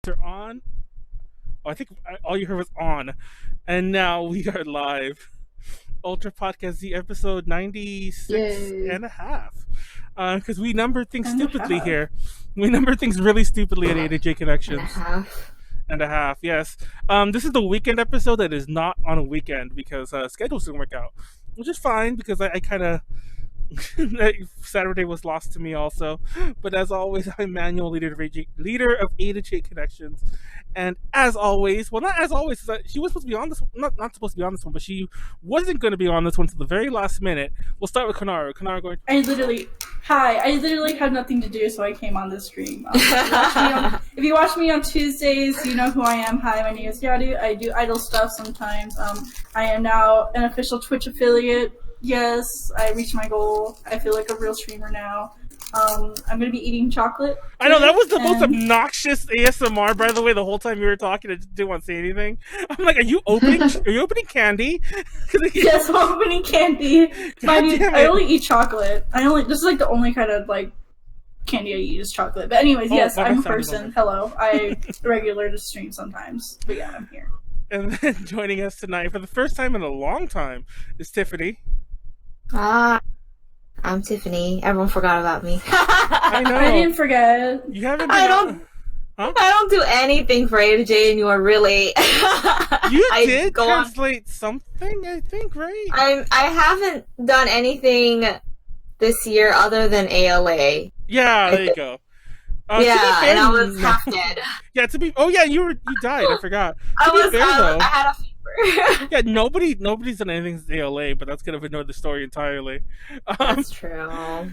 Are on. Oh, I think all you heard was on, and now we are live. Ultra Podcast Z episode 96 Yay. and a half. Because we number things And a stupidly half. here. We number things really stupidly at A to J And a Connections. half. And a half, yes. This is the weekend episode that is not on a weekend because schedules didn't work out, which is fine because I kind of Saturday was lost to me also. But as always, I'm Manuel, leader of A to J Connections. And as always, well, not as always, she was supposed to be on this, not supposed to be on this one, but she wasn't going to be on this one until the very last minute. We'll start with Konaru. Konaru going. I literally had nothing to do, so I came on this stream. If you watch me on Tuesdays, you know who I am. Hi, my name is Yadu. I do idol stuff sometimes. I am now an official Twitch affiliate. Yes, I reached my goal. I feel like a real streamer now. I'm gonna be eating chocolate. I know that was the most obnoxious ASMR, by the way. The whole time you were talking, I just didn't want to say anything. I'm like, are you opening candy? Yes, I'm opening candy. I only eat chocolate. This is like the only kind of like candy I eat is chocolate. But anyways, yes, I'm a person. Hello, I regular to stream sometimes. But yeah, I'm here. And then joining us tonight for the first time in a long time is Tiffany. I'm Tiffany. Everyone forgot about me. I know. I didn't forget. You haven't. I don't do anything for A to J anymore, really. You did translate something, I think, right? I haven't done anything this year other than ALA. Yeah, there you go. Yeah, and I was half dead. Yeah, you died. I forgot. I had a fever. Yeah, nobody's done anything since ALA, but that's kind of another story entirely. That's true.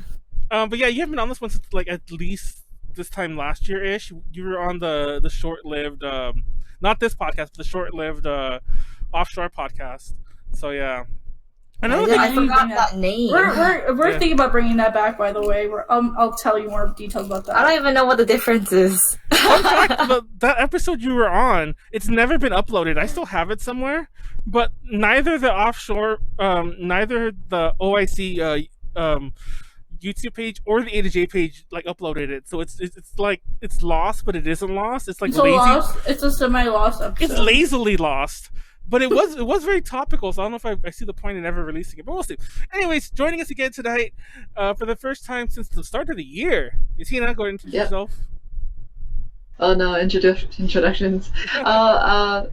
But yeah, you haven't been on this one since like at least this time last year ish. You were on the short-lived, not this podcast, but the short-lived offshore podcast. So yeah. I forgot that name. We're thinking about bringing that back, by the way. I'll tell you more details about that. I don't even know what the difference is. Fun fact, that episode you were on, it's never been uploaded. I still have it somewhere, but neither the offshore, neither the OIC YouTube page or the A to J page like uploaded it. So it's like it's lost, but it isn't lost. It's like lazy. It's a semi-lost episode. It's lazily lost. But it was very topical, so I don't know if I see the point in ever releasing it, but we'll see. Anyways, joining us again tonight for the first time since the start of the year is Hina. Go ahead and introduce yourself. Oh no, introductions. I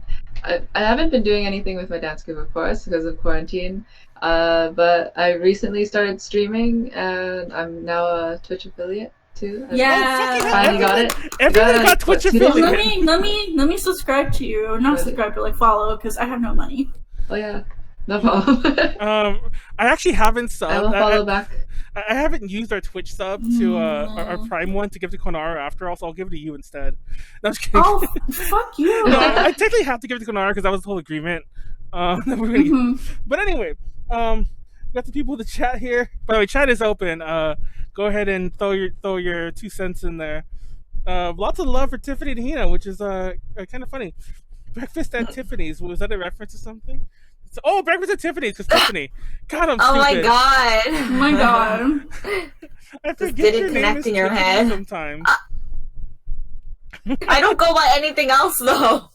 haven't been doing anything with my dance group, of course, because of quarantine. But I recently started streaming, and I'm now a Twitch affiliate too. Yeah, finally got it. Everyone got Twitch affiliate. Let me subscribe to you. Not subscribe, but like follow, because I have no money. Oh yeah, no problem. I actually haven't subbed. I will follow back. I haven't used our Twitch sub to our Prime one to give to Konaru after all, so I'll give it to you instead. No, I'm just kidding. Oh, fuck you! No, I technically have to give it to Konaru because that was the whole agreement. That we're gonna get. But anyway, we got the people in the chat here. By the way, chat is open. Go ahead and throw your 2 cents in there. Lots of love for Tiffany and Hina, which is kind of funny. Breakfast at Tiffany's. Was that a reference to something? Breakfast at Tiffany's because Tiffany. God, I'm stupid. Oh my god! Oh my god! I forget didn't your connect name in your head sometimes. I don't go by anything else though.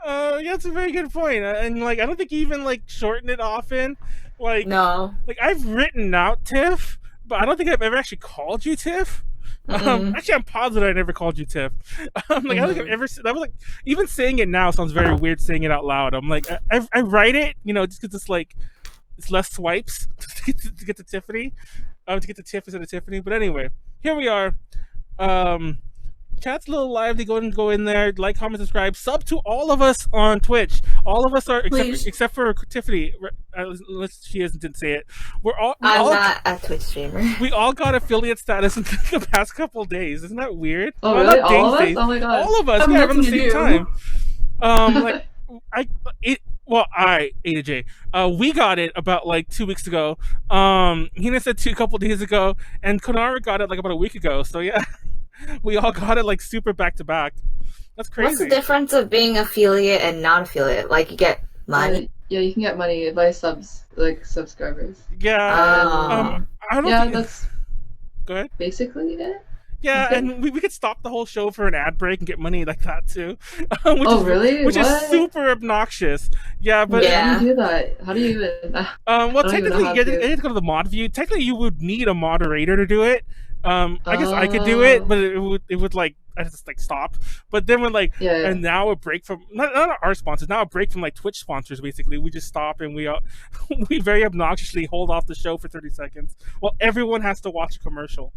Yeah, that's a very good point. And like, I don't think you even like shorten it often. Like, no. Like I've written out Tiff, but I don't think I've ever actually called you Tiff. Actually, I'm positive I never called you Tiff. I don't think I've ever. That was like, even saying it now sounds very weird saying it out loud. I'm like, I write it, just because it's like, it's less swipes to get to Tiffany, to get to Tiff instead of Tiffany. But anyway, here we are. Chat's a little lively. Go in there, like, comment, subscribe, sub to all of us on Twitch. All of us are except for Tiffany. Unless she didn't say it. I'm not a Twitch streamer. We all got affiliate status in the past couple of days. Isn't that weird? Oh really? All of us? Oh my god! All of us. Yeah, around the same time. A to J. We got it about like 2 weeks ago. Hina said a couple days ago, and Konaru got it like about a week ago. So yeah. We all got it like super back to back. That's crazy. What's the difference of being affiliate and non-affiliate? Like you get money. Yeah, you can get money by subscribers. Yeah. I don't think that's Go ahead. Basically it. Yeah, and we could stop the whole show for an ad break and get money like that too. Really? Which What? is super obnoxious. Yeah, but Yeah. How do you do that? How do you even? well, I don't even know technically, how you to. have to go to the mod view. Technically, you would need a moderator to do it. I guess I could do it, but it would like I just like stop. But then when like Yeah. and now a break from not our sponsors, now a break from like Twitch sponsors. Basically, we just stop and we we very obnoxiously hold off the show for 30 seconds. Well, everyone has to watch a commercial.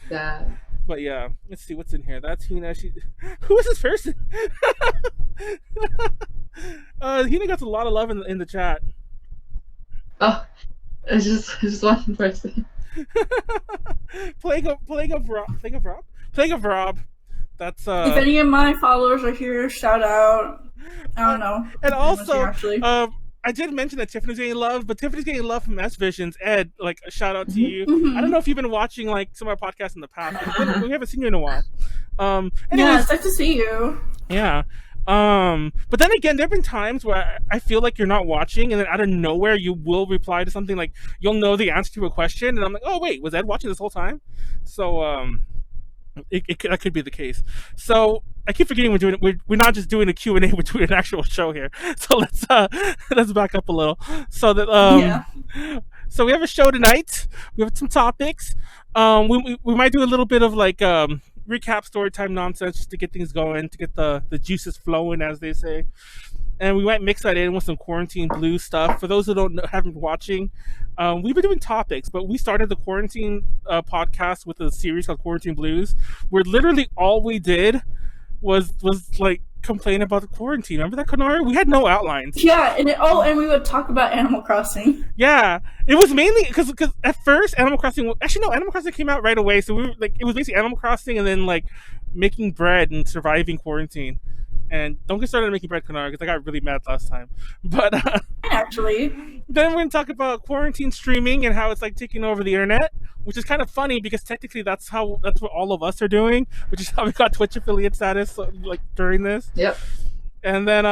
Yeah. But yeah, let's see what's in here. That's Hina. Who is this person? Hina got a lot of love in the chat. Oh, it's just one person. Plague of Rob. That's If any of my followers are here, shout out. I don't know. And also, actually. I did mention that Tiffany's getting love, but Tiffany's getting love from S Visions. Ed, like a shout out to you. Mhm. I don't know if you've been watching like some of our podcasts in the past. We haven't seen you in a while. Yeah, Anyways, it's nice to see you. yeah. But then again, there have been times where I feel like you're not watching, and then out of nowhere you will reply to something like you'll know the answer to a question, and I'm like, oh wait, was Ed watching this whole time? So that could be the case. So I keep forgetting we're not just doing a Q&A, we're doing an actual show here. So let's back up a little. So that Yeah. so we have a show tonight. We have some topics. We might do a little bit of like recap story time nonsense just to get things going, to get the juices flowing, as they say. And we might mix that in with some quarantine blues stuff. For those who haven't been watching, we've been doing topics, but we started the quarantine podcast with a series called Quarantine Blues, where literally all we did was like complain about the quarantine. Remember that, Konaru? We had no outlines. Yeah, and we would talk about Animal Crossing. Yeah, it was mainly because at first Animal Crossing. Actually, no, Animal Crossing came out right away, so we were like, it was basically Animal Crossing and then like making bread and surviving quarantine. And don't get started on making bread, Konaru, because I got really mad last time. But Actually, then we're gonna talk about quarantine streaming and how it's like taking over the internet, which is kind of funny because technically that's what all of us are doing, which is how we got Twitch affiliate status like during this. Yep. And then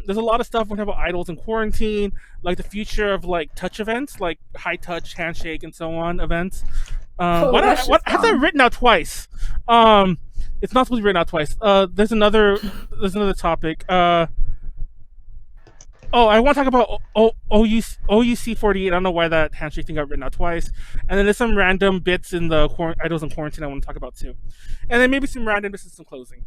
there's a lot of stuff we're talking about idols in quarantine, like the future of like touch events, like high touch, handshake, and so on events. What has that written out twice? It's not supposed to be written out twice. There's another topic. I want to talk about OUC 48. I don't know why that handshake thing got written out twice. And then there's some random bits in the idols in quarantine I want to talk about too. And then maybe some randomness and some closing.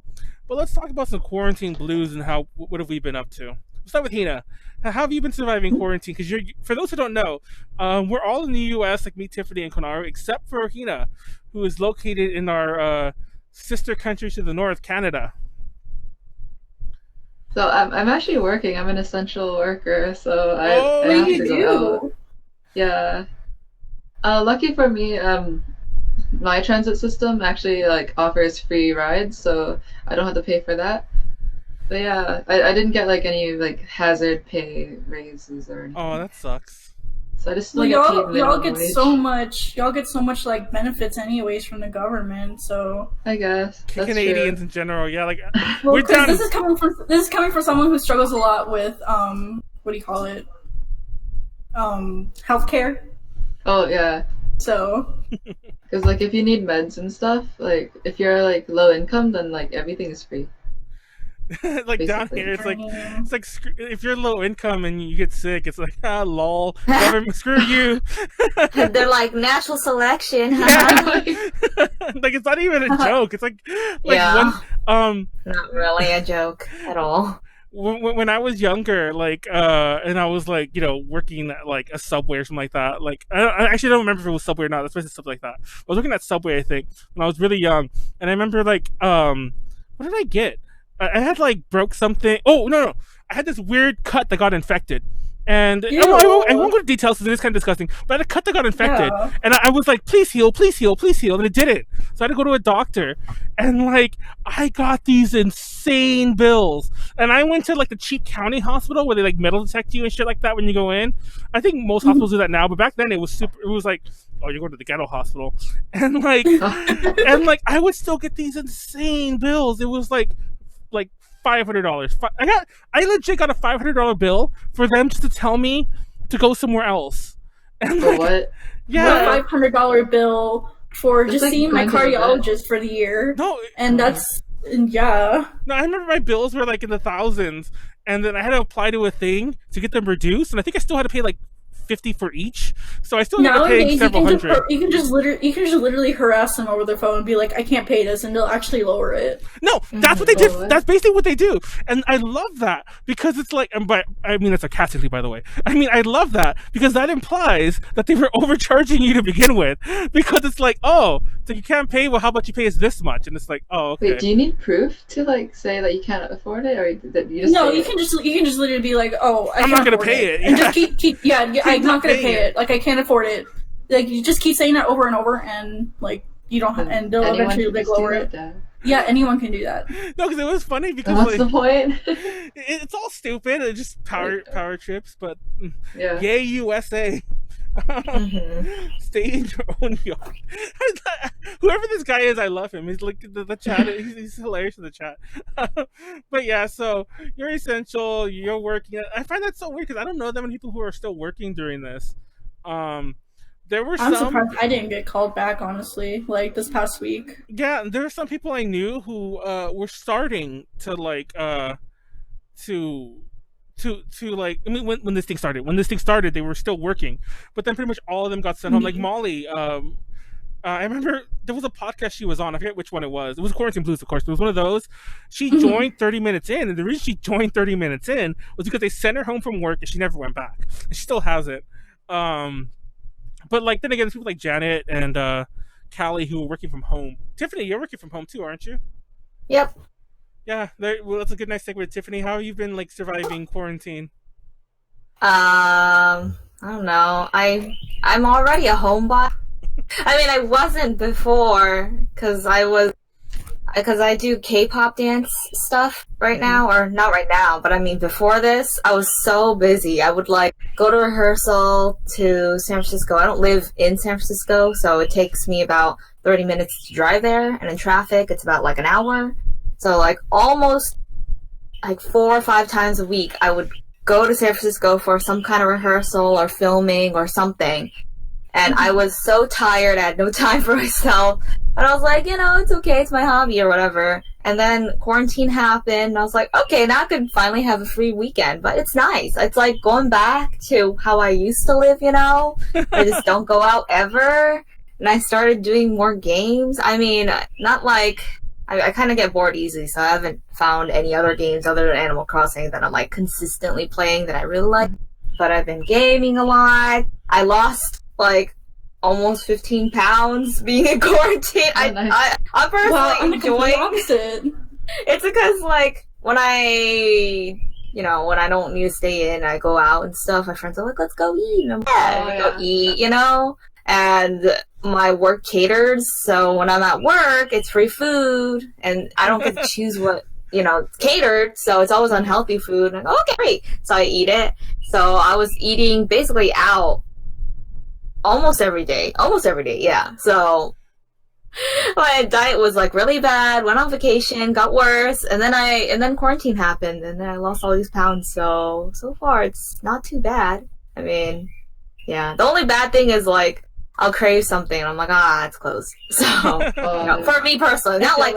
But let's talk about some quarantine blues and what have we been up to. We'll start with Hina. How have you been surviving quarantine? Because for those who don't know, we're all in the U.S. like me, Tiffany, and Konaru, except for Hina, who is located in our sister country to the north, Canada. So I'm actually working. I'm an essential worker, so I have to go out. Yeah. Lucky for me, my transit system actually like offers free rides, so I don't have to pay for that. But yeah, I didn't get like any like hazard pay raises or anything. Oh, that sucks. So I just still well, get paid y'all minimum get wage. y'all get so much like benefits anyways from the government. So I guess that's Canadians true. in general, yeah, like well, we're down. this is coming from someone who struggles a lot with what do you call it? Healthcare. Oh yeah. So Because like if you need meds and stuff, like if you're like low income, then like everything is free. Like down Basically. here, it's like if you're low income and you get sick, it's like lol, government, screw you. They're like natural selection. Like it's not even a joke. It's like Yeah. one Not really a joke at all. when I was younger, like and I was like working at like a Subway or something like that. Like I actually don't remember if it was Subway or not. That's something like that. I was working at Subway, I think, when I was really young, and I remember like what did I get? I had like broke something. Oh no! I had this weird cut that got infected, and I won't go to details because it is kind of disgusting. But I had a cut that got infected, Yeah. and I was like, "Please heal, please heal, please heal," and it didn't. So I had to go to a doctor, and like I got these insane bills. And I went to like the cheap county hospital where they like metal detect you and shit like that when you go in. I think most hospitals do that now, but back then it was super. It was like, oh, you're going to the ghetto hospital, and like I would still get these insane bills. It was like $500. I legit got a $500 bill for them just to tell me to go somewhere else. And For like, what? yeah, $500 bill for It's just like seeing my going to the vet. cardiologist for the year. No, And that's, yeah. no, I remember my bills were like in the thousands, and then I had to apply to a thing to get them reduced, and I think I still had to pay like 50 for each. So I still ended up paying Nowadays, several hundred. you can just literally harass them over the phone and be like, I can't pay this, and they'll actually lower it. No, that's what they did. Oh, That's basically what they do, and I love that because it's like, but I mean, that's sarcastically, by the way. I mean, I love that because that implies that they were overcharging you to begin with, because it's like, oh, so you can't pay. Well, how about you pay us this much? And it's like, oh, okay. Wait, do you need proof to like say that you can't afford it, or that you just No, say you it? can just literally be like, oh, I'm not gonna pay it. and Yeah. just keep I'm not gonna paying pay it. it. Like I can't afford it. Like you just keep saying that over and over, and like you don't, and they'll Anyone eventually can like just do lower that, it. Dad. Yeah, anyone can do that. No, because it was funny And because what's like the point? it's all stupid. It's just power trips, but Yeah. yay USA. Stay in your own yard. Whoever this guy is, I love him. He's like the chat. He's hilarious in the chat. But yeah, so you're essential. You're working. I find that so weird because I don't know that many people who are still working during this. There were I'm some. surprised I didn't get called back, honestly, like this past week. Yeah, there were some people I knew who were starting to like to like, I mean, when this thing started they were still working, but then pretty much all of them got sent home. Like Molly, I remember there was a podcast she was on. I forget which one it was. It was Quarantine Blues, of course. But it was one of those. She joined 30 minutes in, and the reason she joined 30 minutes in was because they sent her home from work, and she never went back. And she still hasn't. But like then again, there's people like Janet and Callie who are working from home. Tiffany, you're working from home too, aren't you? Yep. Yeah. Well, that's a good nice segue with Tiffany. How have you been like surviving quarantine? I don't know. I'm already a homebody. I mean, I wasn't before because I do K-pop dance stuff right now, or not right now, but I mean before this, I was so busy. I would like go to rehearsal to San Francisco. I don't live in San Francisco, so it takes me about 30 minutes to drive there, and in traffic, it's about like an hour. So like almost like 4 or 5 times a week, I would go to San Francisco for some kind of rehearsal or filming or something. And I was so tired, I had no time for myself. And I was like, it's okay, it's my hobby or whatever. And then quarantine happened, and I was like, okay, now I could finally have a free weekend. But it's nice. It's like going back to how I used to live, I just don't go out ever. And I started doing more games. I mean, not like... I kind of get bored easily, so I haven't found any other games other than Animal Crossing that I'm like consistently playing that I really like. But I've been gaming a lot. I lost like almost 15 pounds being in quarantine. Oh, nice. I personally Wow, I'm the complete enjoy. opposite. It's because like when I don't need to stay in, I go out and stuff. My friends are like, "Let's go eat," and I'm like, "Go eat," And my work caters, so when I'm at work, it's free food, and I don't get to choose what it's catered, so it's always unhealthy food. And I'm like, okay, great. So I eat it. So I was eating basically out almost every day, yeah. So my diet was like really bad, went on vacation, got worse, and then quarantine happened, and then I lost all these pounds. So far it's not too bad. I mean, yeah. The only bad thing is like I'll crave something, and I'm like, it's closed. So for me personally, not like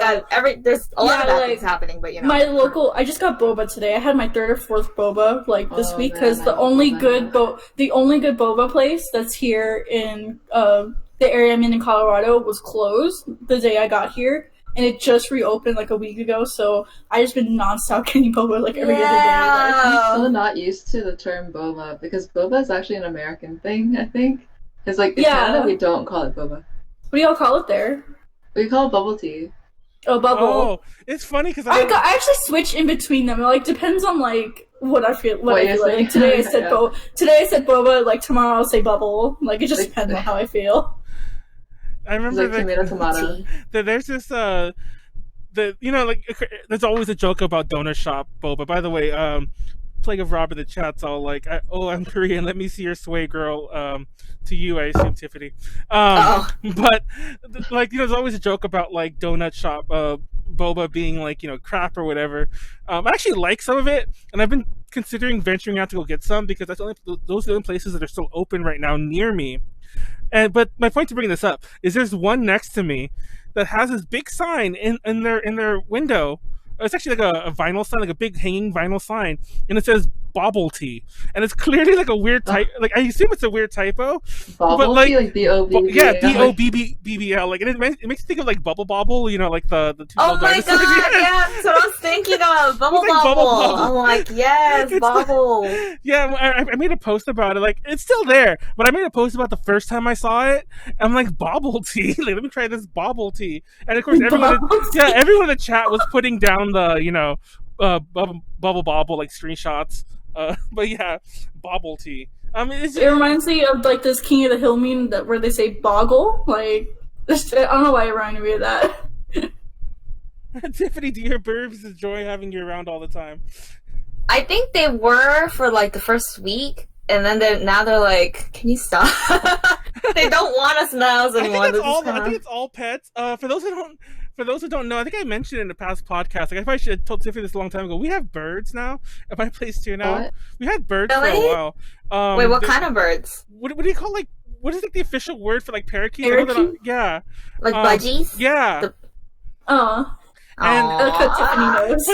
there's a lot of bad things happening, but I just got boba today. I had my 3rd or 4th boba like this week because the only good boba place that's here in the area I'm in Colorado was closed the day I got here, and it just reopened like a week ago. So I just been nonstop getting boba like every other day. I'm still not used to the term boba because boba is actually an American thing, I think. Because like in Canada, we don't call it boba. What do y'all call it there? We call it bubble tea. Oh, bubble. Oh, it's funny because I actually switch in between them. It like depends on like what I feel. What I feel like. Today I said Today I said boba. Like tomorrow I'll say bubble. Like it just depends on how I feel. I remember tomato. that there's this there's always a joke about donut shop boba. By the way, Plague of Rob in the chat's all like, I'm Korean, let me see your sway, girl. To you, I assume, Tiffany. But like, there's always a joke about like donut shop boba being like, crap or whatever. I actually like some of it, and I've been considering venturing out to go get some because those are the only places that are still open right now near me. But my point to bring this up is there's one next to me that has this big sign in their window. It's actually like a vinyl sign, like a big hanging vinyl sign, and it says bobble tea, and it's clearly like a weird type. Like I assume it's a weird typo, Bobble but like, tea, like B-O-B-B-L. yeah, BOBBBL. Like, and it makes me think of like Bubble Bobble, you know, like the two Oh little my dinosaurs. god, yeah, that's what I was thinking of. Bubble It's like Bobble. Bubble Bobble. I'm like, yes, It's Bobble. Yeah, I made a post about it. Like, it's still there, but I made a post about the first time I saw it. I'm like, bobble tea. Like, let me try this bobble tea. And of course, everyone in the chat was putting down the, you know, bubble bobble like screenshots. But yeah, bobble tea. I mean, It reminds me of like this King of the Hill meme where they say boggle. Like, I don't know why it reminded me of that. Tiffany, do your burbs enjoy having you around all the time? I think they were for like the first week, and then now they're like, "Can you stop?" They don't want us now anymore. I think it's all pets. For those who don't know, I think I mentioned in the past podcast. Like I probably should have told Tiffany this a long time ago. We have birds now at my place too. Now What? we had birds for Really? a while. Wait, what kind of birds? What do you call like? What is like the official word for like parakeets? Parakeet? Yeah. Like budgies? Yeah. Oh, And that's what Tiffany knows.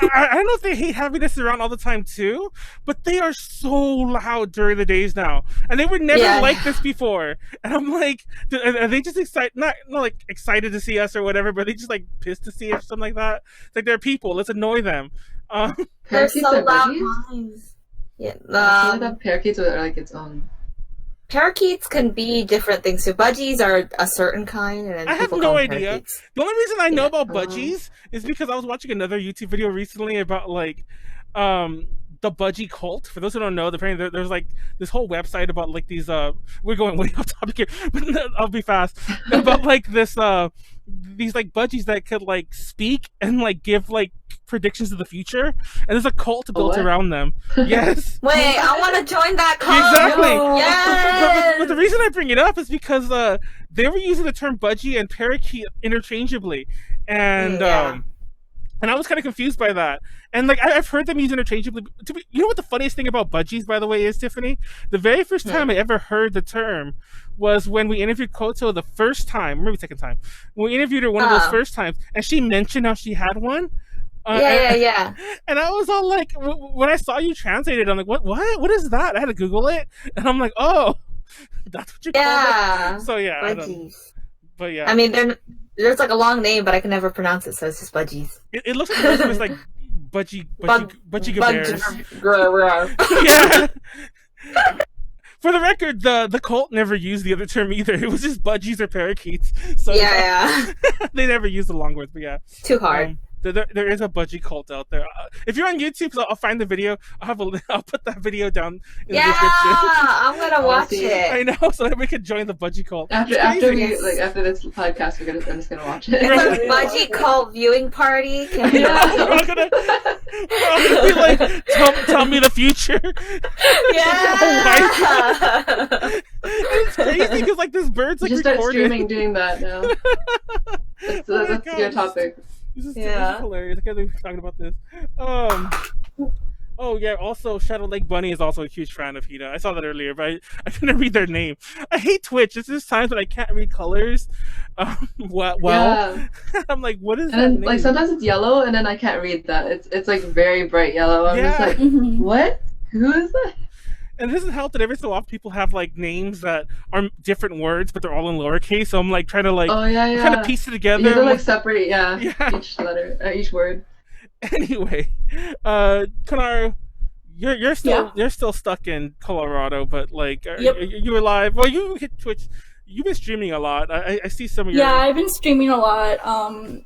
But I don't know if they hate having us around all the time too, but they are so loud during the days now, and they were never like this before. And I'm like, are they just excited? Not like excited to see us or whatever, but they just like pissed to see us or something like that. It's like they're people. Let's annoy them. They're Parakeets so are loud. budgies? Minds. Yeah. I feel like that parakeets are like its own. Parakeets can be different things. So budgies are a certain kind, and then I have people no call them idea. parakeets. The only reason I know Yeah. about budgies is because I was watching another YouTube video recently about like the budgie cult. For those who don't know, apparently there's like this whole website about like these we're going way off topic here, but I'll be fast. About like this these like budgies that could like speak and like give like predictions of the future, and there's a cult built what? around them. Yes. Wait, I want to join that cult. Exactly. Yes. But the reason I bring it up is because they were using the term budgie and parakeet interchangeably, and Yeah. and I was kind of confused by that. And like I've heard them used interchangeably. You know what the funniest thing about budgies, by the way, is, Tiffany? The very first time I ever heard the term was when we interviewed Koto the first time, maybe second time. When we interviewed her one of those first times, and she mentioned how she had one. Yeah. And I was all like, when I saw you translate it, I'm like, what is that? I had to Google it, and I'm like, oh, that's what you call Yeah. it. So yeah, Budgies. but yeah, I mean, there's like a long name, but I can never pronounce it, so it's just budgies. it looks like the rest of it's like budgie bears. Yeah. For the record, the cult never used the other term either. It was just budgies or parakeets. So Yeah. they never used the long words. But yeah, Too hard. there is a budgie cult out there. If you're on YouTube, I'll find the video. I'll put that video down in the description. I'm gonna watch see it. I know, so that we could join the budgie cult. After this podcast, I'm just gonna watch it. It's a budgie cult viewing party. Can we Yeah. We're all gonna be like, tell me the future. Yeah. It's crazy because like this bird's like Just start recording. streaming doing that now. That's Oh my that's God. your topic. This is Yeah. hilarious. I can't believe we're talking about this. Oh yeah. Also, Shadow Lake Bunny is also a huge fan of Hina. I saw that earlier, but I couldn't read their name. I hate Twitch. There's just times when I can't read colors. Well, Yeah. I'm like, what is And that then name? like sometimes it's yellow, and then I can't read that. It's like very bright yellow. I'm just Yeah. like, Mhm. what? Who is that? And it doesn't help that every so often people have like names that are different words, but they're all in lowercase. So I'm like trying to like Oh yeah. kind of piece it together. You have to I'm like separate, yeah, Yeah. each letter, each word. Anyway, Konaru, you're still stuck in Colorado, but like, Yep. are you alive? Well, you hit Twitch. You've been streaming a lot. I see some of your. Yeah, I've been streaming a lot.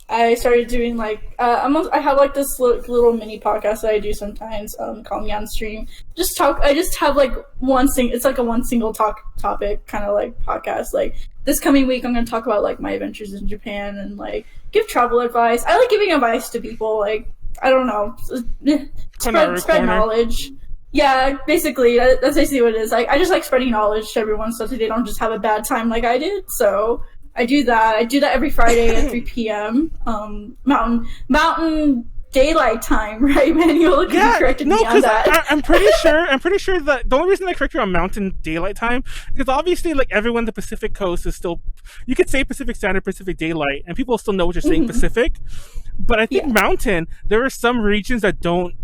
I started doing like I have like this little mini podcast that I do sometimes. Call me on stream. I just have like it's like a one single topic kind of like podcast. Like this coming week, I'm going to talk about like my adventures in Japan and like give travel advice. I like giving advice to people. Like I don't know, spread corner. knowledge. Yeah, basically, that's basically what it is. Like, I just like spreading knowledge to everyone so that they don't just have a bad time like I did. So I do that. I do that every Friday at 3 p.m. Mountain daylight time, right, Manuel? You corrected me on that. I'm pretty sure that the only reason I correct you on Mountain Daylight Time because obviously, like everyone, the Pacific Coast is still. You could say Pacific Standard, Pacific Daylight, and people still know what you're saying Pacific. But I think Mountain, there are some regions that don't.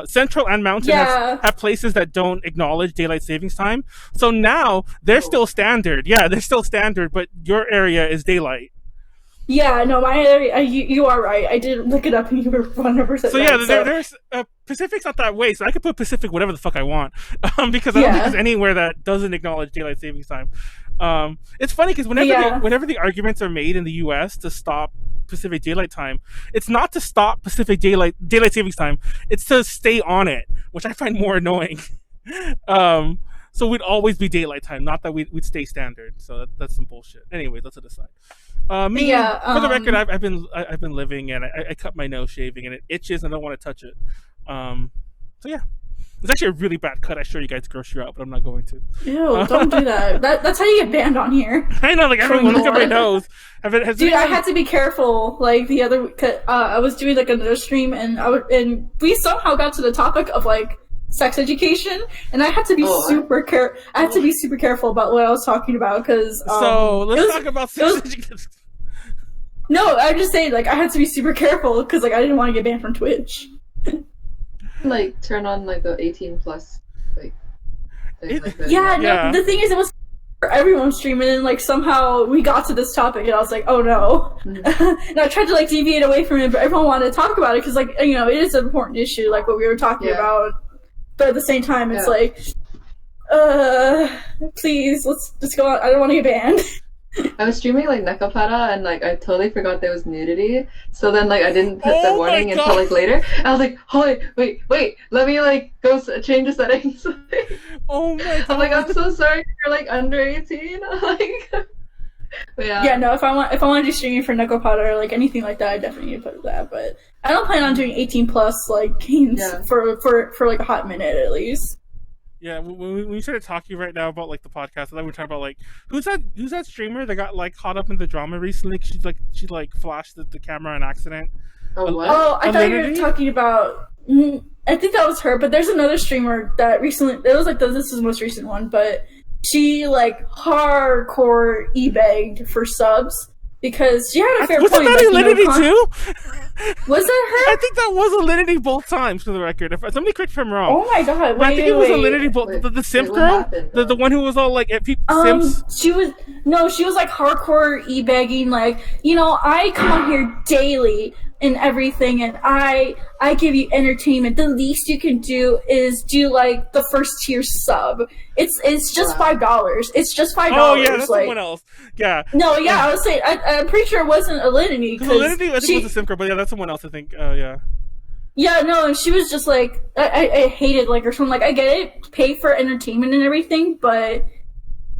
Central and Mountain have places that don't acknowledge daylight savings time. So now they're still standard. Yeah, they're still standard, but your area is daylight. Yeah, no, my area. You are right. I did look it up, and you were 100%. So yeah, there's Pacific's not that way. So I could put Pacific whatever the fuck I want, because I don't think there's anywhere that doesn't acknowledge daylight savings time. It's funny because whenever the arguments are made in the U.S. to stop Pacific Daylight Time, it's not to stop Pacific Daylight Savings Time. It's to stay on it, which I find more annoying. So we'd always be daylight time, not that we'd stay standard. So that's some bullshit. Anyway, that's a aside. For the record, I've been living and I cut my nose shaving and it itches and I don't want to touch it. So yeah. It's actually a really bad cut. I show you guys gross you out, but I'm not going to. Ew, don't do that. That's how you get banned on here. I know, like everyone look at my nose. I had to be careful. Like the other, I was doing like another stream, and we somehow got to the topic of like sex education, and I had to be super careful about what I was talking about because. So let's talk about sex education. No, I'm just saying, like I had to be super careful because like I didn't want to get banned from Twitch. Like turn on like the 18 plus like thing, like that. No, the thing is it was for everyone streaming and like somehow we got to this topic and I was like, oh no. And I tried to like deviate away from it, but everyone wanted to talk about it because like, you know, it is an important issue like what we were talking about, but at the same time it's like please let's just go on. I don't want to get banned. I was streaming like Nekapara and like I totally forgot there was nudity. So then like I didn't put the warning until like later. I was like, holy wait, let me like go change the settings. Oh my god! I'm like, I'm so sorry you're like under 18. Like, but no. If I want to do streaming for Nekapara or like anything like that, I definitely need to put that. But I don't plan on doing 18 plus like games for like a hot minute at least. Yeah, when we started talking right now about like the podcast, and then we were talking about like who's that streamer that got like caught up in the drama recently? She flashed the camera on accident. Oh what? Oh, I thought you were talking about. I think that was her, but there's another streamer that recently. It was like this is the most recent one, but she like hardcore e-begged for subs because she had a fair point. Was that Alinity too? Was that her? I think that was Alinity both times, for the record. If somebody correct me if I'm wrong. Oh my god! I think it was Alinity both. The simp girl, the one who was all like at simps. She was like hardcore e-begging, like, you know, I come on here daily and everything, and I give you entertainment. The least you can do is do like the first tier sub. It's just $5. It's just $5. Oh yeah, that's someone else. Yeah. No, yeah, I was saying I'm pretty sure it wasn't Alinity because Alinity I think was a simp girl, but yeah, that's someone else. I think. Yeah. Yeah, no, and she was just like I hated like her. So I'm like, I get it, pay for entertainment and everything, but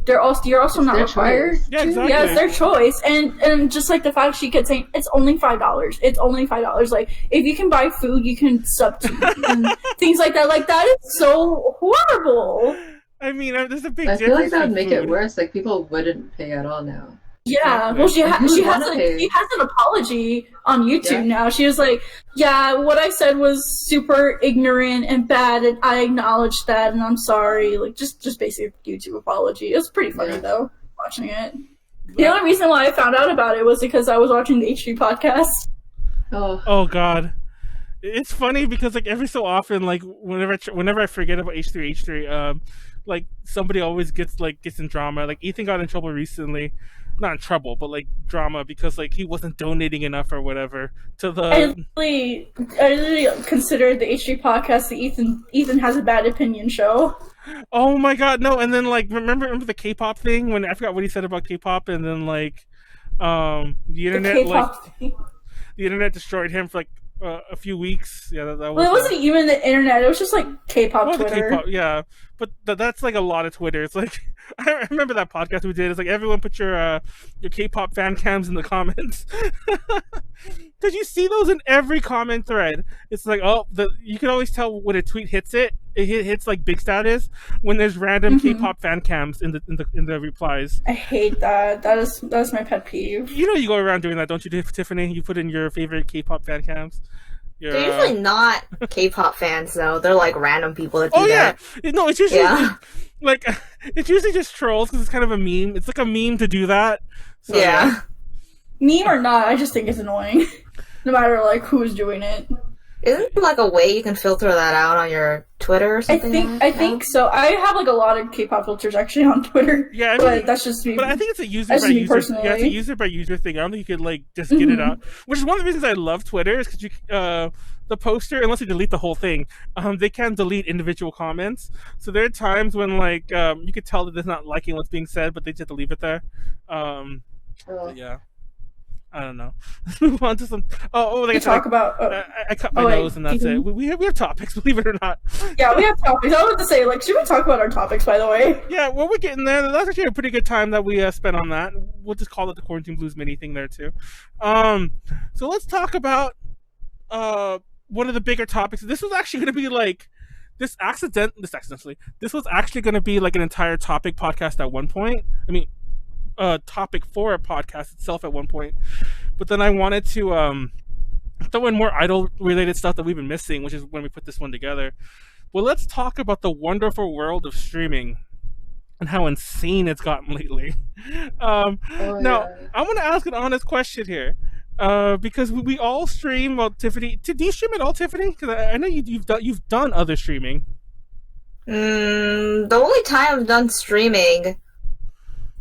you're also not required. Yeah, exactly. Yeah, it's their choice, and just like the fact she kept saying it's only $5. It's only $5. Like if you can buy food, you can sub to me and things like that. Like that is so horrible. I mean, there's a big. I feel like that would make it worse. Like people wouldn't pay at all now. Yeah, well, she has an apology on YouTube now. She was like, "Yeah, what I said was super ignorant and bad, and I acknowledge that, and I'm sorry." Like, just basic YouTube apology. It was pretty funny though, watching it. The only reason why I found out about it was because I was watching the H3 podcast. Oh God. It's funny because like every so often, like whenever I forget about H3, like somebody always gets in drama. Like Ethan got in trouble recently, not in trouble, but like drama because like he wasn't donating enough or whatever to the. I really considered the H3 podcast the Ethan has a bad opinion show. Oh my God, no! And then like remember the K-pop thing when I forgot what he said about K-pop, and then like the internet the internet destroyed him for like a few weeks. Yeah, that was. Well, it wasn't even the internet. It was just like K-pop Twitter. K-pop, yeah, but that's like a lot of Twitter. It's like I remember that podcast we did. It's like everyone put your K-pop fan cams in the comments. Did you see those in every comment thread? It's like you can always tell when a tweet hits it hits like big status when there's random K-pop fan cams in the replies. I hate that. That's my pet peeve. You know, you go around doing that, don't you, Tiffany? You put in your favorite K-pop fan cams. They're usually not K-pop fans though. They're like random people that do that. Yeah, no, it's usually like it's usually just trolls because it's kind of a meme. It's like a meme to do that. So, yeah. Meme or not, I just think it's annoying. No matter like who's doing it. Isn't there like a way you can filter that out on your Twitter or something? I think so. I have like a lot of K-pop filters actually on Twitter. Yeah, I mean, but that's just me. But I think it's a user by user. Personally. Yeah, it's a user by user thing. I don't think you could like just get it out. Which is one of the reasons I love Twitter is because you the poster, unless you delete the whole thing, they can't delete individual comments. So there are times when like you could tell that they're not liking what's being said, but they just have to leave it there. Yeah. I don't know. Let's move on to some. Like talk about. I cut my nose and that's it. We have topics, believe it or not. Yeah, we have topics. I was to say, like, should we talk about our topics? By the way. Yeah, well, we're getting there. That's actually a pretty good time that we spent on that. We'll just call it the Quarantine Blues mini thing there too. So let's talk about one of the bigger topics. This was actually going to be like this was actually going to be like an entire topic podcast at one point. I mean. Topic for a podcast itself at one point, but then I wanted to throw in more idol related stuff that we've been missing, which is when we put this one together. Well, let's talk about the wonderful world of streaming and how insane it's gotten lately. Now I'm going to ask an honest question here, because we all stream. Well, Tiffany, do you stream at all, Tiffany? Because I know you've done other streaming. The only time I've done streaming.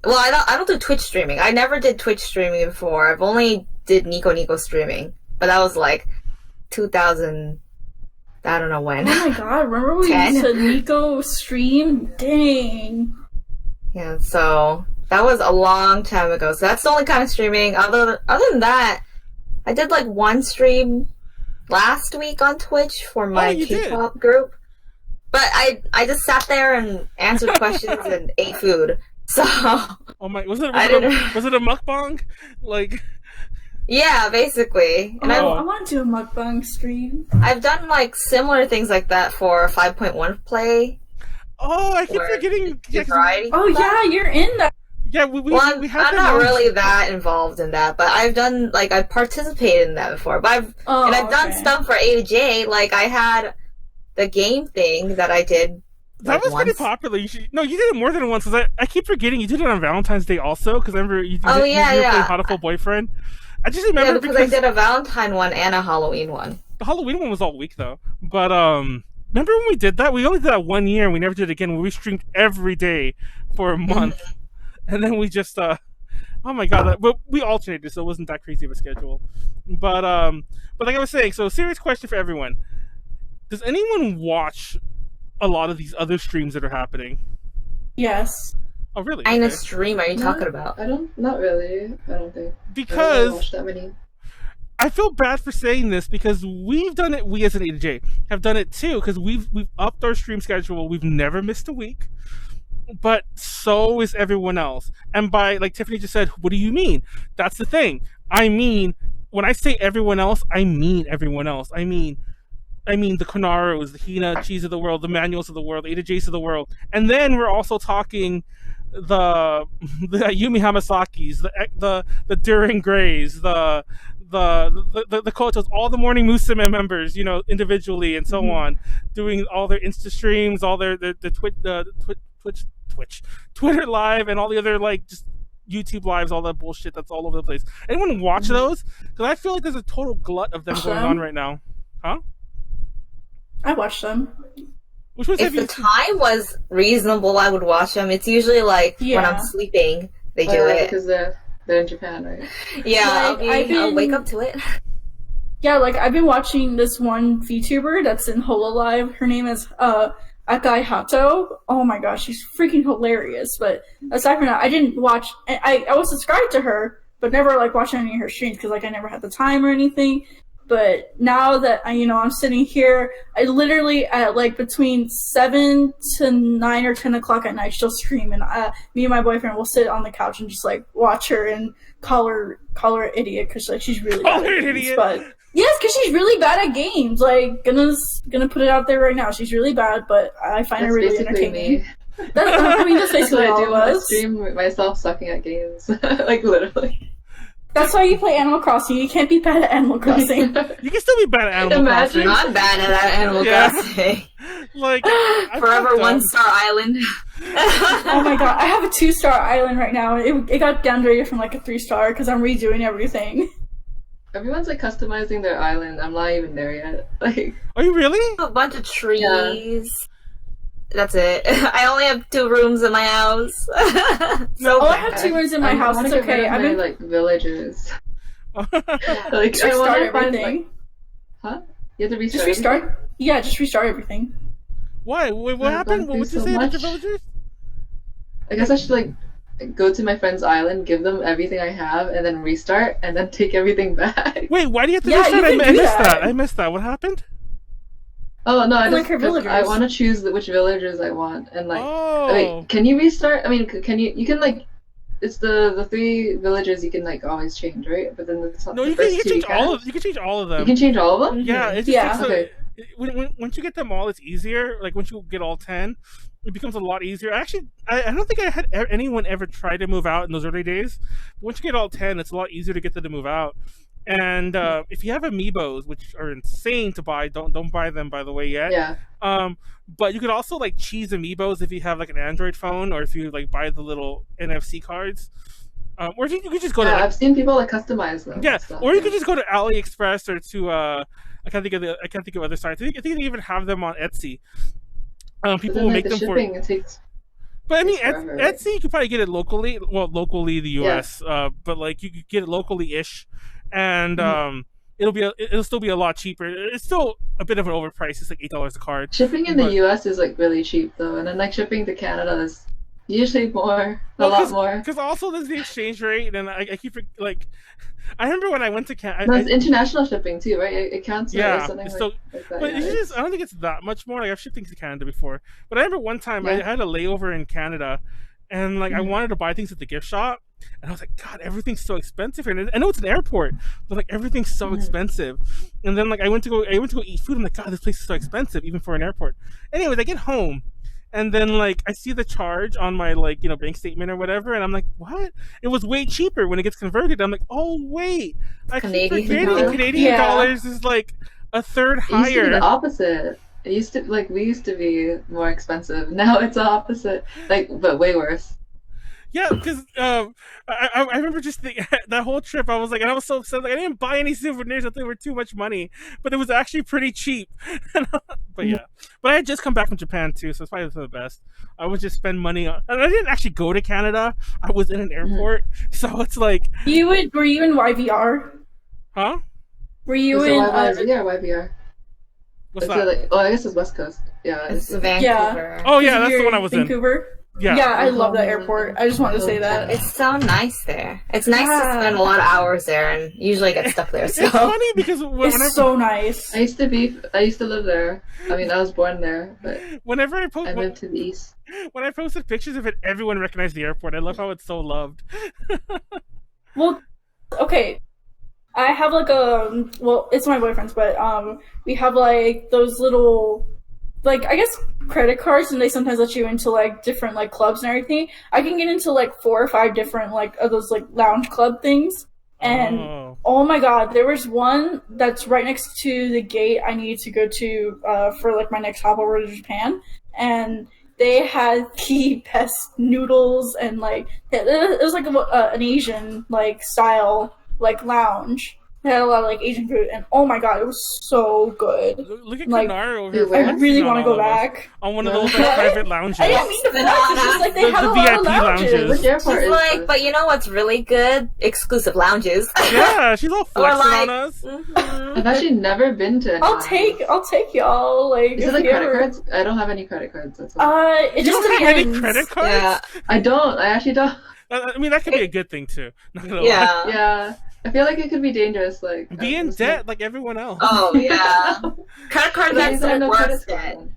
Well, I don't do Twitch streaming. I never did Twitch streaming before. I've only did Nico streaming, but that was like 2000. I don't know when. Oh my god! Remember we used to Nico stream? Dang. Yeah, so that was a long time ago. So that's the only kind of streaming. Other than that, I did like one stream last week on Twitch for my K-pop group, but I just sat there and answered questions and ate food. So, oh my, was it a mukbang? Like, yeah, basically. And I want to do a mukbang stream. I've done like similar things like that for 5.1 play. Oh, I keep forgetting. Variety. Oh yeah, you're in that. Yeah, I'm not really that involved in that, but I've done like I've participated in that before. But I've done stuff for A to J. Like I had the game thing that I did. That was pretty popular. You did it more than once. Cause I keep forgetting you did it on Valentine's Day also. Because I remember you did playing Beautiful Boyfriend. I just remember because I did a Valentine one and a Halloween one. The Halloween one was all week though. But remember when we did that? We only did that 1 year and we never did it again. Where we streamed every day for a month, and then we just oh my god! But we alternated, so it wasn't that crazy of a schedule. But like I was saying, so serious question for everyone: does anyone watch a lot of these other streams that are happening? Yes. Oh, really? What kind of stream are you talking about? Not really. I don't think. Because I don't watch that many. I feel bad for saying this because we've done it. We as an AJ have done it too because we've upped our stream schedule. We've never missed a week, but so is everyone else. And by like Tiffany just said, what do you mean? That's the thing. I mean, when I say everyone else, I mean everyone else. I mean the Konarus, the Hinacchis of the world, the Manuels of the world, the A to J's of the world. And then we're also talking the Yumi Hamasakis, the Durin Grays, the Kotos, all the Morning Musume members, individually and so on, doing all their Insta streams, all their Twitter live, and all the other like just YouTube lives, all that bullshit that's all over the place. Anyone watch those? Because I feel like there's a total glut of them going on right now. Huh? I watched them. Which ones if the time was reasonable, I would watch them. It's usually like when I'm sleeping, they do it. Because they're in Japan, right? Yeah, I'll wake up to it. Yeah, like I've been watching this one VTuber that's in Hololive. Her name is Akai Hato. Oh my gosh, she's freaking hilarious. But aside from that, I didn't watch. I was subscribed to her, but never like watched any of her streams because like I never had the time or anything. But now that I'm sitting here, I literally at like between 7 to 9 or 10 o'clock at night she'll stream, and me and my boyfriend will sit on the couch and just like watch her and call her an idiot because like she's really bad at games, but Yes, because she's really bad at games. Like, gonna put it out there right now. She's really bad, but I find her really entertaining. Me. I mean, that's That's basically what I all do of when I us. stream with myself sucking at games. Like, literally. That's why you play Animal Crossing. You can't be bad at Animal Crossing. You can still be bad at Animal Imagine. Crossing. I'm bad at that Animal Yeah. Crossing. Like, I Forever fucked up. 1-star island. Oh my god, I have a 2-star island right now. It got downgraded from like a 3-star because I'm redoing everything. Everyone's like customizing their island. I'm not even there yet. Like, Are you really? A bunch of trees. That's it. I only have 2 rooms in my house. So Oh, I have 2 rooms in my house. I It's wanna get okay. rid of I've my, been like villagers. Like, just I restart want to find everything. like, huh? You have to restart. Just restart. Yeah, just restart everything. Why? Wait, what I've happened? gone What would you through say so about your much. villagers? I guess I should like go to my friend's island, give them everything I have, and then restart, and then take everything back. Wait, why do you have to Yeah, restart? you can I do missed that. that. I missed that. What happened? Oh no, I Like just her 'cause villagers. I want to choose which villagers I want, and like, Oh. wait, can you restart? I mean, can you? You can like, it's the 3 villagers you can like always change, right? But then No, the you can first 2 change can't. all of. You can change all of them. You can change all of them. Yeah, it just Yeah. takes Okay. once you get them all, it's easier. Like once you get all 10, it becomes a lot easier. Actually, I don't think I had anyone ever try to move out in those early days. But once you get all 10, it's a lot easier to get them to move out. And if you have amiibos, which are insane to buy, don't buy them by the way yet. Yeah. But you could also like cheese amiibos if you have like an Android phone, or if you like buy the little NFC cards. Or if you could just go to Yeah, like, I've seen people like customize them. yeah, and stuff, or you yeah. could just go to AliExpress or to I can't think of other sites. I think they even have them on Etsy. But People then, will like, make the them shipping, for. it takes. But I mean, forever, right? Etsy you could probably get it locally. Well, locally the U.S. But like you could get it locally ish, and it'll still be a lot cheaper. It's still a bit of an overprice. It's like $8 a card. Shipping in But- the U.S. is like really cheap though, and then like shipping to Canada is usually more, a lot more. Because also there's the exchange rate, and I keep like. I remember when I went to Canada. No, it's international shipping too, right? It counts Yeah, as something it's like, still- like that. But Yeah, it's it's- just, I don't think it's that much more. Like I've shipped things to Canada before, but I remember one time I Yeah. had a layover in Canada, and like I wanted to buy things at the gift shop, and I was like, God, everything's so expensive here. And I know it's an airport, but like everything's so expensive. And then like I went to go eat food. I'm like, God, this place is so expensive, even for an airport. Anyways, I get home. And then like I see the charge on my like bank statement or whatever, and I'm like, what? It was way cheaper when it gets converted. I'm like, oh wait, I keep Canadian forgetting dollar? Canadian Yeah. dollars is like a third It used to be higher. the opposite. It used to we used to be more expensive. Now it's the opposite, like but way worse. Yeah, because I remember just that whole trip. I was like, and I was so upset. Like I didn't buy any souvenirs. I thought they were too much money, but it was actually pretty cheap. But yeah, but I had just come back from Japan too, so it's probably for the best. I would just spend money on. And I didn't actually go to Canada. I was in an airport, so it's like, Were you in YVR? huh? Were you Is it in? YVR or YVR? What's Is it that? like, oh, I guess it's West Coast. Yeah. It's Vancouver. Oh yeah, that's you're the one I was in. Vancouver? Yeah. Yeah, I love that airport. I just wanted to say that. It's so nice there. It's nice to Yeah. spend a lot of hours there, and usually I get stuck there. So It's funny because It's so nice. I used to live there. I mean, I was born there, but whenever I I post moved to the east. when I posted pictures of it, everyone recognized the airport. I love how it's so loved. Well, okay. I have like it's my boyfriend's, but we have like those little, like, I guess credit cards, and they sometimes let you into like different like clubs and everything. I can get into like 4 or 5 different like of those like lounge club things, and oh my god, there was one that's right next to the gate I needed to go to for like my next hop over to Japan, and they had the best noodles, and like it was like an Asian like style like lounge. They had a lot of like Asian food, and oh my god, it was so good. Look at Like, Konaru over here. I I flexing really on want to all go of us. back. On one of those like, private lounges. I didn't mean to flex, it's just like they The have a lot VIP of lounges. lounges. Which airport she's is like, this? but you know what's really good? Exclusive lounges. Yeah, she's all Or flexing like, on us. mhm. I've actually never been to. I'll take y'all. Like, Is if it like you credit ever- cards? I don't have any credit cards. That's all. It You just don't have any depends. credit cards? Yeah, I don't. I actually don't. I mean, that could be a good thing too. Not gonna lie. yeah. Yeah. I feel like it could be dangerous. Like Be in it's debt like everyone else. Oh yeah. Credit card But I debt's don't have the no credit worst score debt. then.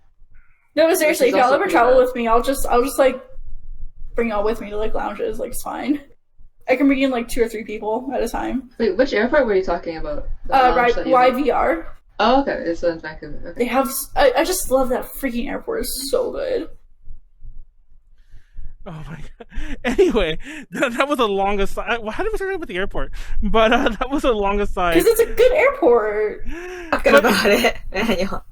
No, but seriously, Which if is y'all also ever pretty travel bad. with me, I'll just like bring y'all with me to like lounges. Like, it's fine. I can bring in like 2 or 3 people at a time. Wait, which airport were you talking about? The launch Right, that you had? YVR. Oh, okay. It's in Vancouver. Okay. They have. I just love that freaking airport. It's so good. Oh my god. Anyway, that was the longest. How did we start with the airport? But that was the longest side. Because it's a good airport. Talking about it, Manuel.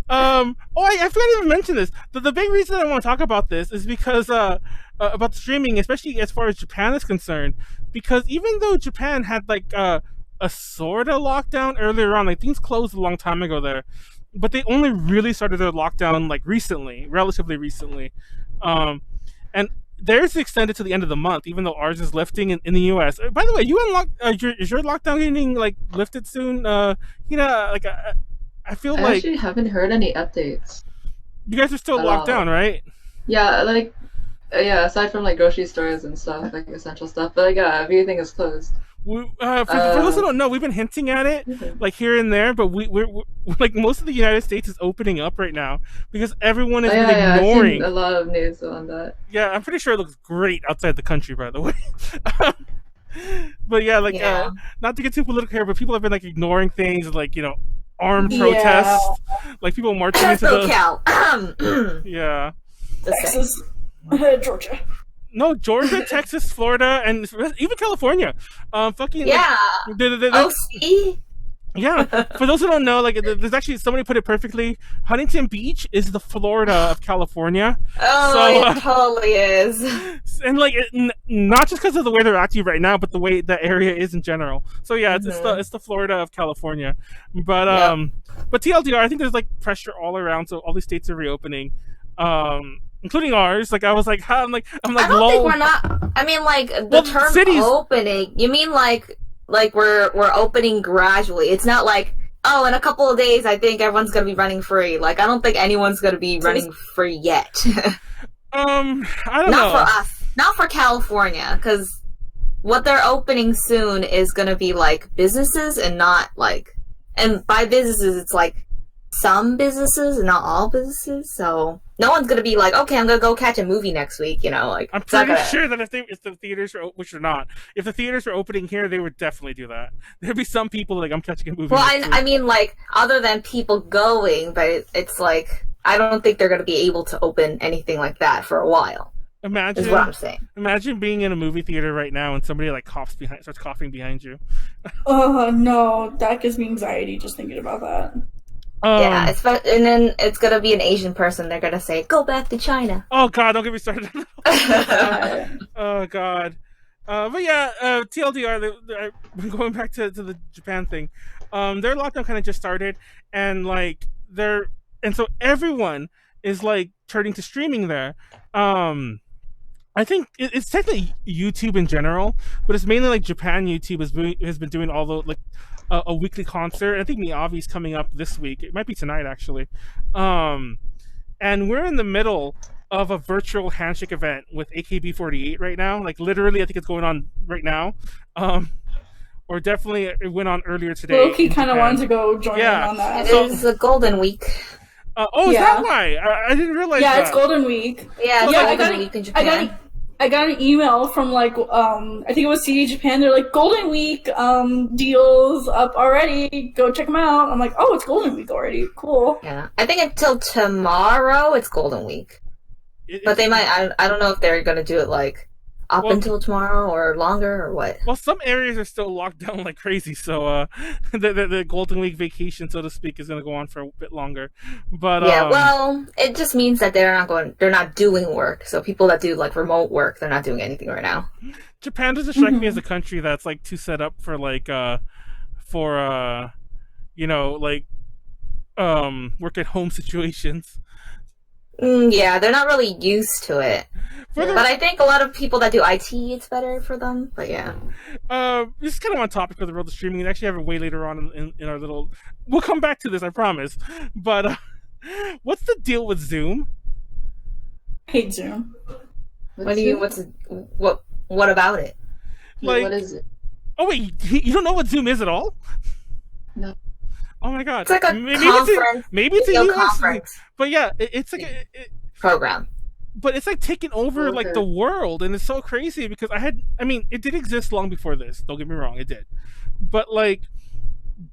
Oh, I forgot to even mention this. The big reason I want to talk about this is because about streaming, especially as far as Japan is concerned. Because even though Japan had like a sort of lockdown earlier on, like things closed a long time ago there, but they only really started their lockdown like recently, relatively recently. And theirs extended to the end of the month, even though ours is lifting in the U.S. By the way, you unlocked is your lockdown getting like lifted soon? Like I feel I like actually haven't heard any updates. you guys are still at locked all. down, right? Yeah, like aside from like grocery stores and stuff, like essential stuff, but like everything is closed. For those who don't know, we've been hinting at it like here and there, but we're like most of the United States is opening up right now because everyone is I've ignoring. seen a lot of news on that. Yeah, I'm pretty sure it looks great outside the country, by the way. But yeah, like not to get too political here, but people have been like ignoring things like armed protests, like people marching into the SoCal. yeah. Texas, Georgia. No, Georgia, Texas, Florida, and even California. Fucking Yeah. OC. Yeah, for those who don't know, like there's actually somebody put it perfectly. Huntington Beach is the Florida of California. Oh, So, it totally is. and like not just because of the way they're active right now, but the way the area is in general. So yeah, it's the Florida of California. But but TLDR, I think there's like pressure all around. So all these states are reopening, including ours. Like I was like, I'm like, I don't think we're not. I mean, like the term cities, opening. You mean like we're opening gradually? It's not like, oh, in a couple of days, I think everyone's gonna be running free. Like I don't think anyone's gonna be running free yet. I don't know. Not for us. Not for California, because what they're opening soon is gonna be like businesses and not like. And by businesses, it's like some businesses and not all businesses. So no one's gonna be like, okay, I'm gonna go catch a movie next week. Like I'm pretty sure that if the theaters are, which are not, if the theaters are opening here, they would definitely do that. There'd be some people like, I'm catching a movie. Well, I mean, like other than people going, but it's like I don't think they're gonna be able to open anything like that for a while. Imagine, is what I'm saying. Imagine being in a movie theater right now and somebody like starts coughing behind you. Oh no, that gives me anxiety just thinking about that. Yeah, and then it's gonna be an Asian person. They're gonna say, "Go back to China." Oh God, don't get me started. Oh God, but yeah, TLDR. Going back to the Japan thing, their lockdown kind of just started, and like so everyone is like turning to streaming there. I think it's technically YouTube in general, but it's mainly like Japan YouTube has been doing all the like a weekly concert. I think Miyavi's coming up this week. It might be tonight actually. And we're in the middle of a virtual handshake event with AKB48 right now. Like literally, I think it's going on right now. Or definitely it went on earlier today. Loki kind of wanted to go join in on that. It is a Golden Week. Is that why? I didn't realize that. Yeah, it's Golden Week. Yeah, Golden Week in Japan. I got an email from like I think it was CD Japan. They're like, Golden Week deals up already. Go check them out. I'm like, oh, it's Golden Week already. Cool. Yeah, I think until tomorrow it's Golden Week. But they might. I don't know if they're gonna do it like up until tomorrow or longer or what. Well, some areas are still locked down like crazy, so the Golden Week vacation, so to speak, is going to go on for a bit longer. But yeah, well, it just means that they're not doing work. So people that do like remote work, they're not doing anything right now. Japan doesn't strike me as a country that's like too set up for like work at home situations. Yeah, they're not really used to it. But I think a lot of people that do IT, it's better for them. But yeah. This is kind of on topic of the world of streaming. And actually have it way later on in our little... We'll come back to this, I promise. But what's the deal with Zoom? I hate Zoom. What about it? Like, what is it? Oh wait, you don't know what Zoom is at all? No. Oh my God. It's like a conference. Maybe it's a conference. But yeah, it's like program. but it's like taking over like the world, and it's so crazy because it did exist long before this. Don't get me wrong, it did, but like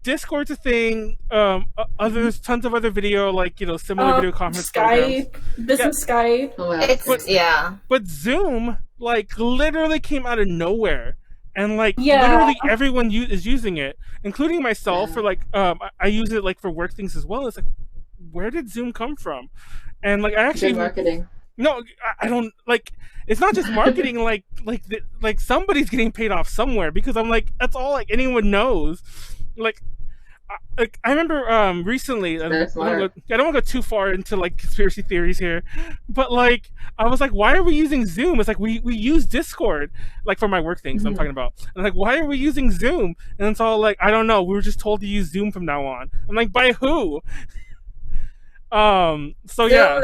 Discord's a thing. There's tons of other video, like similar video conference Skype, programs. business Skype. But Zoom like literally came out of nowhere, and like literally everyone is using it, including myself. For like I use it like for work things as well. It's like, where did Zoom come from? And like I actually marketing. No, I don't like. It's not just marketing. like somebody's getting paid off somewhere, because I'm like, that's all like anyone knows. Like I remember recently. I don't want to go too far into like conspiracy theories here, but like I was like, why are we using Zoom? It's like we use Discord, like for my work things. I'm talking about. And like, why are we using Zoom? And it's all like, I don't know. We were just told to use Zoom from now on. I'm like, by who? So yeah. Zoom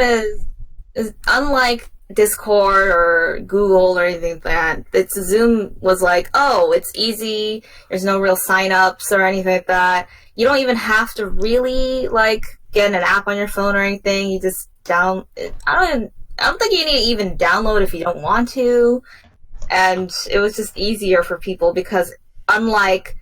is unlike Discord or Google or anything like that. Zoom was like, oh, it's easy. There's no real sign-ups or anything like that. You don't even have to really like get an app on your phone or anything. You just I don't think you need to even download if you don't want to. And it was just easier for people because unlike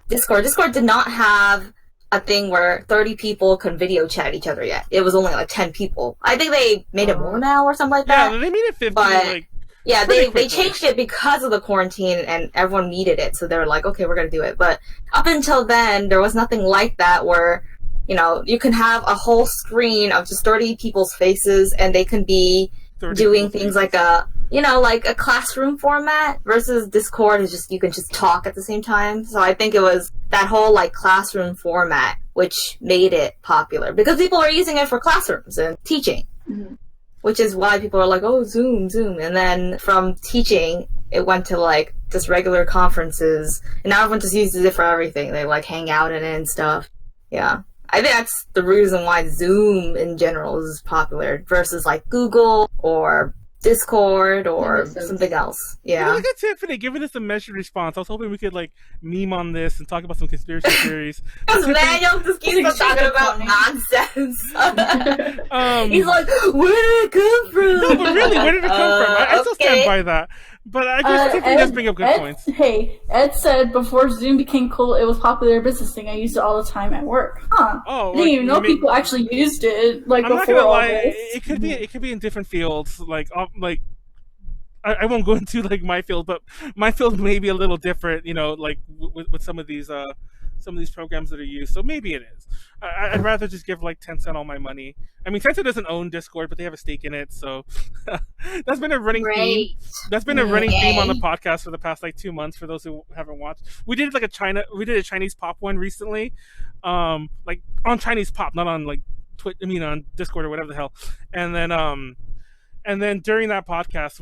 Discord did not have a thing where 30 people can video chat each other yet. It was only like 10 people. I think they made it more now or something like that. Yeah, they made it 50. But yeah, they changed it because of the quarantine and everyone needed it. So they were like, okay, we're going to do it. But up until then, there was nothing like that where, you can have a whole screen of just 30 people's faces and they can be doing things like like a classroom format, versus Discord is just, you can just talk at the same time. So I think it was that whole like classroom format which made it popular because people are using it for classrooms and teaching, which is why people are like, oh, Zoom. And then from teaching, it went to like just regular conferences, and now everyone just uses it for everything. They like hang out in it and stuff. Yeah. I think that's the reason why Zoom in general is popular versus like Google or Discord or something else. Yeah. Look at Tiffany giving us a measured response. I was hoping we could like meme on this and talk about some conspiracy theories. Because Manuel just keeps talking about nonsense. He's like, where did it come from? No, but really, where did it come from? I still stand by that. But I guess Tiffany does bring up good points. Hey, Ed said before Zoom became cool, it was a popular business thing. I used it all the time at work. Huh. Oh, I didn't even know people actually used it like I'm before not gonna all lie, this. it could be in different fields. Like I won't go into like my field, but my field may be a little different. Like with some of these programs that are used. So maybe it is. I'd rather just give like Tencent all my money. I mean, Tencent doesn't own Discord, but they have a stake in it. So that's been a running theme. That's been a running theme on the podcast for the past like 2 months. For those who haven't watched, we did a Chinese pop one recently, like on Chinese pop, not on like on Discord or whatever the hell. And then during that podcast,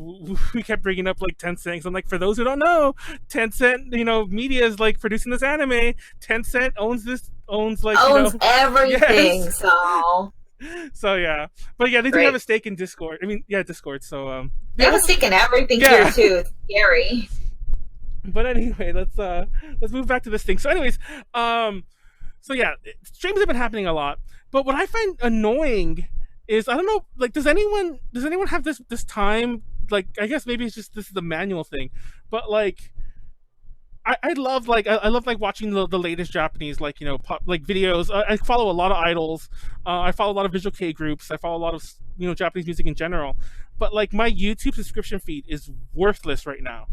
we kept bringing up like Tencent. So I'm like, for those who don't know, Tencent, media is like producing this anime. Tencent owns everything. Yes. So yeah, but yeah, they do have a stake in Discord. Discord. So they have a stake in everything here too. It's scary. But anyway, let's move back to this thing. So anyways, so yeah, streams have been happening a lot. But what I find annoying is, I don't know, like, does anyone have this time? Like, I guess maybe it's just this is the Manuel thing, but like, I love watching the latest Japanese pop, like videos. I follow a lot of idols. I follow a lot of visual K groups. I follow a lot of Japanese music in general. But like, my YouTube subscription feed is worthless right now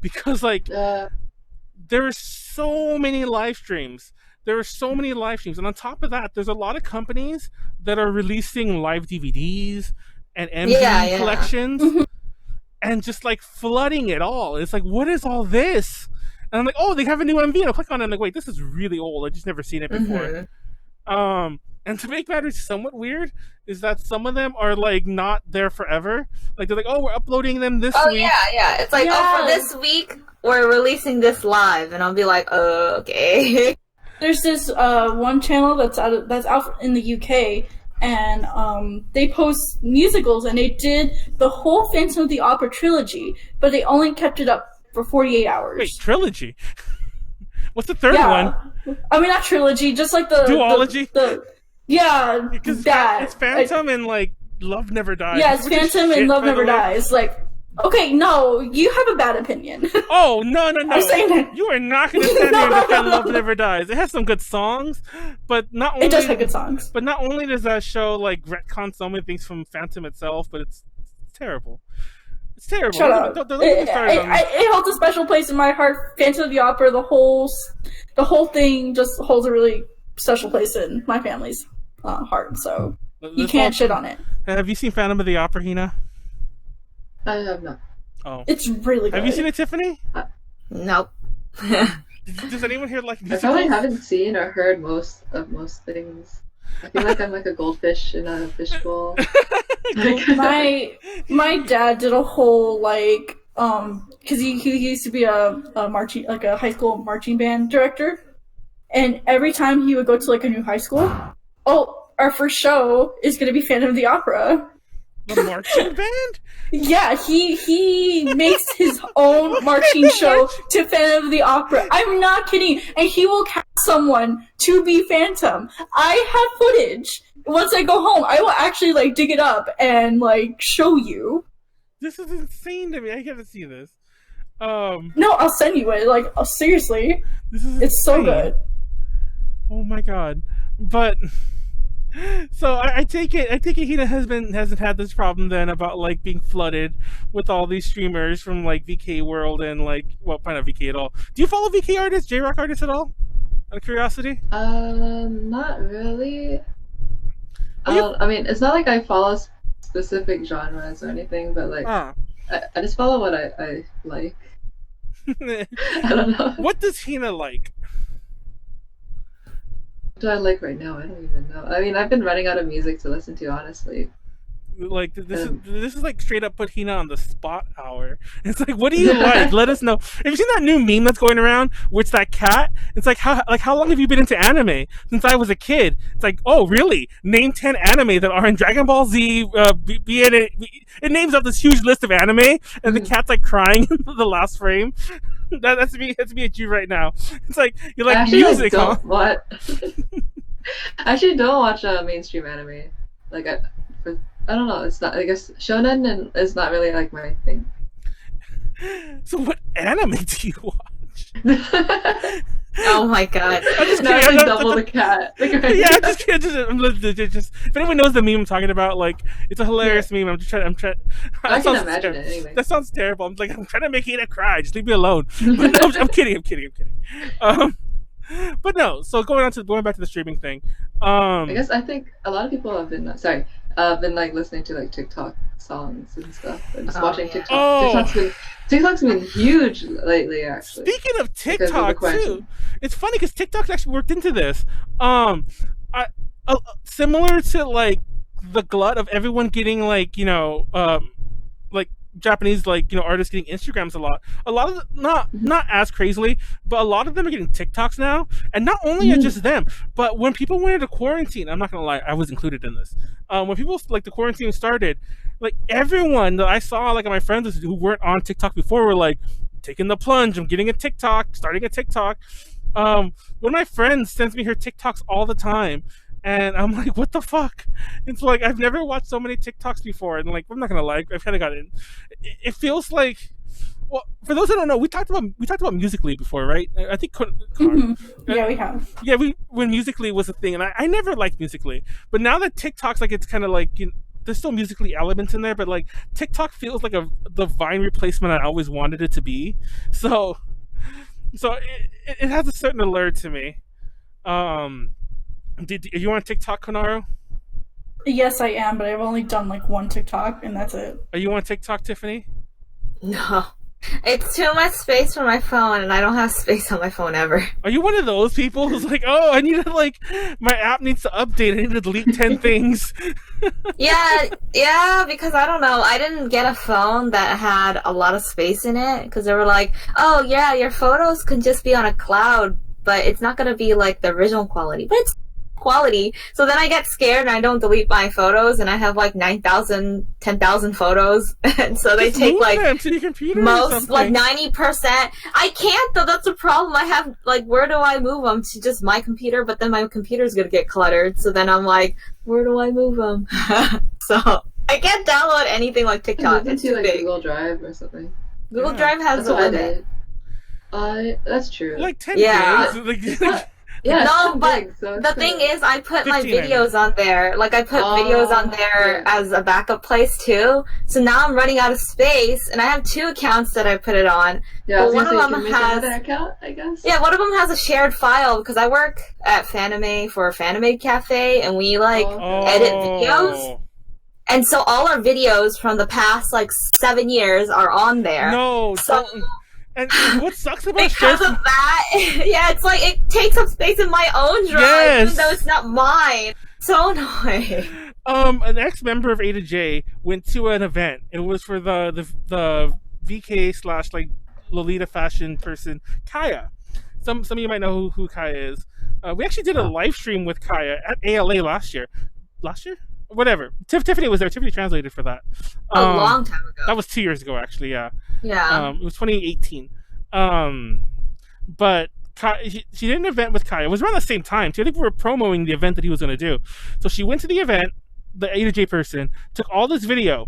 because like there are so many live streams. And on top of that, there's a lot of companies that are releasing live DVDs and MV collections and just like flooding it all. It's like, what is all this? And I'm like, oh, they have a new MV. And I click on it and I'm like, wait, this is really old. I just never seen it before. And to make matters somewhat weird is that some of them are like not there forever. Like, they're like, oh, we're uploading them this week. Yeah. It's like, oh, for this week, we're releasing this live. And I'll be like, oh, okay. There's this one channel that's out in the UK, and they post musicals, and they did the whole Phantom of the Opera trilogy, but they only kept it up for 48 hours. Wait, trilogy? What's the third one? I mean, not trilogy, just like the duology. Because it's Phantom and like Love Never Dies. Yes, Which is Phantom shit, and Love by the Never way. Dies. Like, okay, no, you have a bad opinion. Oh, no. I'm saying that You are not going to stand here and defend Love Never Dies. It has some good songs, but not only... it does have good songs. But not only does that show, like, retcon so many things from Phantom itself, but it's terrible. It's terrible. Shut up. Don't get me started on this. It holds a special place in my heart. Phantom of the Opera, the whole thing just holds a really special place in my family's heart. So you can't shit on it. Have you seen Phantom of the Opera, Hina? I have not. Oh. It's really good. Have you seen it, Tiffany? Nope. Does anyone here like I musicals? probably haven't seen or heard most things. I feel like I'm like a goldfish in a fishbowl. My dad did a whole like because he used to be a marching, like a high school marching band director, and every time he would go to like a new high school, our first show is going to be Phantom of the Opera. The marching band? Yeah, he makes his own marching show to Phantom of the Opera. I'm not kidding. And he will cast someone to be Phantom. I have footage. Once I go home, I will actually like dig it up and like show you. This is insane to me. I gotta see this. No, I'll send you it. Like, seriously. This is It's so insane. good. Oh my god. But so I take it Hina hasn't had this problem then about like being flooded with all these streamers from like VK World and like, well, probably not VK at all. Do you follow VK artists, J-Rock artists at all? Out of curiosity? Not really. I mean, it's not like I follow specific genres or anything, but like I just follow what I like. I don't know. What does Hina like? What do I like right now? I don't even know. I mean, I've been running out of music to listen to, honestly. Like this is like straight up put Hina on the spot hour. It's like, what do you like? Let us know. Have you seen that new meme that's going around? Which that cat? It's like how long have you been into anime? Since I was a kid. It's like, oh really? Name 10 anime that are in Dragon Ball Z. It names up this huge list of anime, and the cat's like crying in the last frame. That's me at you right now. It's like you like actually, music, huh? What? I actually don't watch mainstream anime. Like I don't know. It's not. I guess shonen is not really like my thing. So what anime do you watch? Oh my god. I'm just Now kidding. I double the cat. Yeah, I'm just kidding. Just if anyone knows the meme I'm talking about, like it's a hilarious meme. I'm trying. I can imagine it anyway. That sounds terrible. I'm trying to make Hina cry. Just leave me alone. But no, I'm kidding. But no. So going back to the streaming thing. I think a lot of people have been been like listening to like TikTok songs and stuff and just watching TikTok. Oh. TikTok's been huge lately, actually. Speaking of TikTok too, it's funny because TikTok actually worked into this. Similar to like the glut of everyone getting like like Japanese like artists getting Instagrams a lot. A lot of not as crazily, but a lot of them are getting TikToks now. And not only are just them, but when people went into quarantine, I'm not gonna lie, I was included in this. When people like the quarantine started, like everyone that I saw, like my friends who weren't on TikTok before, were like taking the plunge. I'm getting a TikTok, starting a TikTok. One of my friends sends me her TikToks all the time. And I'm like, what the fuck? It's like, I've never watched so many TikToks before. And like, I'm not gonna lie, I've kind of got it. It feels like, well, for those who don't know, we talked about Musical.ly before, right? I think. Yeah, we have. Yeah, when Musical.ly was a thing, and I never liked Musical.ly, but now that TikTok's like, it's kind of like, there's still Musical.ly elements in there, but like TikTok feels like the Vine replacement I always wanted it to be. So it has a certain allure to me. Are you on TikTok, Konaru? Yes, I am, but I've only done like one TikTok, and that's it. Are you on TikTok, Tiffany? No. It's too much space for my phone, and I don't have space on my phone ever. Are you one of those people who's like, oh, I need to my app needs to update, I need to delete 10 things? Yeah, because I don't know, I didn't get a phone that had a lot of space in it, because they were like, oh yeah, your photos can just be on a cloud, but it's not going to be like the original quality. But it's quality. So then I get scared and I don't delete my photos, and I have like 9,000, 10,000 photos. And so they just take move like them to your computer most, like 90%. I can't though, that's the problem. I have like, where do I move them? To just my computer, but then my computer's gonna get cluttered. So then I'm like, where do I move them? so I can't download anything like TikTok. It's to too like big. Google Drive or something. Google Yeah. Drive has That's a what I limit. did. That's true. Like 10 Yeah. gigs. It's Like, not- yeah, No, it's but big, so the it's thing kinda- is, I put my 15, I videos on there. Like, I put videos on there yeah. as a backup place, too. So now I'm running out of space, and I have 2 accounts that I put it on. Yeah, I was But gonna one of say, them can we make has- another account, I guess. Yeah, one of them has a shared file, because I work at Fanime for a Fanime Cafe, and we, like, Oh. edit videos. And so all our videos from the past, like, 7 years are on there. No, So- don't. And what sucks about Because shared... of that, yeah, it's like, it takes up space in my own drive, Yes. even though it's not mine. So annoying. An ex-member of A to J went to an event. It was for the VK / like Lolita fashion person Kaya. Some of you might know who Kaya is. We actually did a live stream with Kaya at ALA last year. Last year? Whatever. Tiffany was there. Tiffany translated for that. A long time ago. That was 2 years ago, actually. Yeah. Yeah. It was 2018. But she did an event with Kaya. It was around the same time, too. I think we were promoting the event that he was going to do. So she went to the event, the A to J person, took all this video,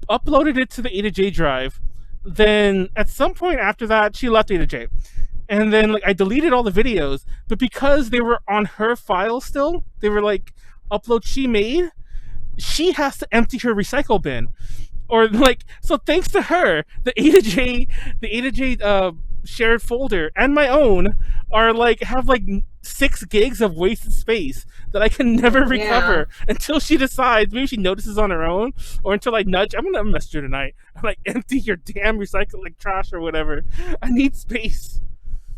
uploaded it to the A to J drive. Then at some point after that, she left A to J. And then like I deleted all the videos, but because they were on her file still, they were like uploads she made, she has to empty her recycle bin. Or like, so thanks to her, the A to J shared folder and my own are like have like 6 gigs of wasted space that I can never recover until she decides. Maybe she notices on her own, or until I nudge. I'm gonna message her tonight. I'm like, empty your damn recycle like trash or whatever. I need space.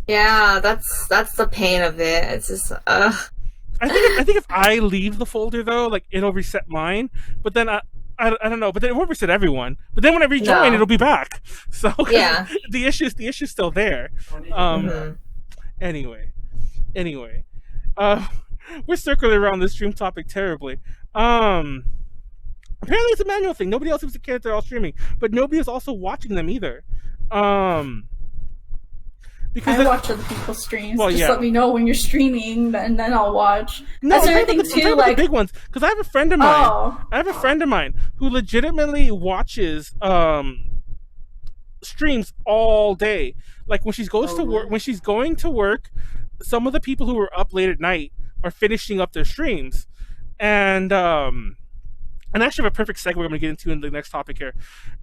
Yeah, that's the pain of it. It's just I think if I leave the folder though, like it'll reset mine. But then I don't know. But then it won't reset everyone. But then when I rejoin, No. it'll be back. So Yeah. the issue's still there. Mhm. Anyway, we're circling around this stream topic terribly. Apparently it's a Manuel thing. Nobody else seems to care that they're all streaming, but nobody is also watching them either. Because I watch other people's streams. Well, Just yeah. let me know when you're streaming, and then I'll watch. no, That's I'm another talking thing about too. the Like, big ones. Because I have a friend of mine. oh, I have a friend of mine who legitimately watches streams all day. Like when she goes to work, when she's going to work, some of the people who are up late at night are finishing up their streams, and I actually have a perfect segue we're going to get into in the next topic here.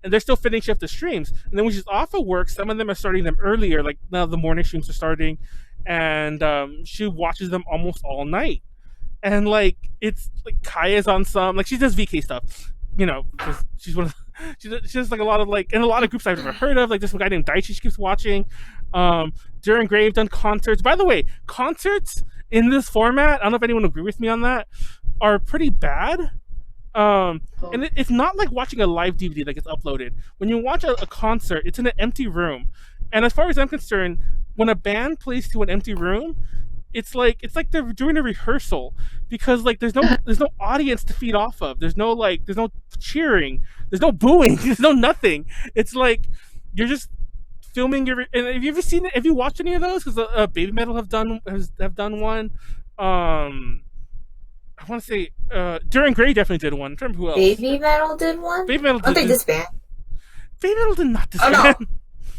And they're still finishing up the streams. And then when she's off of work, some of them are starting them earlier. Like now the morning streams are starting. And she watches them almost all night. And like, it's like Kaya's on some, like she does VK stuff. You know, 'cause she's one of she does like a lot of like, in a lot of groups I've never heard of. Like this one guy named Daichi she keeps watching. During Grave done concerts. By the way, concerts in this format, I don't know if anyone would agree with me on that, are pretty bad. And it's not like watching a live DVD that gets uploaded. When you watch a concert, it's in an empty room. And as far as I'm concerned, when a band plays to an empty room, it's like they're doing a rehearsal, because like there's no audience to feed off of. There's no cheering, there's no booing, there's no nothing. It's like you're just filming your. And have you ever seen it? Have you watched any of those? Because Baby Metal have done one. I want to say During Grey definitely did one. I don't remember who else. Baby Metal did one? Baby Metal Aren't they did. disband? Baby Metal did not Oh, disband. no.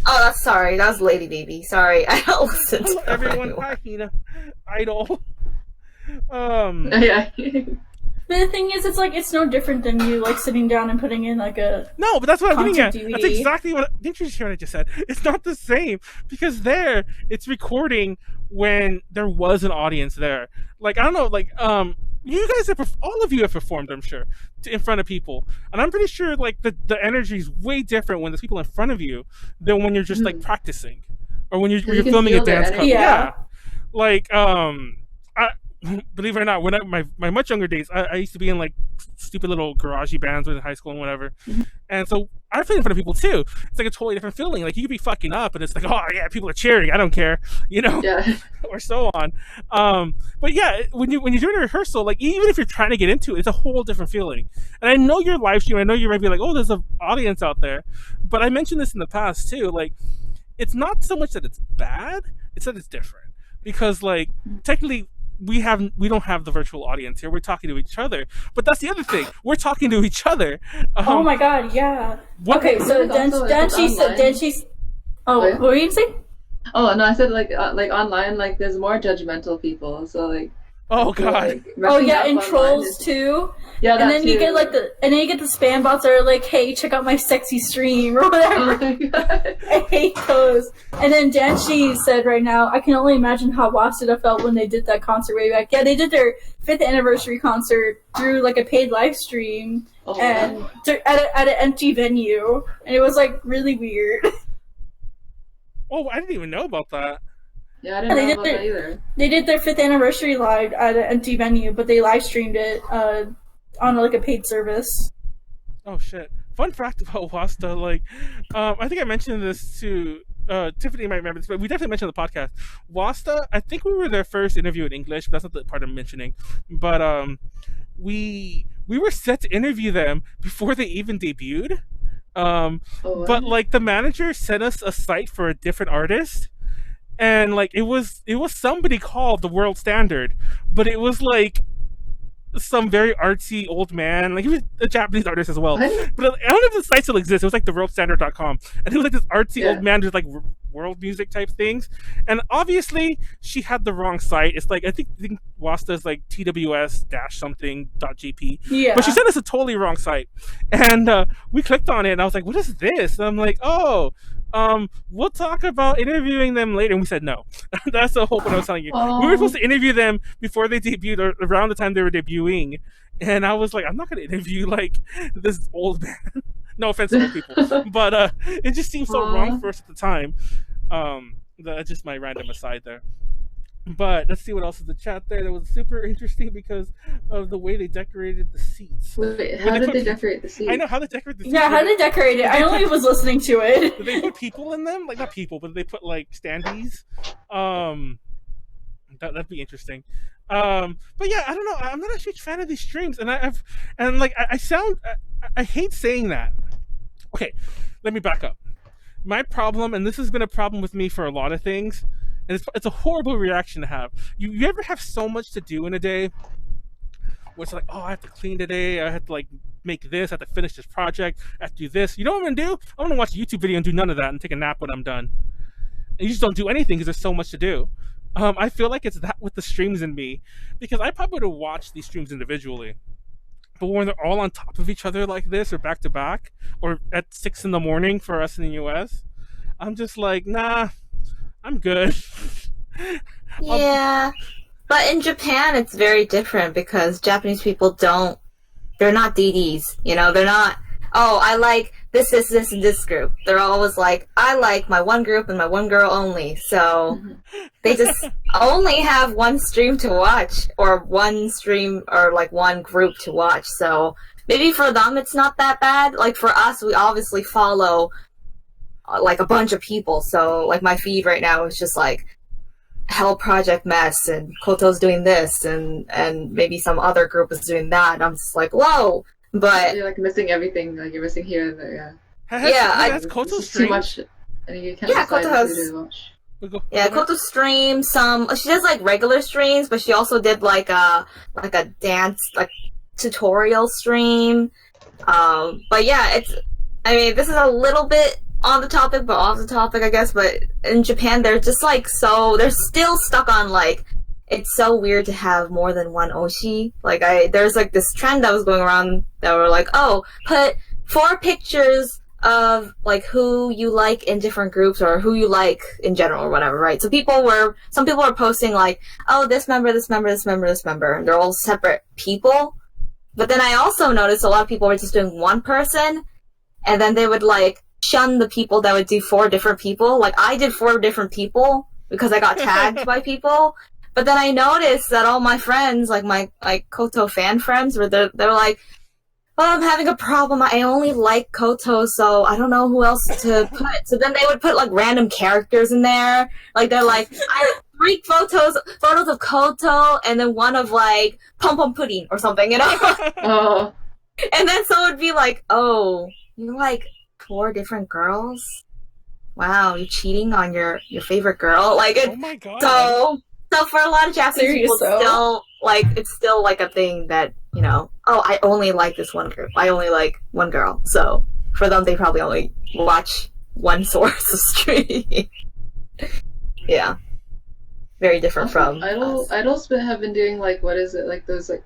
Oh, that's sorry. That was Lady Baby. Sorry. I don't listen to Hello, everyone. anymore. Hi, Hina. Idol. Yeah. but the thing is, it's like it's no different than you like sitting down and putting in like a. No, but that's what I'm getting at. Concert That's DVD. exactly what. Didn't you just hear what I just said? It's not the same, because there it's recording when there was an audience there. Like I don't know, like you guys have all of you have performed, I'm sure, in front of people, and I'm pretty sure like the energy is way different when there's people in front of you than when you're just like practicing, or when you're You can filming a feel their dance energy. cover. Yeah. Like I believe it or not, when my much younger days, I used to be in like stupid little garagey bands in high school and whatever, and so I play in front of people too. It's like a totally different feeling. Like you could be fucking up, and it's like, oh yeah, people are cheering. I don't care, you know, Yeah. or so on. But yeah, when you're doing a rehearsal, like even if you're trying to get into it, it's a whole different feeling. And I know you're live streaming. I know you might be like, oh, there's an audience out there, but I mentioned this in the past too. Like, it's not so much that it's bad; it's that it's different. Because like technically, we don't have the virtual audience here. We're talking to each other. But that's the other thing. We're talking to each other. Oh my god, yeah. Okay, so then she's. Oh, yeah? what were you saying? Oh no, I said like online, like there's more judgmental people. So like. Oh god. Like, Oh yeah, and online trolls too. Yeah, and then you get like you get the spam bots that are like, "Hey, check out my sexy stream" or whatever. Oh my god. I hate those. And then Danchi said right now, I can only imagine how Waseda felt when they did that concert way back. Yeah, they did their 5th anniversary concert through like a paid live stream and at an empty venue, and it was like really weird. Oh, I didn't even know about that. Yeah, I didn't know about that either. They did their 5th anniversary live at an empty venue, but they live streamed it on like a paid service. Oh shit! Fun fact about Wasta, like, I think I mentioned this to Tiffany. Might remember this, but we definitely mentioned on the podcast. Wasta, I think we were their first interview in English, but that's not the part I'm mentioning. But we were set to interview them before they even debuted. But like the manager sent us a site for a different artist. And like it was somebody called the World Standard, but it was like some very artsy old man. Like he was a Japanese artist as well. What? But I don't know if the site still exists. It was like theworldstandard.com, and he was like this artsy old man with like world music type things. And obviously she had the wrong site. It's like I think Wasta is like TWS-something.gp. Yeah. But she sent us a totally wrong site, and we clicked on it, and I was like, "What is this?" And I'm like, "Oh." We'll talk about interviewing them later. And we said no. That's the whole point I was telling you. We were supposed to interview them before they debuted, or around the time they were debuting. And I was like, I'm not going to interview like this old man. No offense to old people, but it just seemed so wrong for us at the time. That's just my random aside there. But let's see what else is in the chat there. That was super interesting because of the way they decorated the seats. Wait, how did they decorate the seats? I know how they decorate the seats. Yeah, how did they decorate it? I only was listening to it. Did they put people in them? Like not people, but they put like standees. That'd be interesting. But yeah, I don't know. I'm not a huge fan of these streams, and I hate saying that. Okay, let me back up. My problem, and this has been a problem with me for a lot of things. And it's a horrible reaction to have. You ever have so much to do in a day where it's like, oh, I have to clean today, I have to like make this, I have to finish this project, I have to do this. You know what I'm gonna do? I'm gonna watch a YouTube video and do none of that and take a nap when I'm done. And you just don't do anything because there's so much to do. I feel like it's that with the streams in me, because I probably would have watched these streams individually. But when they're all on top of each other like this, or back to back, or at 6 a.m. for us in the US, I'm just like, nah, I'm good. Yeah. But in Japan, it's very different because Japanese people they're not DDs. You know, they're not, oh, I like this, and this group. They're always like, I like my one group and my one girl only. So they just only have one stream to watch, or one stream, or like one group to watch. So maybe for them, it's not that bad. Like for us, we obviously follow like a bunch of people. So like my feed right now is just like Hell Project Mess and Koto's doing this and maybe some other group is doing that. And I'm just like, whoa. But you're like missing everything. Like you're missing here and there. That's Koto's stream. Too much. And you can't Koto has. Yeah, Koto streams some. She does like regular streams, but she also did like a dance like tutorial stream. But yeah, I mean, this is a little bit on the topic, but off the topic, I guess. But in Japan, they're just like they're still stuck on like, it's so weird to have more than one oshi. Like there's like this trend that was going around that were like, oh, put 4 pictures of like who you like in different groups or who you like in general or whatever, right? So some people were posting like, oh, this member, this member, this member, this member, and they're all separate people. But then I also noticed a lot of people were just doing one person, and then they would like shun the people that would do 4 different people. Like I did 4 different people because I got tagged by people. But then I noticed that all my friends, like my Koto fan friends, they're like, oh, I'm having a problem. I only like Koto, so I don't know who else to put. So then they would put like random characters in there. Like they're like, I have 3 photos of Koto, and then one of like Pom Pom Pudding or something, you know? Oh. And then so it'd be like, oh, you like 4 different girls? Wow, you're cheating on your favorite girl? Like, oh my god. So So for a lot of Japanese people, it's still like a thing that, you know, oh, I only like this one group. I only like one girl. So for them, they probably only watch one source of streaming. Yeah. Very different from idols have been doing like, what is it, like those like,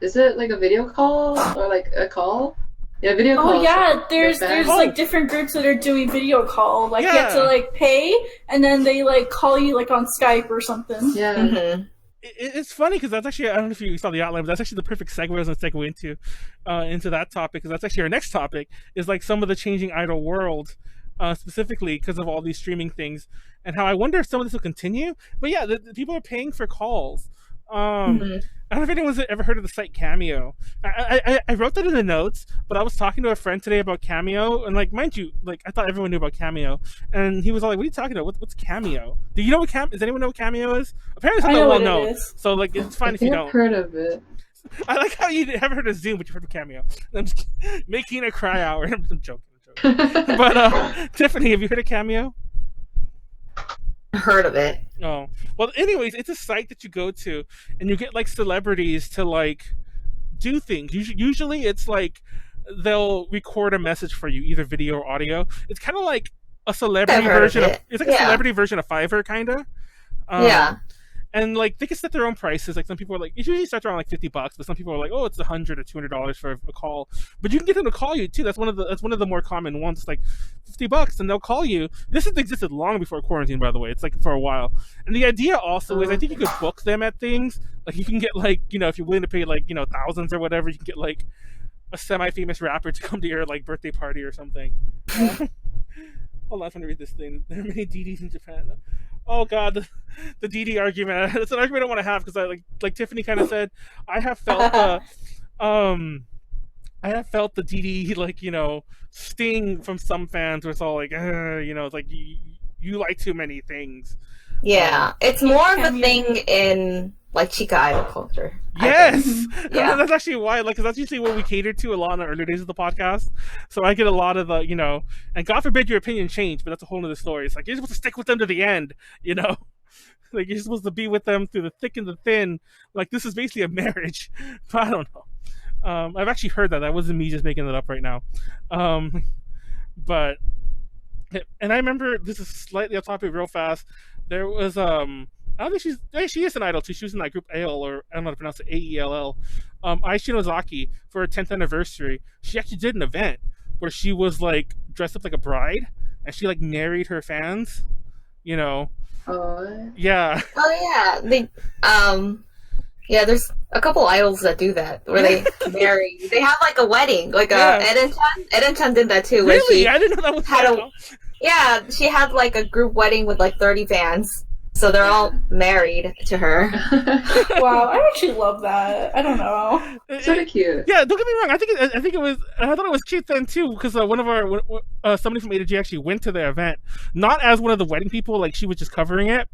is it like a video call or like a call? Yeah, video call. Oh yeah, there's like different groups that are doing video call. Like you have to like pay, and then they like call you like on Skype or something. Yeah. Mm-hmm. It's funny because that's actually, I don't know if you saw the outline, but that's actually the perfect segue I was going to segue into that topic, because that's actually our next topic, is like some of the changing idol world, specifically because of all these streaming things, and how I wonder if some of this will continue. But yeah, the people are paying for calls. I don't know if anyone's ever heard of the site Cameo. I wrote that in the notes, but I was talking to a friend today about Cameo, and like, mind you, like I thought everyone knew about Cameo, and he was all like, "What are you talking about? What's Cameo? Do you know what Does anyone know what Cameo is? Apparently, it's not well known. So like, it's fine if you don't. I've heard of it. I like how you haven't heard of Zoom, but you've heard of Cameo. I'm just making a cry out. I'm joking. But Tiffany, have you heard of Cameo? Heard of it. Oh, well, anyways, it's a site that you go to and you get like celebrities to like do things. Usually it's like they'll record a message for you, either video or audio. It's kind of like a celebrity version of it's like a celebrity version of Fiverr, kind of. Yeah. And like they can set their own prices. Like some people are like, it usually starts around like $50, but some people are like, oh, it's $100 or $200 for a call. But you can get them to call you too. That's one of the more common ones. It's like $50 and they'll call you. This has existed long before quarantine, by the way. It's like for a while. And the idea also is, I think you could book them at things. Like you can get like, you know, if you're willing to pay like, you know, thousands or whatever, you can get like a semi-famous rapper to come to your like birthday party or something. Hold on, I'm trying to read this thing. There are many DDs in Japan. Oh god, the DD argument. It's an argument I don't want to have because I like Tiffany kind of said, I have felt the DD like, you know, sting from some fans where it's all like, you know, it's like you like too many things. Yeah, it's more of a thing in like Chica idol culture. Yes, yeah, that's actually why. Like, cause that's usually what we catered to a lot in the early days of the podcast. So I get a lot of the, you know, and God forbid your opinion change, but that's a whole other story. It's like you're supposed to stick with them to the end, you know. Like you're supposed to be with them through the thick and the thin. Like this is basically a marriage. But I don't know. I've actually heard that. That wasn't me just making it up right now. But and I remember, this is slightly off topic, real fast. There was I don't think she is an idol too. She was in that group AL, or I don't know how to pronounce it, AELL. Ai Shinozaki, for her 10th anniversary, she actually did an event where she was like dressed up like a bride and she like married her fans. You know. Yeah. Oh yeah. Yeah, there's a couple idols that do that, where they marry. They have like a wedding, like Eden-chan did that too. Really? I didn't know that was Yeah, she had like a group wedding with like 30 fans. So they're all married to her. Wow, I actually love that. I don't know. It's sort of cute. Yeah, don't get me wrong. I thought it was cute then too, because one of our somebody from A to G actually went to the event, not as one of the wedding people. Like she was just covering it.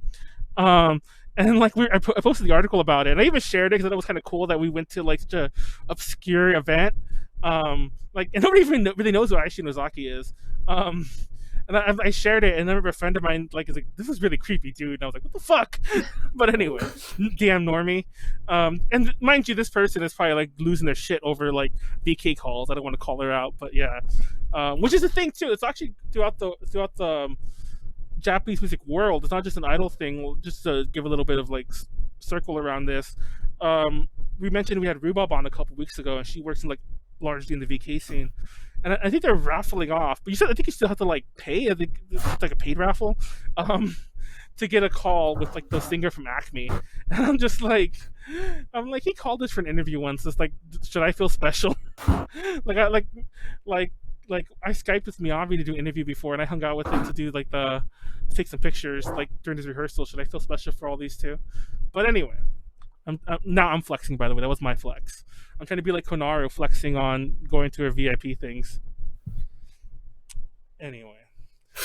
And like I posted the article about it, and I even shared it because I thought it was kind of cool that we went to like such a obscure event. Like, and nobody even really knows who Ai Shinozaki is. And I shared it, and I remember a friend of mine is like, "This is really creepy, dude." And I was like, "What the fuck?" But anyway, damn normie. And mind you, this person is probably like losing their shit over like VK calls. I don't want to call her out, but yeah, which is the thing too. It's actually throughout the Japanese music world. It's not just an idol thing. Just to give a little bit of like circle around this, we mentioned we had Rhubarb on a couple weeks ago, and she works in like largely in the VK scene. And I think they're raffling off. But I think you still have to like pay. I think it's like a paid raffle, to get a call with like the singer from Acme. And I'm like, he called us for an interview once. It's like, should I feel special? I Skyped with Miyavi to do an interview before, and I hung out with him to do like to take some pictures like during his rehearsal. Should I feel special for all these two? But anyway, I'm flexing, by the way. That was my flex. I'm trying to be like Konaru, flexing on going to her VIP things. Anyway.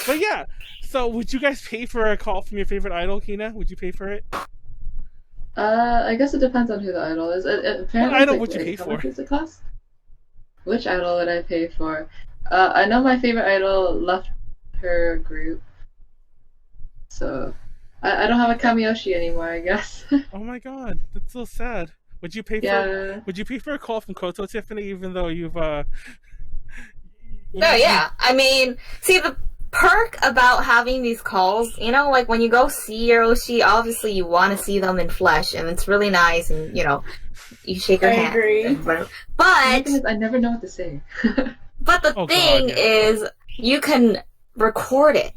But yeah, so would you guys pay for a call from your favorite idol, Kina? Would you pay for it? I guess it depends on who the idol is. Apparently, what idol would you pay for? How much does it cost? Which idol would I pay for? I know my favorite idol left her group, so I don't have a Kamiyoshi anymore, I guess. Oh my god, that's so sad. Would you pay for Yeah. Would you pay for a call from Koto, Tiffany, even though you've No, yeah. I mean, see, the perk about having these calls, you know, like when you go see your Oshi, obviously you want to see them in flesh, and it's really nice, and, you know, you shake her I hand. agree. But I never know what to say. but the Oh, thing God, yeah. is, you can record it.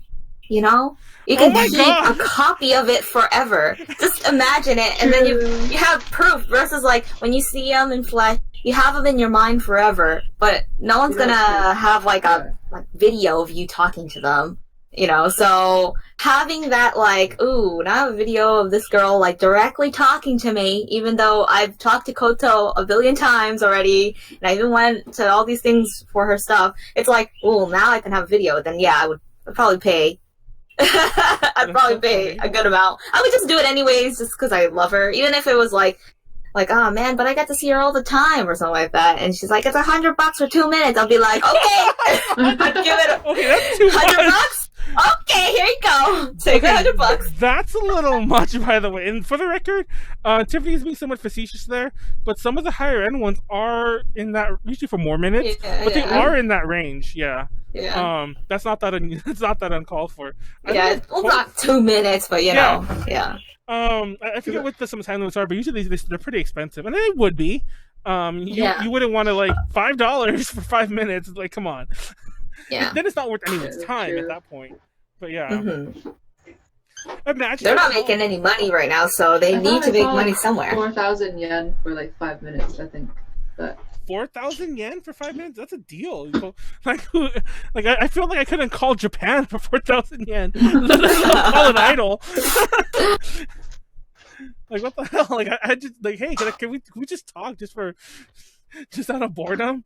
You know, you Oh can my keep God. a copy of it forever. Just imagine it, and then you have proof. Versus like when you see them in flesh, you have them in your mind forever, but no one's gonna have like a video of you talking to them. You know, so having that like, ooh, now I have a video of this girl like directly talking to me, even though I've talked to Koto a billion times already, and I even went to all these things for her stuff. It's like, ooh, now I can have a video. Then yeah, I'd probably pay. I'd probably pay a good amount. I would just do it anyways, just because I love her. Even if it was like, oh man, but I got to see her all the time or something like that. And she's like, it's $100 for 2 minutes. I'll be like, okay, I'd give it Okay, that's too $100. much. Okay, here you go. Take $100. That's a little much, by the way. And for the record, Tiffany's being somewhat facetious there, but some of the higher end ones are in that, usually for more minutes, but they are in that range. Yeah. Yeah. That's not that that's not that uncalled for. Yeah, well, not 2 minutes, but you know, yeah. I forget what some time limits are, but usually they're pretty expensive, and they would be. You wouldn't want to like $5 for 5 minutes. Like, come on. Yeah. Then it's not worth anyone's time at that point. But yeah. Mm-hmm. Imagine they're not making any money right now, so they need to make money somewhere. 4,000 yen for like 5 minutes, I think. But 4,000 yen for 5 minutes? That's a deal. Like, I feel like I couldn't call Japan for 4,000 yen. Let alone call an idol. Like, what the hell? Like, I just like, hey, can we just talk just out of boredom?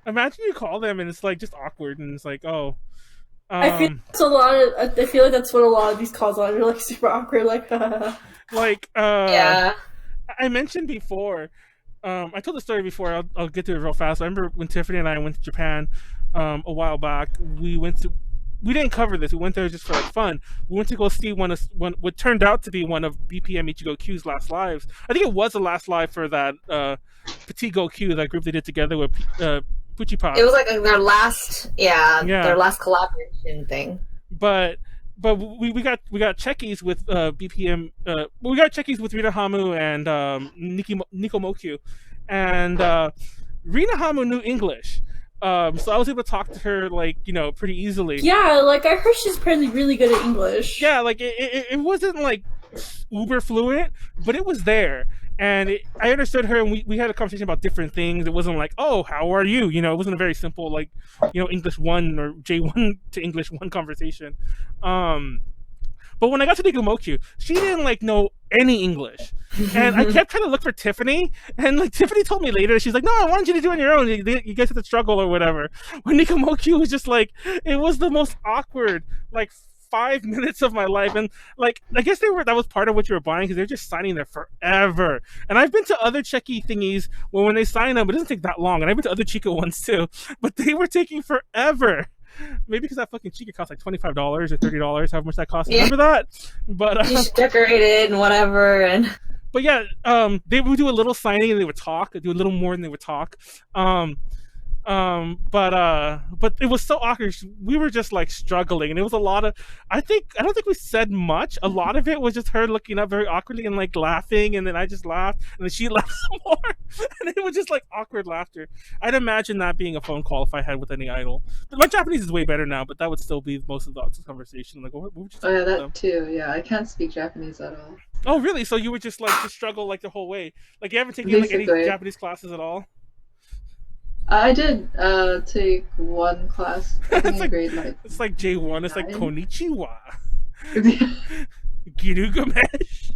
Imagine you call them and it's like just awkward and it's like, oh. I feel I feel like that's what a lot of these calls are. They're like super awkward, like. Like, yeah. I mentioned before. I told the story before. I'll get to it real fast. I remember when Tiffany and I went to Japan a while back. We didn't cover this. We went there just for like fun. We went to go see one what turned out to be one of BPM Ichigo Q's last lives. I think it was the last live for that Petit Go Q, that group they did together with Puchipop. It was like their last, their last collaboration thing. But we got checkies with BPM. We got checkies with Rina Hamu and Nico Mokyu, and Rina Hamu knew English. So I was able to talk to her, like, you know, pretty easily. Yeah, like I heard she's apparently really good at English. Yeah, like it wasn't like uber fluent, but it was there. And I understood her, and we had a conversation about different things. It wasn't like, oh, how are you? You know, it wasn't a very simple, like, you know, English 1 or J1 to English 1 conversation. But when I got to Nikomokyu, she didn't, like, know any English. And I kept trying to look for Tiffany, and, like, Tiffany told me later, she's like, no, I wanted you to do it on your own. You guys had to struggle or whatever. When Nikomokyu was just, like, it was the most awkward, like, 5 minutes of my life. And like, I guess that was part of what you were buying, because they're just signing there forever. And I've been to other checky thingies when they sign them, it doesn't take that long. And I've been to other Chica ones too, but they were taking forever. Maybe because that fucking Chica cost like $25 or $30, however much that cost. Yeah. Remember that? But just decorated and whatever. And but yeah, they would do a little signing and they would talk. Do a little more than they would talk. But it was so awkward. We were just like struggling, and it was a lot of. I don't think we said much. A lot of it was just her looking up very awkwardly and like laughing, and then I just laughed, and then she laughed some more, and it was just like awkward laughter. I'd imagine that being a phone call if I had with any idol. But my Japanese is way better now, but that would still be most of the conversation. Like, what would you oh yeah, that too. Yeah, I can't speak Japanese at all. Oh really? So you would just like just struggle like the whole way? Like you haven't taken like any Japanese classes at all? I did take one class. I think in grade like. It's like J1. It's like Konnichiwa. Girugamesh.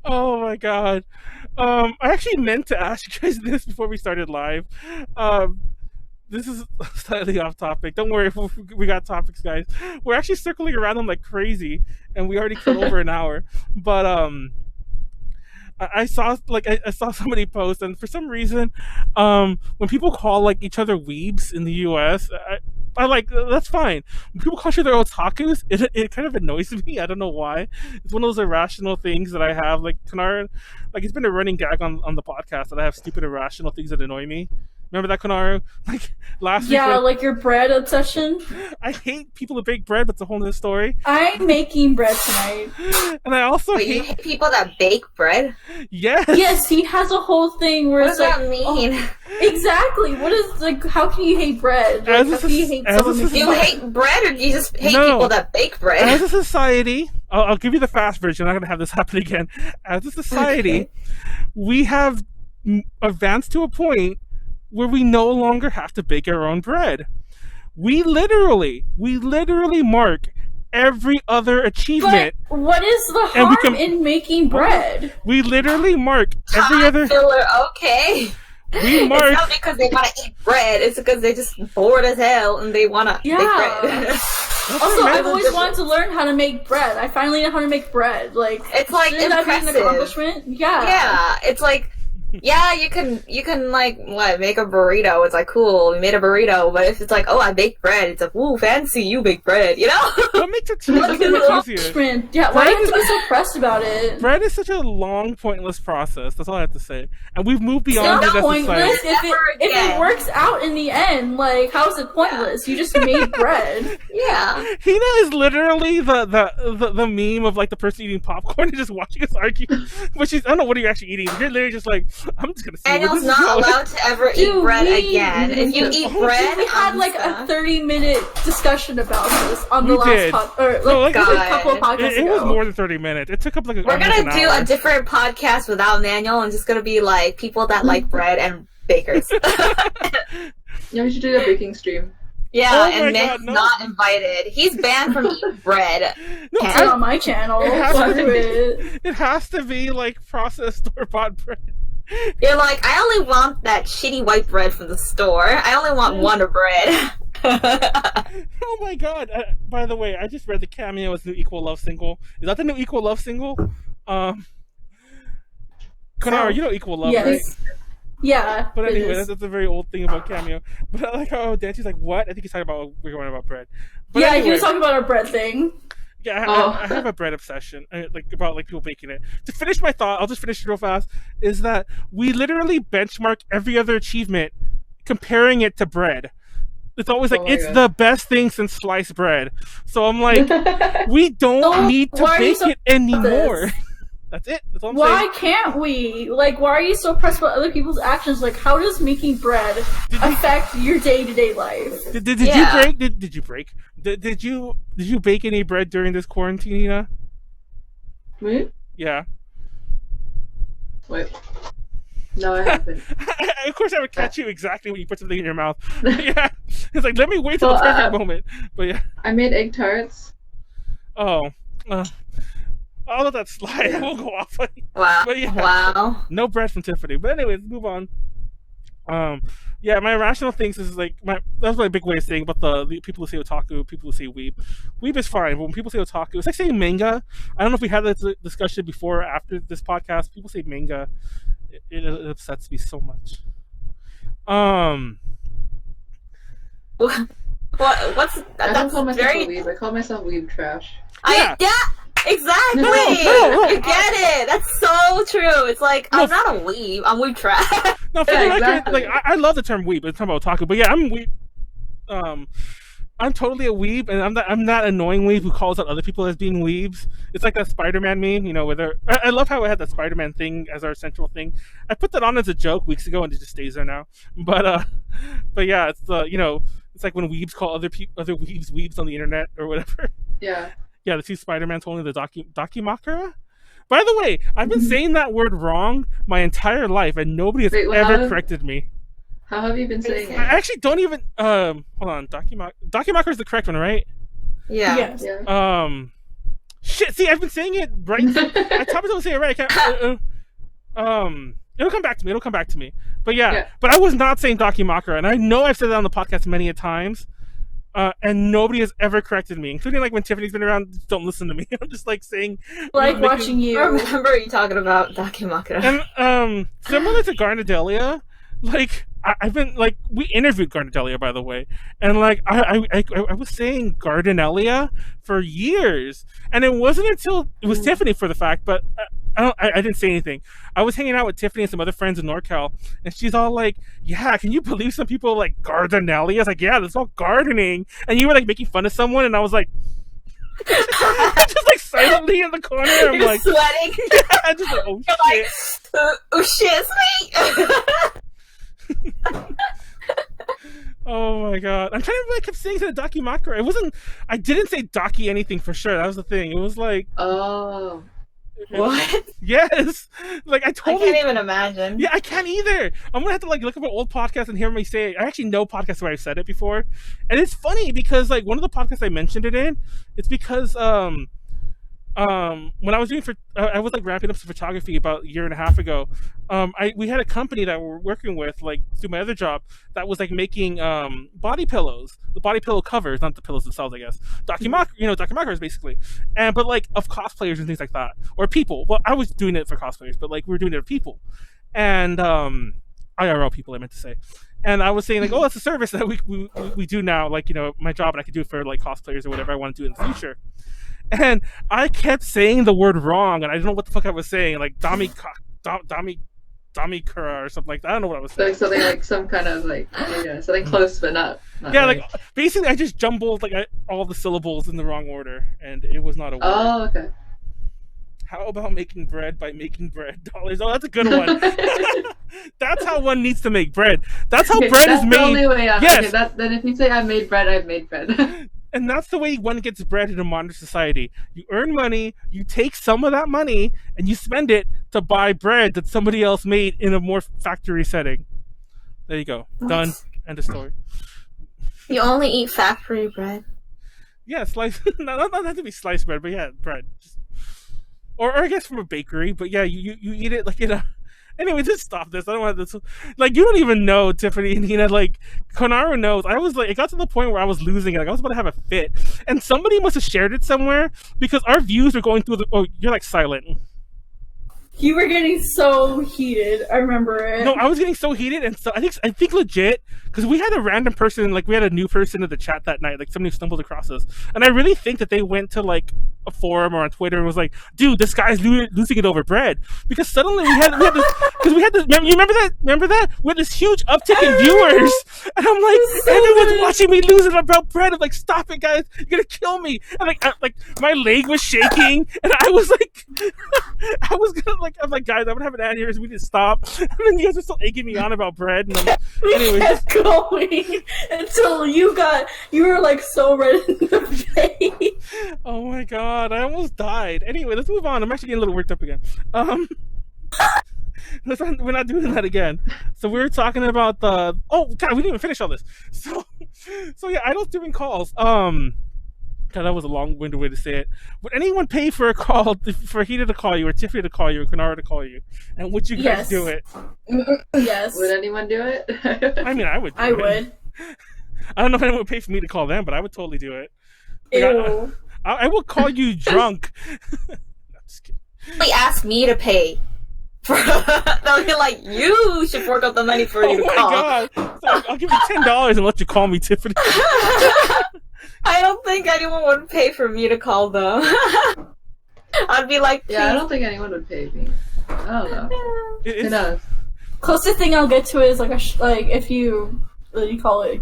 Oh my god. I actually meant to ask you guys this before we started live. This is slightly off topic. Don't worry, we got topics, guys. We're actually circling around them like crazy, and we already cut over an hour. But I saw I saw somebody post, and for some reason, when people call like each other weebs in the U.S., I like that's fine. When people call each other otakus, it kind of annoys me. I don't know why. It's one of those irrational things that I have. Like Konaru, like it's been a running gag on the podcast that I have stupid irrational things that annoy me. Remember that, Konaru? Like last week. Yeah, like your bread obsession. I hate people who bake bread, but it's a whole other story. I'm making bread tonight. And I also Wait, you hate people that bake bread? Yes. Yes, he has a whole thing where What it's does like, that mean? oh, exactly. What is like? How can you hate bread? Like, how can you hate someone Do making you bread? hate bread, or do you just hate No. people that bake bread? As a society, I'll give you the fast version. I'm not going to have this happen again. As a society, Okay. we have advanced to a point where we no longer have to bake our own bread. We literally mark every other achievement. But what is the And we harm can- in making bread? We literally mark every Time other. filler, okay. We mark. It's not because they want to eat bread. It's because they're just bored as hell and they want to Yeah. bake bread. Also, I've always different. wanted to learn how to make bread. I finally know how to make bread. Like, It's like shouldn't that be an impressive. accomplishment? Yeah. Yeah, it's like, yeah, you can like what, make a burrito. It's like, cool, you made a burrito. But if it's like, oh, I baked bread, it's like, ooh, fancy, you bake bread, you know? What makes it so It's much an easier? accomplishment. Yeah, why do you have to be so pressed about it? Bread is such a long, pointless process. That's all I have to say. And we've moved It's beyond not it as pointless society. if it works out in the end. Like, how is it pointless? You just made bread. Yeah. Hina is literally the meme of like the person eating popcorn and just watching us argue. But she's, I don't know what are you actually eating. You're literally just like, I'm just gonna see where Daniel's this is not going. allowed to ever eat Dude, bread we- again. If you eat bread, We had like a 30-minute discussion about this on the We did. No, like, a God. couple of podcasts It was ago. more than 30 minutes. It took up like We're almost gonna an do hour. a different podcast without Manuel, and just gonna be like people that like bread and bakers. Yeah, we should do a baking stream. Yeah, Oh my and Manuel's God, no. not invited. He's banned from eating bread. No, It's on my channel. It has Fuck to it. It has to be like processed store-bought bread. You're like, I only want that shitty white bread from the store. I only want Wonder Bread. Oh my god! By the way, I just read the Cameo is the new Equal Love single. Is that the new Equal Love single? Konaru, you know Equal Love, right? Yes. Yeah. But it anyway, is. that's a very old thing about Cameo. But I like how Dancy's like, what? I think he's talking about we're going about bread. But Yeah, anyway, he was talking about our bread thing. yeah, Oh. I have a bread obsession, like about like people baking it. To finish my thought, I'll just finish it real fast. Is that we literally benchmark every other achievement, comparing it to bread. It's always like Oh my it's God. the best thing since sliced bread. So I'm like, we don't Oh, need to why are you bake so it anymore. this? That's it. That's all I'm Why saying. can't we? Like, why are you so pressed about other people's actions? Like, how does making bread affect your day-to-day life? Did Yeah. you break? Did you break? Did you bake any bread during this quarantine, Nina? Wait, Yeah. wait. No, I haven't. Of course, I would catch you exactly when you put something in your mouth. Yeah, it's like let me wait till Well, the perfect moment. But yeah. I made egg tarts. Oh. I'll let that slide. I won't go off on you. Wow. But yeah. Wow. No bread from Tiffany. But anyway, let's move on. Yeah, my irrational things is like that's my big way of saying about the people who say otaku, people who say weeb. Weeb is fine, but when people say otaku, it's like saying manga. I don't know if we had this discussion before or after this podcast. People say manga. It upsets me so much. What's I don't that's call myself very a weeb. I call myself weeb trash. Yeah. Exactly. No. You get it. That's so true. It's like No. I'm not a weeb. I'm weeb trash. No, for Yeah, the record, exactly. like I love the term weeb. It's talking about otaku, but yeah, I'm weeb. I'm totally a weeb, and I'm that annoying weeb who calls out other people as being weebs. It's like that Spider-Man meme, you know, where I love how I had that Spider-Man thing as our central thing. I put that on as a joke weeks ago, and it just stays there now. But yeah, it's you know, it's like when weebs call other weebs weebs on the internet or whatever. Yeah. Yeah, the two Spider-Mans holding the Dakimakura. By the way, I've been saying that word wrong my entire life, and nobody has Wait, what ever happened? corrected me. How have you been saying I it? actually don't even. Hold on, Dakimakura is the correct one, right? Yeah. Yes. Yeah. Shit. See, I've been saying it right. I told myself to say it right. I can't. It'll come back to me. But yeah, Yeah. but I was not saying Dakimakura, and I know I've said that on the podcast many a times. and nobody has ever corrected me, including like when Tiffany's been around. Just don't listen to me. I'm just like saying, Like watching I you. remember you talking about Dakimakura. And similar to Garnadelia, like I've been like we interviewed Garnadelia, by the way, and like I was saying Gardenelia for years, and it wasn't until it was Tiffany for the fact, but I didn't say anything. I was hanging out with Tiffany and some other friends in NorCal, and she's all like, "Yeah, can you believe some people like Gardenelia?" I was like, "Yeah, that's all gardening," and you were like making fun of someone, and I was like. just like silently in the corner, I'm You're like sweating. I'm just like, oh You're shit. like, oh shit, it's me. Oh my god. I'm trying to remember, I kept saying to the Dakimakura. It wasn't. I didn't say Daki anything for sure. That was the thing. It was like. Oh. What? Yes. Like I I totally. can't even imagine. Yeah, I can't either. I'm gonna have to like look up an old podcast and hear me say it. I actually know podcasts where I've said it before, and it's funny because like one of the podcasts I mentioned it in, it's because when I was doing I was like ramping up some photography about a year and a half ago. We had a company that we were working with, like through my other job, that was like making body pillows, the body pillow covers, not the pillows themselves, I guess. Dakimakuras basically, but like of cosplayers and things like that, or people. Well, I was doing it for cosplayers, but like we were doing it for people, and IRL people, I meant to say. And I was saying like, oh, it's a service that we do now, like my job, and I could do it for like cosplayers or whatever I want to do in the future. And I kept saying the word wrong, and I don't know what the fuck I was saying, like Damikura or something like that. I don't know what I was saying. Like something like some kind of like something close but not yeah, right. like basically I just jumbled like all the syllables in the wrong order, and it was not a word. Oh, okay. How about making bread by making bread dollars? Oh, that's a good one. That's how one needs to make bread. That's how bread is made. That's the only way. Yes. Okay, then if you say I made bread, I've made bread. And that's the way one gets bread in a modern society. You earn money, you take some of that money, and you spend it to buy bread that somebody else made in a more factory setting. There you go. What? Done. End of story. You only eat factory bread. Yeah, slice. not have to be sliced bread, but yeah, bread. Or I guess from a bakery, but yeah, you eat it like in a. Anyway, just stop this. I don't want this. Like, you don't even know, Tiffany and Hina. Like, Konaru knows. I was like, it got to the point where I was losing it. Like, I was about to have a fit. And somebody must have shared it somewhere because our views were going through the. Oh, you're like silent. You were getting so heated. I remember it. No, I was getting so heated, and so I think legit because we had a random person, like we had a new person in the chat that night, like somebody stumbled across us, and I really think that they went to like a forum or on Twitter and was like, "Dude, this guy's losing it over bread," because suddenly we had this because we had this. You remember that? We had this huge uptick in viewers, and I'm like, everyone's watching me lose it about bread. I'm like, stop it, guys! You're gonna kill me! And like my leg was shaking, and I was like, I was gonna. I'm like, guys, I'm gonna have an aneurysm. We need to stop. And then you guys are still egging me on about bread. And I'm like, we kept going until you were like so red in the face. Oh my god, I almost died. Anyway, let's move on. I'm actually getting a little worked up again. We're not doing that again. So we were talking about the. Oh god, we didn't even finish all this. So yeah, idols doing calls. God, that was a long-winded way to say it. Would anyone pay for a call, for Hina to call you, or Tiffany to call you, or Konaru to call you? And would you guys do it? Yes. Would anyone do it? I mean, I would. I would. I don't know if anyone would pay for me to call them, but I would totally do it. Ew. I will call you drunk. I'm just kidding. They asked me to pay. They'll be like, you should fork out the money for you to call. Oh my god! So I'll give you $10 and let you call me, Tiffany. I don't think anyone would pay for me to call them. I'd be like, yeah, I don't think anyone would pay me. I don't know. Who knows? Closest thing I'll get to is like if you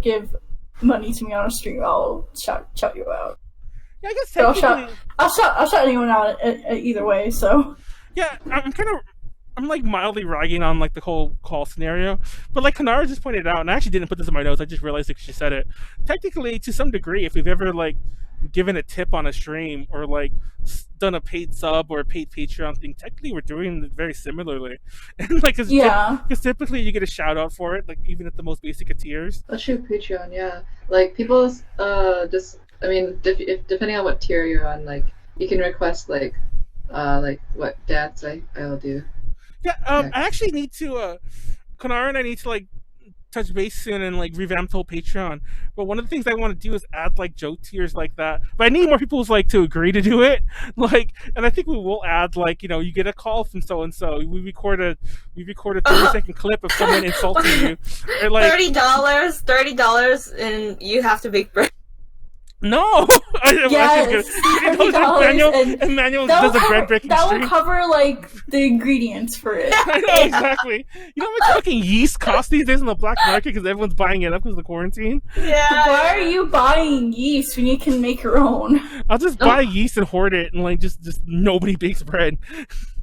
give money to me on a stream, I'll shout you out. Yeah, I guess So technically. I'll shout anyone out either way. So Yeah, I'm like mildly ragging on like the whole call scenario, but like Konaru just pointed out, and I actually didn't put this in my notes. I just realized that she said it. Technically, to some degree, if we've ever like given a tip on a stream or like done a paid sub or a paid Patreon thing, technically we're doing it very similarly. And like, because typically you get a shout out for it, like even at the most basic of tiers. That's true, Patreon. Yeah, like people just. I mean, if depending on what tier you're on, like you can request like what dance I'll do. Yeah, I actually need to, Konaru and I need to like touch base soon and like revamp the whole Patreon. But one of the things I want to do is add like joke tiers like that. But I need more people like to agree to do it. Like, and I think we will add like, you know, you get a call from so and so. We record a 30-second clip of someone insulting you. Or, like, $30, and you have to bake bread. no, Yes, $30 Manuel that does will a bread cover, breaking that stream. will cover like the ingredients for it. I know exactly. You know how much fucking yeast costs these days in the black market because everyone's buying it up because of the quarantine. Yeah. Why are you buying yeast when you can make your own? I'll just buy yeast and hoard it, and like just nobody bakes bread.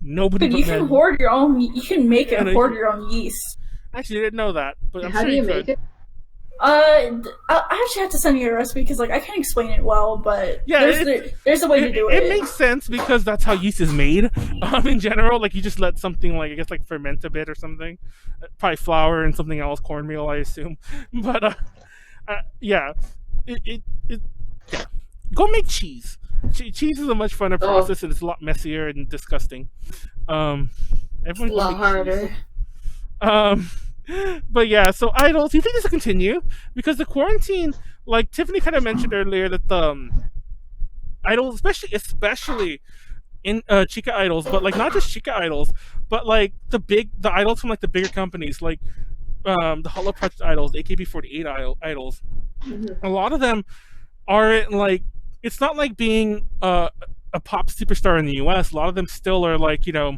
Nobody. Dude, you can hoard your own. You can make it and hoard you- your own yeast. Actually, I didn't know that, but I'm How sure do you could. make it? I actually have to send you a recipe because like I can't explain it well, but Yeah, there's a way to do it. It makes sense because that's how yeast is made. In general, like you just let something like I guess like ferment a bit or something, probably flour and something else, cornmeal, I assume. But yeah, yeah. Go make cheese. Cheese is a much funner process and it's a lot messier and disgusting. Everyone It's a lot harder. But yeah, so idols, do you think this will continue? Because the quarantine, like Tiffany kind of mentioned earlier, that the idols, especially in Chica idols, but like not just Chica idols, but like the idols from like the bigger companies, like the Hollow Project idols, AKB48 idols. Mm-hmm. A lot of them aren't like, it's not like being a pop superstar in the US. A lot of them still are like, you know,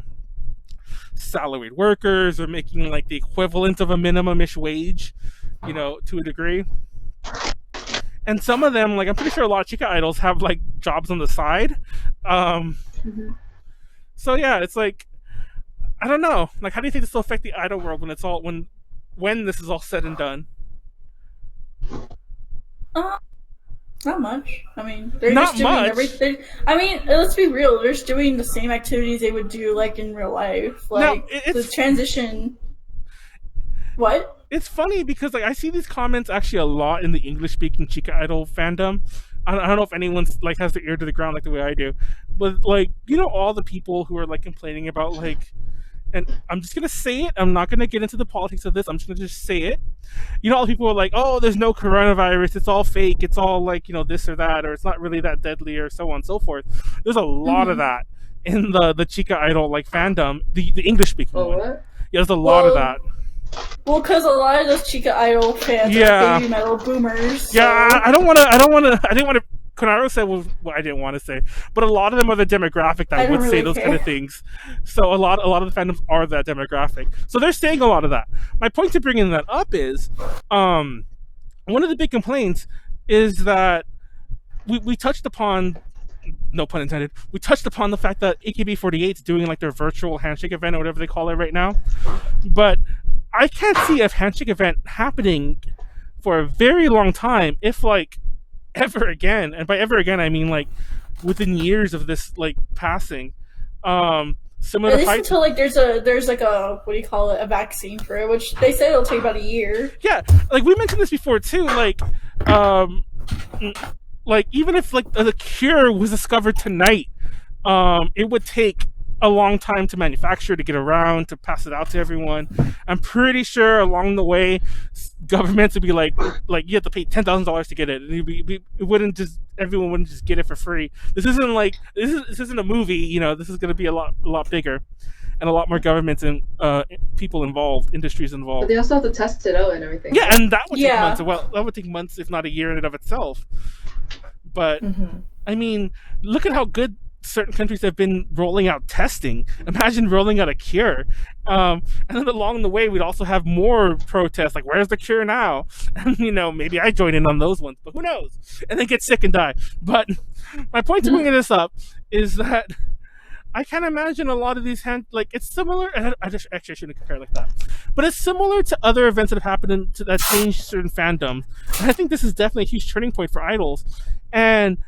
salaried workers or making like the equivalent of a minimum-ish wage, you know, to a degree. And some of them, like I'm pretty sure a lot of Chica idols have like jobs on the side. So yeah, it's like, I don't know. Like, how do you think this will affect the idol world when it's all when this is all said and done? Not much. I mean, they're Not just doing much. everything. I mean, let's be real. They're just doing the same activities they would do like in real life. Like the transition. What? It's funny because like I see these comments actually a lot in the English-speaking Chica idol fandom. I don't know if anyone's like has their ear to the ground like the way I do, but like, you know, all the people who are like complaining about like, and I'm just gonna say it. I'm not gonna get into the politics of this. I'm just gonna say it. You know, all the people are like, "Oh, there's no coronavirus. It's all fake. It's all like, you know, this or that, or it's not really that deadly, or so on and so forth." There's a lot of that in the Chica idol like fandom, the English speaking one. What? Yeah, there's a lot of that. Well, because a lot of those Chica idol fans are baby metal boomers. So. Yeah, I didn't want to. Konaru said what I didn't want to say, but a lot of them are the demographic that would say those kind of things. So a lot of the fandoms are that demographic. So they're saying a lot of that. My point to bringing that up is, one of the big complaints is that we touched upon, no pun intended, we touched upon the fact that AKB48 is doing like their virtual handshake event or whatever they call it right now, but I can't see a handshake event happening for a very long time, if like ever again. And by ever again, I mean like within years of this like passing. Similar at to least until like there's like a, what do you call it, a vaccine for it, which they say it'll take about a year. Yeah, like we mentioned this before too. Like even if like the cure was discovered tonight, it would take a long time to manufacture, to get around, to pass it out to everyone. I'm pretty sure along the way, governments would be like you have to pay $10,000 to get it, and everyone wouldn't just get it for free. This isn't a movie, you know. This is going to be a lot bigger, and a lot more governments and people involved, industries involved. But they also have to test it out and everything. Yeah, and that would take months. Well, that would take months, if not a year in and of itself. But I mean, look at how good certain countries have been rolling out testing. Imagine rolling out a cure. And then along the way, we'd also have more protests, like, where's the cure now? And, you know, maybe I join in on those ones, but who knows? And then get sick and die. But my point to bringing this up is that I can't imagine a lot of these it's similar. Actually, I shouldn't compare it like that, but it's similar to other events that have happened that changed certain fandoms. And I think this is definitely a huge turning point for idols. And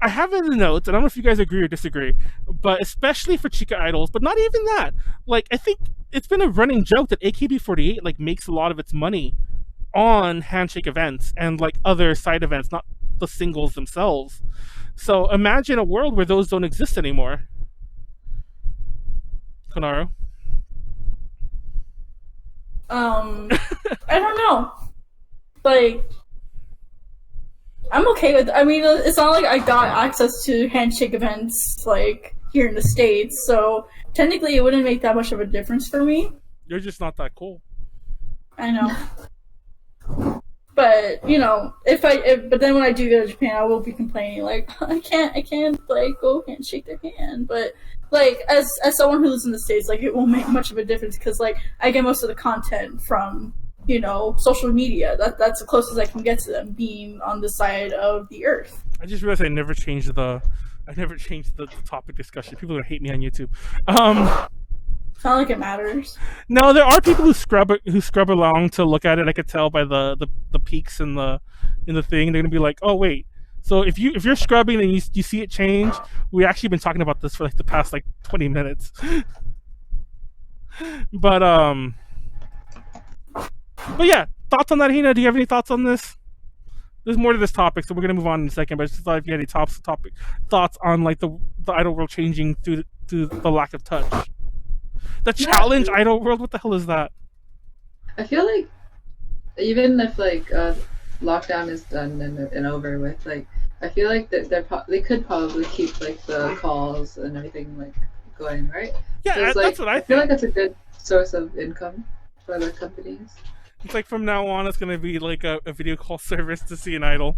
I have in the notes, and I don't know if you guys agree or disagree, but especially for Chica idols, but not even that. Like, I think it's been a running joke that AKB48 like makes a lot of its money on handshake events and like other side events, not the singles themselves. So imagine a world where those don't exist anymore. Konaru. I don't know. Like, I'm okay with. I mean, it's not like I got access to handshake events like here in the States, so technically it wouldn't make that much of a difference for me. You're just not that cool. I know. But but then when I do go to Japan, I will be complaining like I can't like go and shake their hand. But like as someone who lives in the States, like it won't make much of a difference because like I get most of the content from social media. That's the closest I can get to them being on the side of the earth. I just realized I never changed the topic discussion. People are gonna hate me on YouTube. It's not like it matters. No, there are people who scrub along to look at it. I could tell by the peaks in the thing. They're gonna be like, oh wait. So if you're scrubbing and you see it change, we actually been talking about this for like the past like 20 minutes. But yeah, thoughts on that, Hina? Do you have any thoughts on this? There's more to this topic, so we're gonna move on in a second. But I just thought if you had any thoughts on like the idol world changing through the lack of touch. The challenge idol world. What the hell is that? I feel like even if like lockdown is done and over with, like I feel like they could probably keep like the calls and everything like going, right? Yeah, so that's what I think. I feel like that's a good source of income for the companies. It's like from now on, it's gonna be like a video call service to see an idol.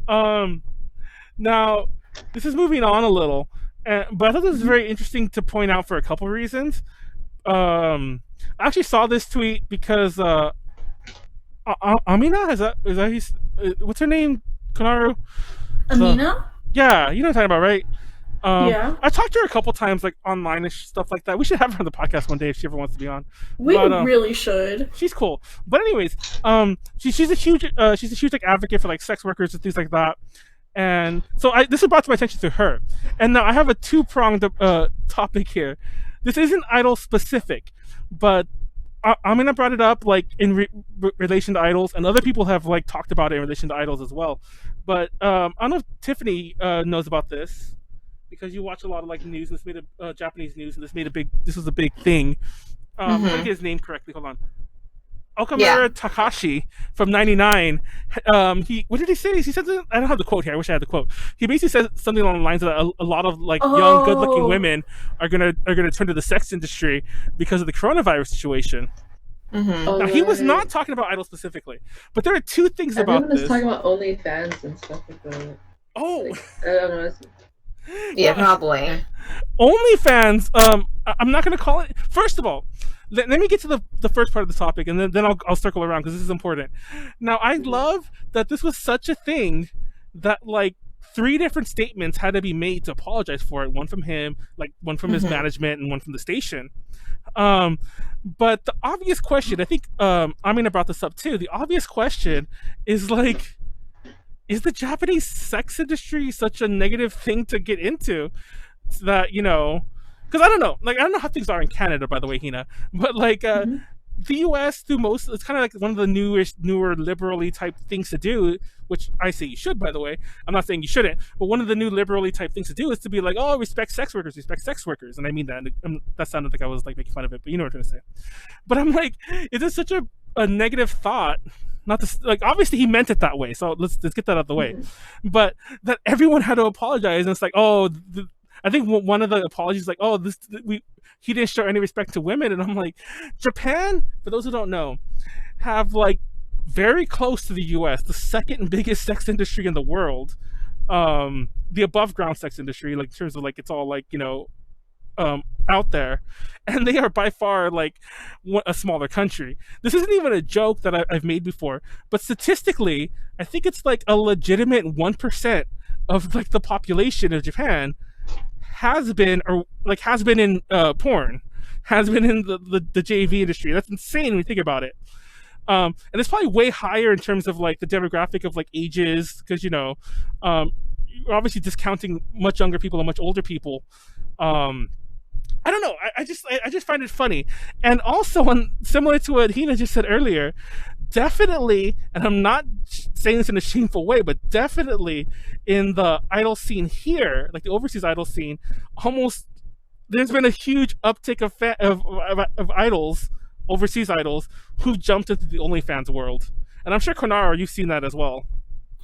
Now, this is moving on a little, but I thought this was very interesting to point out for a couple reasons. I actually saw this tweet because Amina what's her name? Konaru? Amina? Yeah, you know what I'm talking about, right? Yeah. I talked to her a couple times, like online-ish stuff like that. We should have her on the podcast one day if she ever wants to be on. We really should. She's cool, but anyways, she's a huge like advocate for like sex workers and things like that. And so this was brought to my attention to her. And now I have a two-pronged topic here. This isn't idol specific, but Amina brought it up like in relation to idols, and other people have like talked about it in relation to idols as well. But I don't know if Tiffany knows about this, because you watch a lot of like news. This made Japanese news, and this was a big thing. Let me get his name correctly. Hold on. Okamura Takashi from '99. What did he say? He said, I don't have the quote here. I wish I had the quote. He basically said something along the lines that a lot of like young, good-looking women are gonna turn to the sex industry because of the coronavirus situation. Now he was not talking about idols specifically, but there are two things about this. Everyone was talking about OnlyFans and stuff like that. Oh, like, I don't know. Yeah, probably. OnlyFans. I'm not gonna call it. First of all, let me get to the first part of the topic, and then I'll circle around because this is important. Now, I love that this was such a thing that like 3 different statements had to be made to apologize for it. One from him, like one from his management, and one from the station. But the obvious question, I think, Amina brought this up too. The obvious question is like, is the Japanese sex industry such a negative thing to get into that, because I don't know how things are in Canada, by the way, Hina, but like the US it's kind of like one of the newer liberally type things to do, which I say you should, by the way. I'm not saying you shouldn't, but one of the new liberally type things to do is to be like, oh, respect sex workers, and I mean that. That sounded like I was like making fun of it, but you know what I'm trying to say. But I'm like, is this such a negative thought? Not to, like, obviously he meant it that way, so let's get that out of the way. But that everyone had to apologize, and it's like, I think one of the apologies is like, he didn't show any respect to women, and I'm like, Japan, for those who don't know, have like very close to the U.S., the second biggest sex industry in the world, the above ground sex industry, like in terms of like it's all like out there, and they are by far like a smaller country. This isn't even a joke that I've made before, but statistically, I think it's like a legitimate 1% of like the population of Japan has been in porn, has been in the JV industry. That's insane when you think about it. And it's probably way higher in terms of like the demographic of like ages, because you're obviously discounting much younger people and much older people. I don't know. I just find it funny, and also similar to what Hina just said earlier, definitely, and I'm not saying this in a shameful way, but definitely in the idol scene here, like the overseas idol scene, there's been a huge uptick of idols overseas idols who jumped into the OnlyFans world. And I'm sure Konaru, you've seen that as well.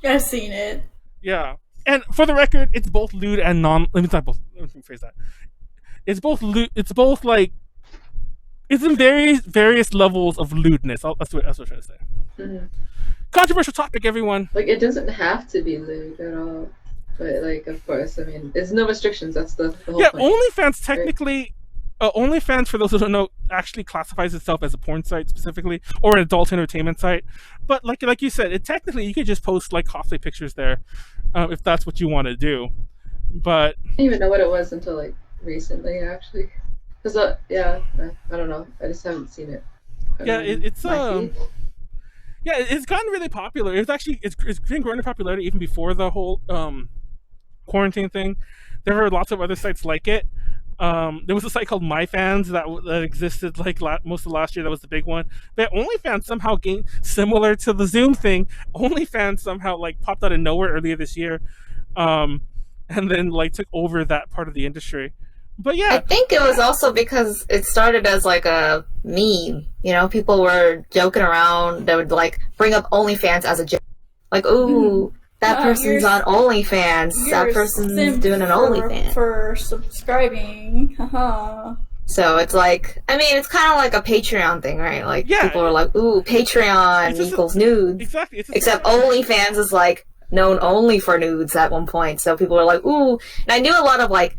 I've seen it. Yeah. And for the record, it's both lewd and non. Let me rephrase that. It's both lewd. It's both like. It's in various levels of lewdness. That's what I'm trying to say. Mm-hmm. Controversial topic, everyone. Like, it doesn't have to be lewd at all. But, like, of course, I mean, there's no restrictions. That's the whole point. OnlyFans technically. OnlyFans, for those who don't know, actually classifies itself as a porn site specifically, or an adult entertainment site. But like you said, it technically you could just post like cosplay pictures there, if that's what you want to do. But I didn't even know what it was until like recently, actually. Cause I don't know. I just haven't seen it. It's gotten really popular. It's been growing in popularity even before the whole quarantine thing. There were lots of other sites like it. There was a site called MyFans that existed like most of last year. That was the big one. But OnlyFans somehow gained, similar to the Zoom thing. OnlyFans somehow like popped out of nowhere earlier this year, and then like took over that part of the industry. But yeah, I think it was also because it started as like a meme. You know, people were joking around. They would like bring up OnlyFans as a joke, like, "Ooh, that person's on OnlyFans. That person's doing an OnlyFans for subscribing." So it's like, I mean, it's kind of like a Patreon thing, right? Like people are like, "Ooh, Patreon equals nudes." Exactly. Except OnlyFans is like known only for nudes at one point. So people were like, "Ooh," and I knew a lot of like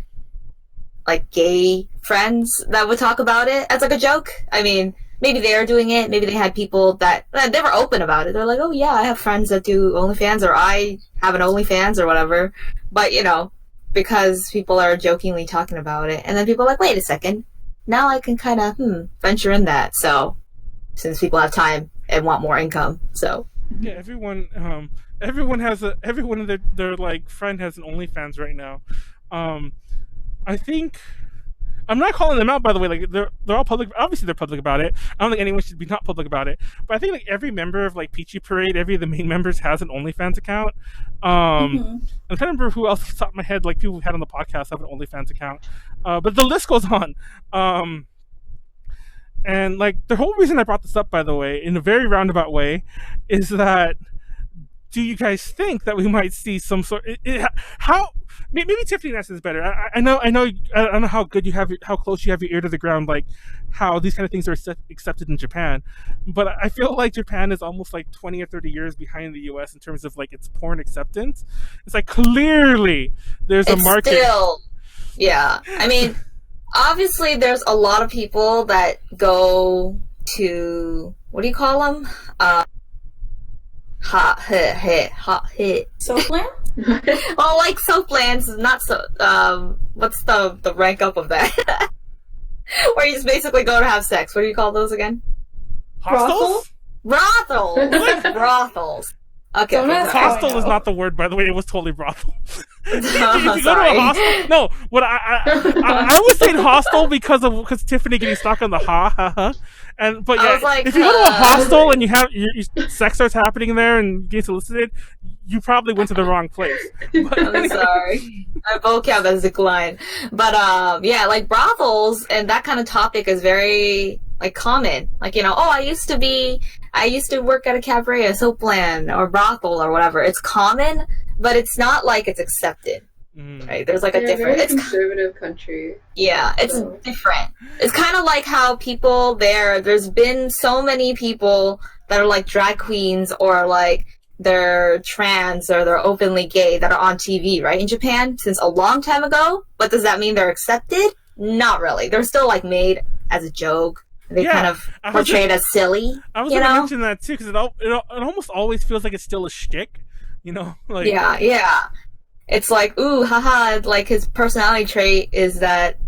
gay friends that would talk about it as like a joke. I mean, maybe they were doing it. Maybe they had people that they were open about it. They're like, "Oh yeah, I have friends that do OnlyFans, or I have an OnlyFans, or whatever." But you know, because people are jokingly talking about it, and then people are like, "Wait a second, now I can kind of venture in that." So, since people have time and want more income, so yeah, everyone in their like friend has an OnlyFans right now. I think I'm not calling them out, by the way. Like they're all public. Obviously, they're public about it. I don't think anyone should be not public about it. But I think like every member of like Peachy Parade, every of the main members has an OnlyFans account. I'm trying to remember who else off the top of my head. Like people who had on the podcast have an OnlyFans account. But the list goes on. And like the whole reason I brought this up, by the way, in a very roundabout way, is that do you guys think that we might see some sort? How? Maybe Tiffany Hinacchi is better. I don't know how good you have, how close you have your ear to the ground, like how these kind of things are accepted in Japan. But I feel like Japan is almost like 20 or 30 years behind the U.S. in terms of like its porn acceptance. It's like clearly there's a market. Still, yeah. I mean, obviously there's a lot of people that go to, what do you call them? Hot hit. Soapland? Well, like Soaplands, not so. What's the rank up of that? Where you just basically go to have sex. What do you call those again? Hostels? Brothels. Brothels. Okay. Hostel is not the word, by the way. It was totally brothel. If you go to a Sorry. hostel, no. What I was saying hostel because Tiffany getting stuck on the ha. But yeah, like, if you go to a hostel and you have your sex starts happening there and getting solicited, you probably went to the wrong place. But I'm sorry. My vocab has declined. But yeah, like brothels and that kind of topic is very like common. Like, you know, oh, I used to work at a cabaret, a soapland, or brothel, or whatever. It's common, but it's not like it's accepted. Right? There's like a different. It's a conservative country. Yeah, it's different. It's kind of like how people there's been so many people that are like drag queens or like they're trans or they're openly gay that are on TV, right? In Japan since a long time ago. But does that mean they're accepted? Not really. They're still like made as a joke. They kind of portrayed as silly. I was going to mention that too because it almost always feels like it's still a shtick, you know? Like yeah. It's like, ooh, haha, like his personality trait is that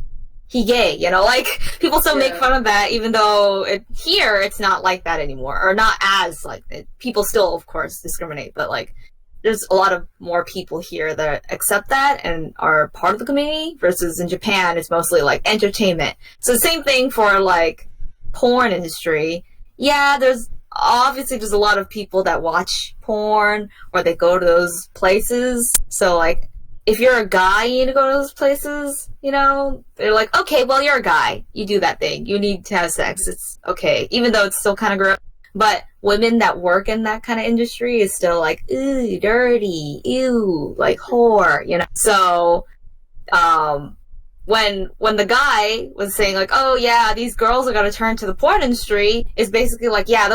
he gay, you know? Like, people still make fun of that, even though here it's not like that anymore, or not as like it. People still, of course, discriminate, but like, there's a lot of more people here that accept that and are part of the community, versus in Japan, it's mostly like entertainment. So the same thing for like porn industry. Yeah, there's a lot of people that watch porn or they go to those places. So like if you're a guy, you need to go to those places, you know? They're like, okay, well, you're a guy. You do that thing. You need to have sex. It's okay. Even though it's still kind of gross. But women that work in that kind of industry is still like, ooh, dirty. Ew, like whore, you know? So, when the guy was saying like, oh yeah, these girls are gonna turn to the porn industry, it's basically like, yeah,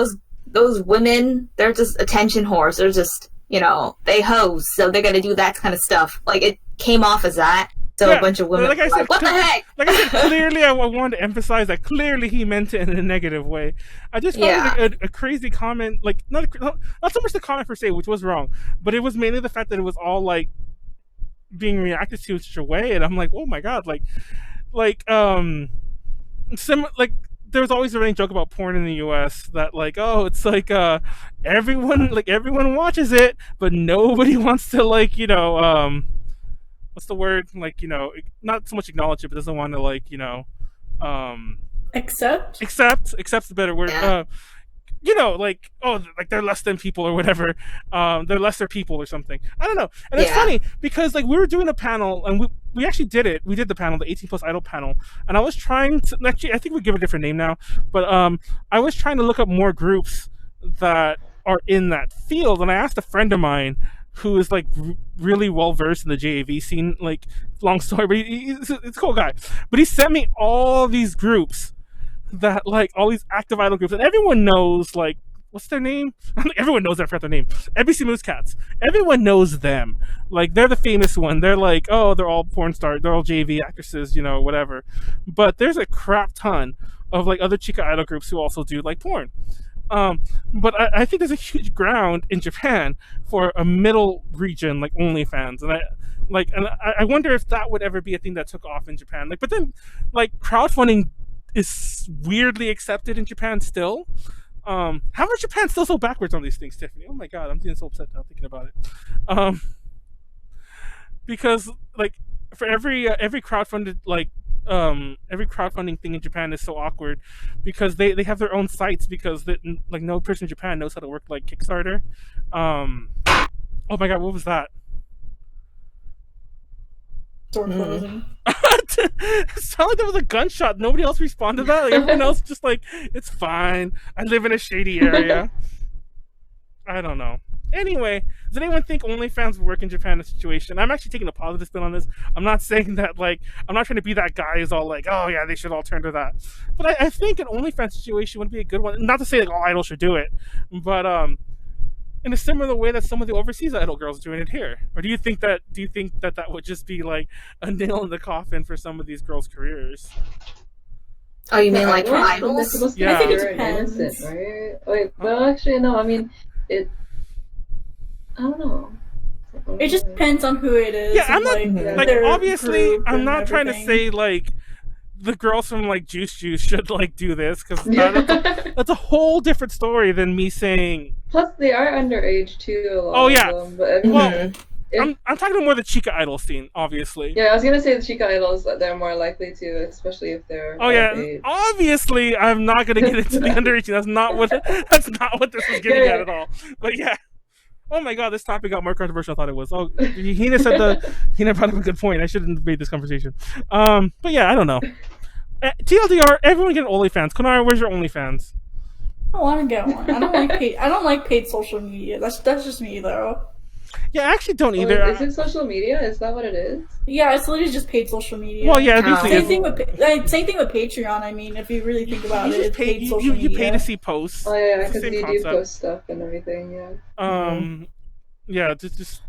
those women, they're just attention whores. They're just, you know, they hoes, so they're gonna do that kind of stuff. Like, it came off as that. So a bunch of women like I said, what the heck? Like I said, clearly I wanted to emphasize that clearly he meant it in a negative way. I just found it a crazy comment, like not so much the comment per se, which was wrong, but it was mainly the fact that it was all like being reacted to in such a way, and I'm like, oh my god, like there was always a running joke about porn in the U.S. that like, oh, it's like everyone watches it, but nobody wants to, like, you know, what's the word, like, you know, not so much acknowledge it, but doesn't want to, like, you know, accept's the better word. Yeah. You know, like, oh, like they're less than people or whatever. They're lesser people or something. I don't know. And it's funny because like we were doing a panel and we actually did it. We did the panel, the 18 plus idol panel. And I was trying to, actually, I think we give it a different name now, but I was trying to look up more groups that are in that field. And I asked a friend of mine who is like really well versed in the JAV scene, like, long story, but he's a cool guy. But he sent me all these groups that, like, all these active idol groups, and everyone knows, like, what's their name? Everyone knows, I forgot their name. NBC Moose Cats. Everyone knows them. Like, they're the famous one. They're like, oh, they're all porn stars. They're all JV actresses, you know, whatever. But there's a crap ton of, like, other chica idol groups who also do, like, porn. But I think there's a huge ground in Japan for a middle region, like OnlyFans. And I wonder if that would ever be a thing that took off in Japan. Like, but then, like, crowdfunding is weirdly accepted in Japan still. How is Japan still so backwards on these things, Tiffany? Oh my god, I'm getting so upset now thinking about it. Because, like, for every crowdfunded, like, every crowdfunding thing in Japan is so awkward because they have their own sites because like no person in Japan knows how to work like Kickstarter. Oh my god, what was that? Door closing. It sounded like there was a gunshot. Nobody else responded to that. Like, everyone else just like, it's fine. I live in a shady area. I don't know. Anyway, does anyone think OnlyFans would work in Japan in a situation? I'm actually taking a positive spin on this. I'm not saying that, like, I'm not trying to be that guy who's all like, oh yeah, they should all turn to that. But I think an OnlyFans situation would be a good one. Not to say like all idols should do it, but in a similar way that some of the overseas idol girls are doing it here. Or do you think that that would just be like a nail in the coffin for some of these girls' careers? Oh, you mean like for idols? Yeah. I think it You're depends. innocent, right? Wait, well, actually, no. I mean, I don't know. It just depends on who it is. Yeah, I'm and, not like like obviously group I'm and not trying to everything. say like the girls from like Juice should like do this because that's a whole different story than me saying. Plus, they are underage too. A lot Oh yeah, of them, but I mean, well, I'm talking about more the chica idol scene, obviously. yeah, I was gonna say the chica idols. They're more likely to, especially if they're. Oh yeah, underage. obviously I'm not gonna get into the underage. That's not what this was getting at all. But yeah. Oh my god, this topic got more controversial than I thought it was. Oh, Hina brought up a good point. I shouldn't have made this conversation. But yeah, I don't know. TLDR, everyone get OnlyFans. Konaru, where's your OnlyFans? I don't want to get one. I don't like paid social media. That's just me though. Yeah, I actually don't Oh, either. is it social media? Is that what it is? Yeah, it's literally just paid social media. Well, yeah, it basically Same is. thing with Patreon. I mean, if you really think about You it, just it's pay, paid social you media. pay to see posts. Oh yeah, It's the because same you do concept. post stuff and everything. Yeah. Yeah, just.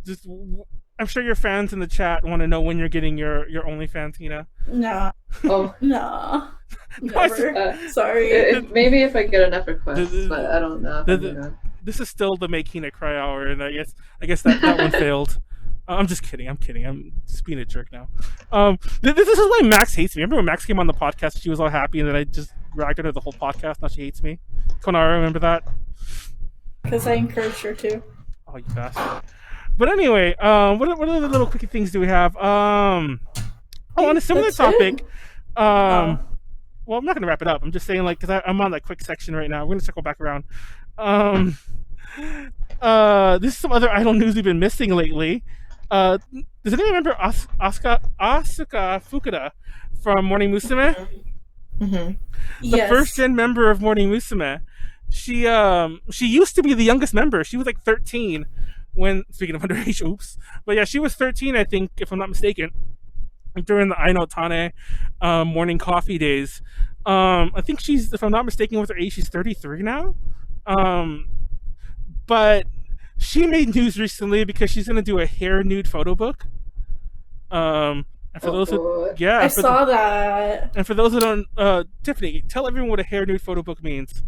I'm sure your fans in the chat want to know when you're getting your OnlyFans, Hina. Nah, Oh. nah. Never. Sorry. Maybe if I get enough requests, but I don't know. This is still the make Hina cry hour, and I guess that one failed. I'm just kidding. I'm just being a jerk now. This is why Max hates me. Remember when Max came on the podcast? She was all happy, and then I just ragged at her the whole podcast. Now she hates me. Konaru, remember that? Because I encouraged her to. Oh, you bastard. But anyway, what other little quickie things do we have? On a similar That's topic. it. Well, I'm not gonna wrap it up. I'm just saying, like, because I'm on that quick section right now. We're gonna circle back around. This is some other idol news we've been missing lately. Does anyone remember Asuka Fukuda from Morning Musume? Mm-hmm. The Yes. first gen member of Morning Musume. She used to be the youngest member. She was like 13 when, speaking of underage, oops. But yeah, she was 13, I think, if I'm not mistaken, during the Aino Tane morning coffee days. I think she's, if I'm not mistaken with her age, she's 33 now. But she made news recently because she's going to do a hair nude photo book. And for those who, yeah, I saw that. and for those who don't, Tiffany, tell everyone what a hair nude photo book means.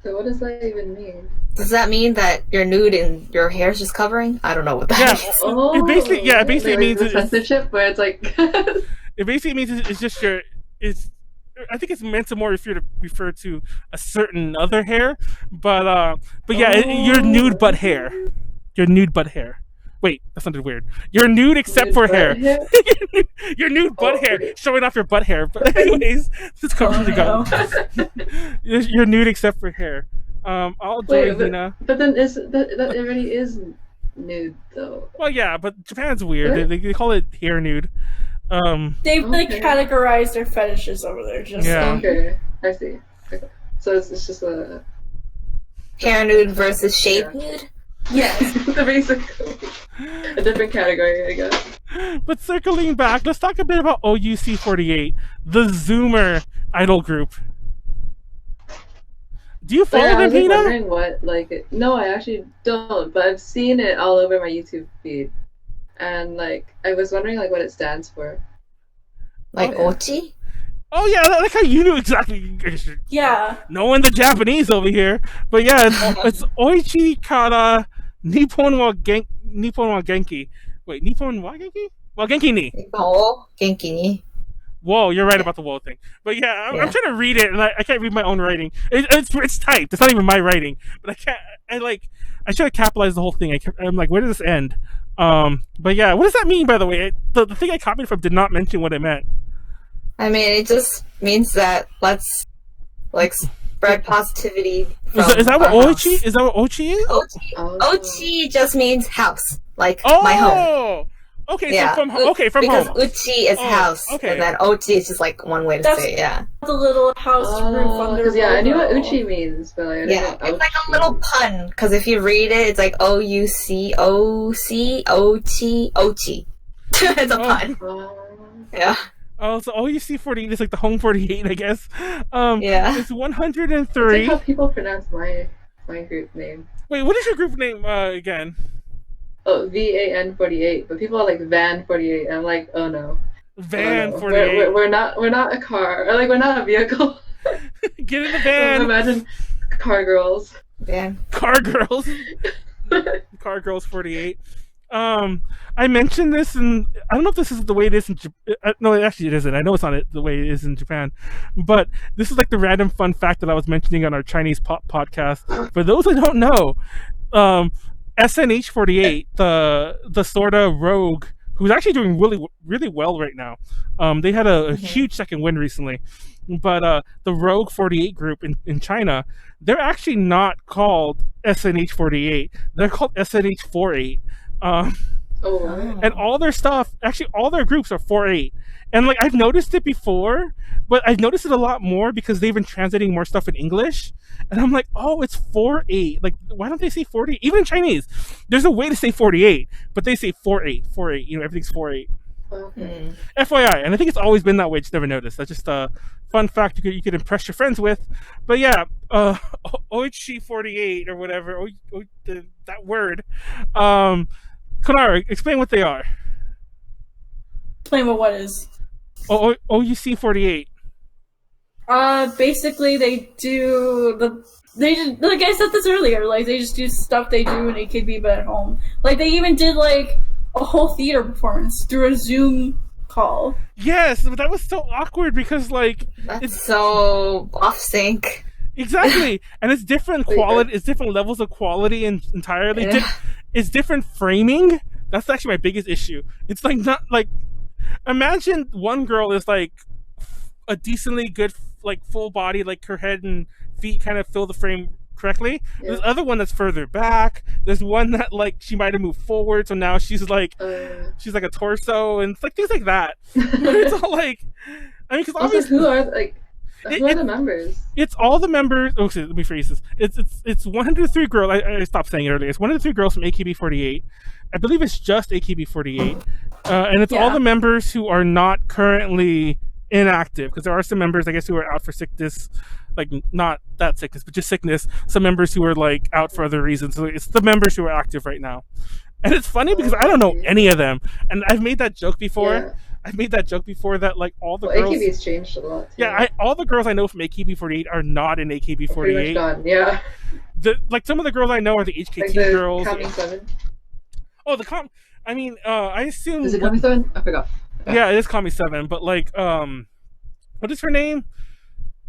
So what does that even mean? Does that mean that you're nude and your hair's just covering? I don't know what that Yeah. means. Oh, It basically like means the it's- censorship where it's like. It basically means it's just your, it's, I think it's meant to more refer to a certain other hair, but yeah, you're nude but hair. You're nude but hair. Wait, that sounded weird. You're nude except Nude for butt hair. hair? You're nude butt Oh, hair, okay. showing off your butt hair. But anyways, this covers the no. gun. You're nude except for hair. I'll Wait, join Hina. but then that already is nude though. Well, yeah, but Japan's weird. They call it hair nude. They like Okay. categorize their fetishes over there. Just Yeah. Okay, I see. Okay. So it's just a Hair nude versus shape nude? yes. basically a different category, I guess. But circling back, let's talk a bit about OUC48, the Zoomer idol group. Do you follow Yeah, I them, was like, Hina? wondering what no, I actually don't, but I've seen it all over my YouTube feed, and like I was wondering like what it stands for. Like Okay. Ochi? Oh yeah, I like how you knew exactly. Yeah. Knowing the Japanese over here, but yeah, it's Oichi Kara Nippon wa Genki. Wait, Nippon wa Genki? Wa Genki ni. Oh, Genki ni. Whoa, you're right about the whoa thing. But yeah, I'm Yeah. trying to read it, and I can't read my own writing. It's typed. It's not even my writing. But I can't. I should have capitalized the whole thing. I'm like, where does this end? But yeah, what does that mean, by the way? The thing I copied from did not mention what it meant. I mean, it just means that let's like spread positivity. Is that what our house. Oichi? Is that what Oichi is? Ochi. Oh. Ochi just means house, like Oh, my home. Okay, Yeah. so from because home. Uchi is Oh, house, okay. and then Ochi is just like one way to That's- say it, yeah. The little house roof on their because yeah, I knew what logo. uchi means, but like, I didn't Yeah, know it's like a ouchi. little pun, because if you read it, it's like O-U-C, O-C, Ochi, Ochi. It's a Oh. pun, yeah. Oh, so OUC48 is like the home 48, I guess. Yeah. It's It's like 103. how people pronounce my group name. Wait, what is your group name again? Oh, VAN48, but people are like Van48, and I'm like, oh no. Van Oh, no. 48. We're not a car, or like we're not a vehicle. Get in the van. Imagine car girls. Yeah. Car girls. Car girls 48. I mentioned this, and I don't know if this is the way it is in Japan. No, actually it isn't. I know it's not the way it is in Japan. But this is like the random fun fact that I was mentioning on our Chinese pop podcast. For those who don't know, SNH48, the sort of rogue, who's actually doing really well right now. They had a huge second win recently. But the Rogue 48 group in China, they're actually not called SNH48. They're called SNH48. Oh, wow. And all their stuff, actually all their groups are 4-8. And like I've noticed it before, but I've noticed it a lot more because they've been translating more stuff in English. And I'm like, oh, it's 4-8. Like, why don't they say 48? Even in Chinese, there's a way to say 48, but they say 4-8, 4-8. You know, everything's 4-8. Okay. FYI, and I think it's always been that way. Just never noticed. That's just a fun fact you could impress your friends with. But yeah, Oichi 48 or whatever, that word. Konaru, explain what they are. Explain what is. OUC 48. Basically they do they just, like I said this earlier, like they just do stuff they do in AKB but at home. Like they even did like a whole theater performance through a Zoom call. Yes, but that was so awkward because like That's so off sync. exactly, and it's different quality. It's different levels of quality and entirely. Yeah. It's different framing. That's actually my biggest issue. It's like not like imagine one girl is like a decently good like full body, like her head and feet kind of fill the frame correctly. Yeah. There's other one that's further back. There's one that like she might have moved forward, so now she's like a torso, and it's like things like that. But it's all like, I mean, because Also, obviously who are the members? it's all the members. Oh, let me phrase this. It's 103 girls. I stopped saying it earlier. It's 103 girls from AKB48. I believe it's just AKB48, and it's all the members who are not currently inactive, because there are some members, I guess, who are out for sickness, like not that sickness, but just sickness. Some members who are like out for other reasons. So it's the members who are active right now. And it's funny because I don't know any of them, and I've made that joke before. Yeah. I've made that joke before that like all the Well, girls. AKB's changed a lot. Too. Yeah, all the girls I know from AKB48 are not in Pretty much AKB48. gone. Yeah. Like some of the girls I know are the HKT Like the girls. Coming 7. Oh, I mean, I assume. Is it Coming 7? I forgot. Yeah, it is Kami 7, but like, what is her name?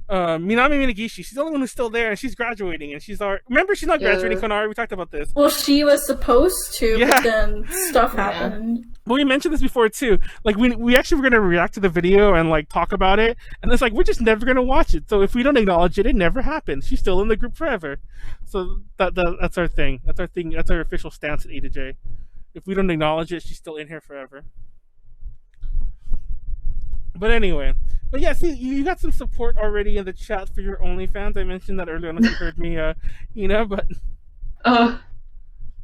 Minami Minagishi. She's the only one who's still there, and she's graduating, and she's our. Remember, she's not graduating. Konaru. We talked about this. Well, she was supposed to, but then stuff happened. Well, we mentioned this before too. Like, we actually were gonna react to the video and like talk about it, and it's like we're just never gonna watch it. So if we don't acknowledge it, it never happened. She's still in the group forever. So that's our thing. That's our thing. That's our official stance at A to J. If we don't acknowledge it, she's still in here forever. But anyway, see, you got some support already in the chat for your OnlyFans. I mentioned that earlier. I don't know if you heard me, but Oh,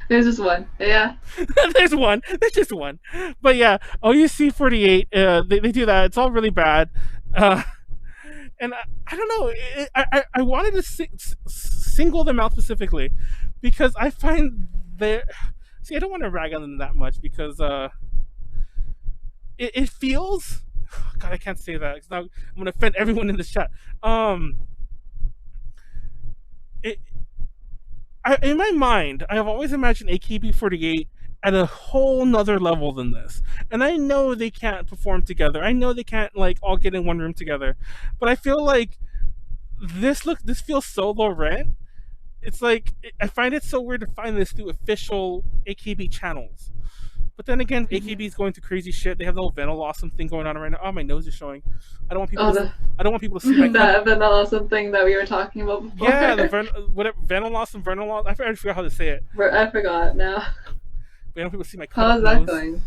there's just one. Yeah. there's one. There's just one. But yeah, OUC48, they do that. It's all really bad. And I don't know. I wanted to single them out specifically because I find they. See, I don't want to rag on them that much because it feels. God, I can't say that because now I'm going to offend everyone in this chat. In my mind, I have always imagined AKB48 at a whole nother level than this. And I know they can't perform together. I know they can't like all get in one room together. But I feel like this feels so low rent. It's like I find it so weird to find this through official AKB channels. But then again, AKB is going through crazy shit. They have the whole Venal Awesome thing going on right now. Oh, my nose is showing. I don't want people to see my that Venal Awesome thing that we were talking about before. Yeah, the Venal Awesome, Vernal Awesome. I forgot how to say it. I forgot now. But I don't want people to see my. How's that going?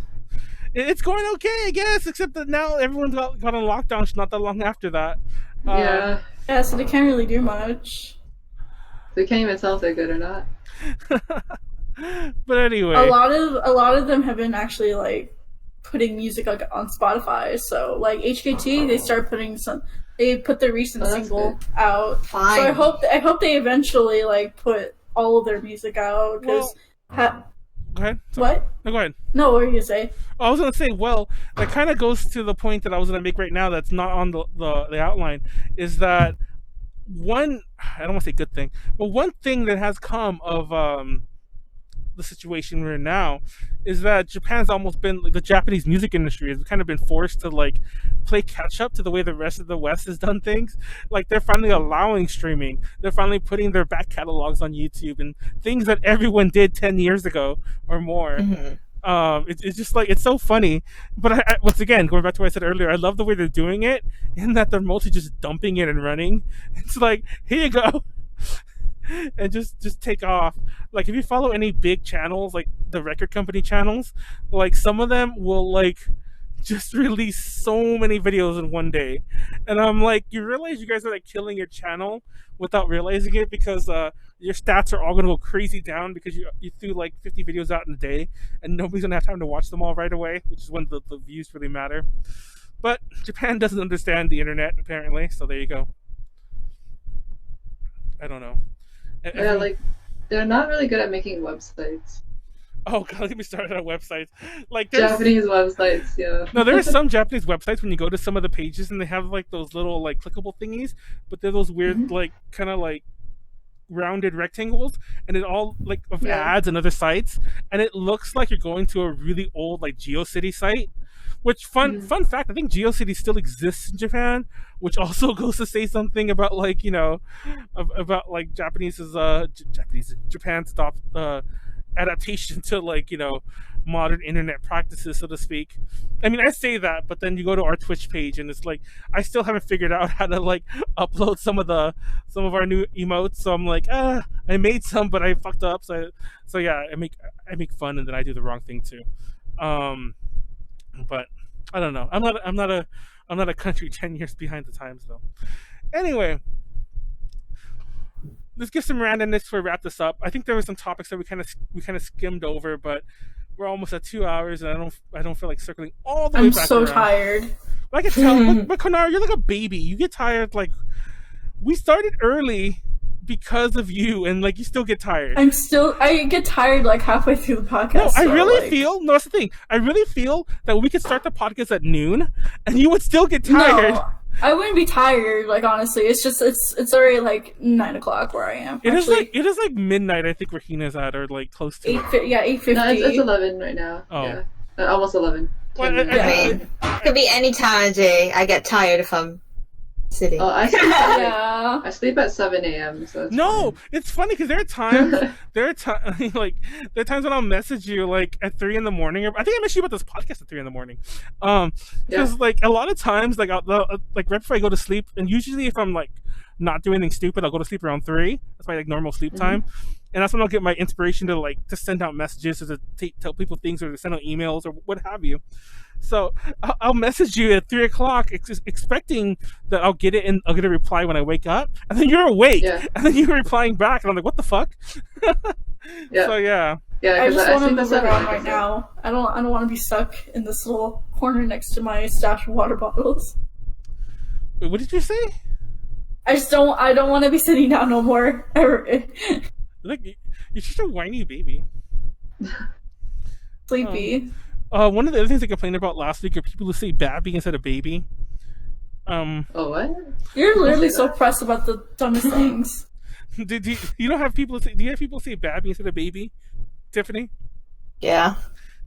It's going okay, I guess. Except that now everyone's got on lockdown. Not that long after that. Yeah. Yeah, so they can't really do much. They can't even tell if they're good or not. But anyway, a lot of them have been actually like putting music like on Spotify. So like HKT, they put their recent single out. Fine. So I hope they eventually like put all of their music out. Because go ahead. What? No, go ahead. No, what were you gonna say? I was gonna say, well, that kind of goes to the point that I was gonna make right now. That's not on the outline. Is that one? I don't want to say good thing, but one thing that has come of the situation we're in now is that Japan's almost been like the Japanese music industry has kind of been forced to like play catch up to the way the rest of the West has done things. Like they're finally allowing streaming. They're finally putting their back catalogs on YouTube and things that everyone did 10 years ago or more. It's just like it's so funny. But I, once again, going back to what I said earlier, I love the way they're doing it in that they're mostly just dumping it and running. It's like, here you go. And just take off. Like if you follow any big channels, like the record company channels, like some of them will like just release so many videos in one day, and I'm like, you realize you guys are like killing your channel without realizing it because your stats are all gonna go crazy down because you threw like 50 videos out in a day, and nobody's gonna have time to watch them all right away, which is when the views really matter. But Japan doesn't understand the internet apparently, so there you go. I don't know. Yeah, like they're not really good at making websites. Oh god, let me start on websites. Like Japanese websites, yeah. No, there are some Japanese websites when you go to some of the pages and they have like those little like clickable thingies, but they're those weird like kind of like rounded rectangles, and it all like of ads and other sites, and it looks like you're going to a really old like GeoCity site. Which fun fact, I think GeoCity still exists in Japan, which also goes to say something about like about like Japan's adaptation to like modern internet practices, so to speak. I mean, I say that, but then you go to our Twitch page and it's like I still haven't figured out how to like upload some of our new emotes. So I'm like, I made some, but I fucked up. So yeah, I make fun and then I do the wrong thing too. But I don't know. I'm not a country 10 years behind the times though. Anyway, let's give some randomness before we wrap this up. I think there were some topics that we kind of skimmed over, but we're almost at 2 hours, and I don't feel like circling all the way back. I'm so around. tired. But I can tell, but Konaru, you're like a baby. You get tired. Like we started early because of you, and like you still get tired. I get tired like halfway through the podcast. No, I really like... feel. No, that's the thing. I really feel that we could start the podcast at noon, and you would still get tired. No, I wouldn't be tired. Like honestly, it's just it's already like 9:00 where I am. It is like midnight. I think where Hina's at, or like close to 8:50. No, it's 11 right now. Oh, yeah. Almost 11. Well, it could be any time of day. I get tired if I'm sitting. Oh, I sleep at 7 a.m. So it's fine. It's funny because there are times when I'll message you like at 3 a.m. I think I messaged you about this podcast at 3 a.m. Because like a lot of times like like right before I go to sleep, and usually if I'm like not doing anything stupid, I'll go to sleep around 3. That's my like normal sleep time. And that's when I'll get my inspiration to send out messages or to tell people things or to send out emails or what have you. So I'll message you at 3 o'clock expecting that I'll get it and I'll get a reply when I wake up, and then you're awake, and then you're replying back, and I'm like, what the fuck? So yeah. I just want to move around right now. I don't want to be stuck in this little corner next to my stash of water bottles. Wait, what did you say? I don't want to be sitting down no more ever. Look, you're just a whiny baby. Sleepy. One of the other things I complained about last week are people who say babby instead of baby. Oh, what? You're literally so pressed about the dumbest things. Do you have people say babby instead of baby, Tiffany? Yeah.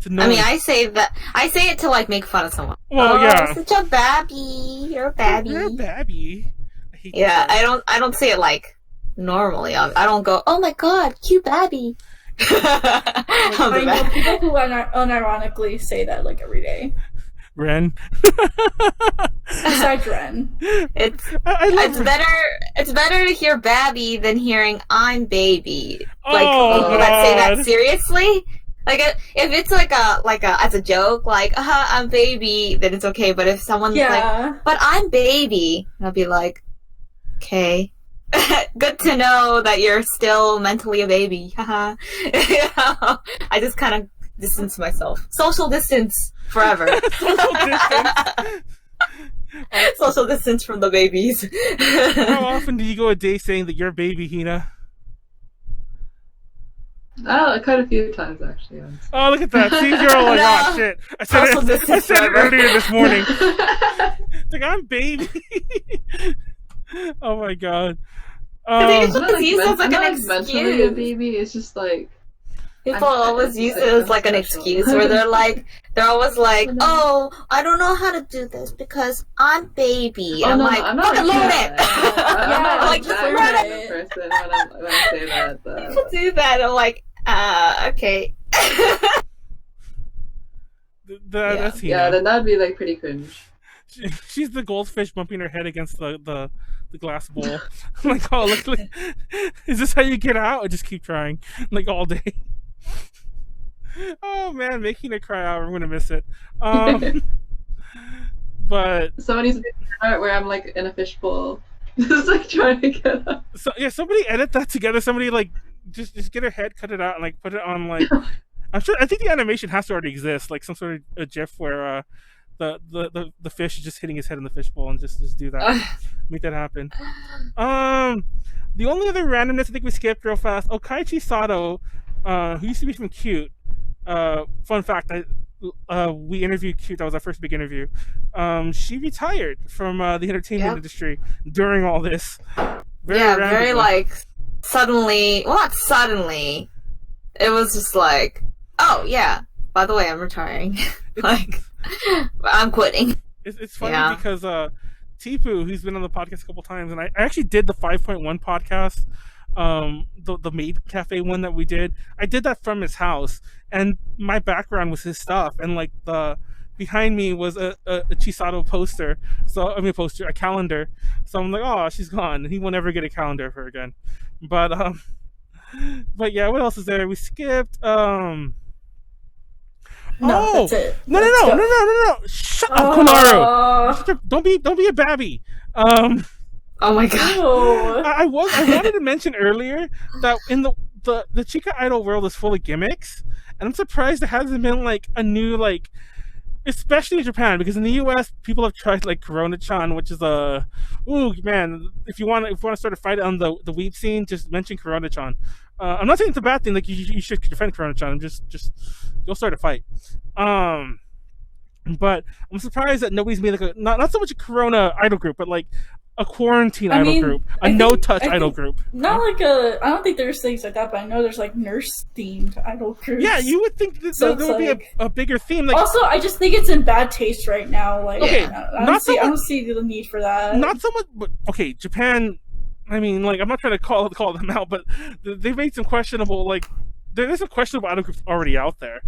I mean, I say it to like make fun of someone. Well, yeah. Such a babby. You're a babby. You're a babby. Yeah, I don't say it like normally. I don't go, oh my god, cute babby. I know people who unironically say that like every day. Ren. Besides Ren. It's better to hear babby than hearing I'm baby. Like people that say that seriously. Like if it's like a as a joke, like I'm baby, then it's okay. But if someone's like, but I'm baby, I'll be like, okay. Good to know that you're still mentally a baby. I just kind of distance myself. Social distance forever. Social distance from the babies. How often do you go a day saying that you're a baby, Hina? Quite a few times actually. Oh, look at that! See, you're all like, oh shit! I said it earlier this morning. It's like I'm baby. Oh my god. It's used as like an mentally a baby. It's just like people always use it as like an excuse where they're always like, oh, I don't know how to do this because I'm baby. I'm like, I'm not learn it. I'm not like that kind of person when I say that. People do that. I'm like, okay. That's Hina. Yeah, then that'd be like pretty cringe. She's the goldfish bumping her head against the glass bowl. I'm like, oh, look, is this how you get out? I just keep trying, like all day. Oh man, making it cry out. I'm gonna miss it. But somebody's part where I'm like in a fishbowl, just like trying to get up. So yeah, somebody edit that together. Somebody like just get her head, cut it out, and like put it on like. I think the animation has to already exist, like some sort of a GIF where the fish is just hitting his head in the fishbowl, and just do that. Make that happen. The only other randomness I think we skipped real fast. Kaiichi Sato, who used to be from Cute. Fun fact, we interviewed Cute. That was our first big interview. She retired from the entertainment industry during all this. Very like suddenly. Well, not suddenly. It was just like, oh yeah. By the way, I'm retiring. Like, I'm quitting. It's funny because Tipu, who's been on the podcast a couple times, and I actually did the 5.1 podcast the maid cafe one that we did. I did that from his house, and my background was his stuff, and like the behind me was a Chisato poster. So I mean, a calendar. So I'm like, oh, she's gone. He will never get a calendar of her again. But but yeah, what else is there? We skipped. No, that's it. No. Shut up, Konaru. Don't be a babby. Oh my god. Oh. I wanted to mention earlier that in the Chica Idol world is full of gimmicks, and I'm surprised there hasn't been like a new like, especially in Japan, because in the U.S. people have tried like Corona-chan, which is ooh man, if you want to start a fight on the weeb scene, just mention Corona-chan. I'm not saying it's a bad thing. Like you should defend Corona-chan. I'm just you'll start a fight. But I'm surprised that nobody's made like not so much a Corona idol group, but like a quarantine idol group, no-touch idol group. Not like I don't think there's things like that, but I know there's like nurse-themed idol groups. Yeah, you would think that there would be a bigger theme. Like, also, I just think it's in bad taste right now. Like, okay, I don't see the need for that. Not so much, but okay, Japan. I mean, like, I'm not trying to call them out, but they've made some questionable, like, there's some questionable idol groups already out there.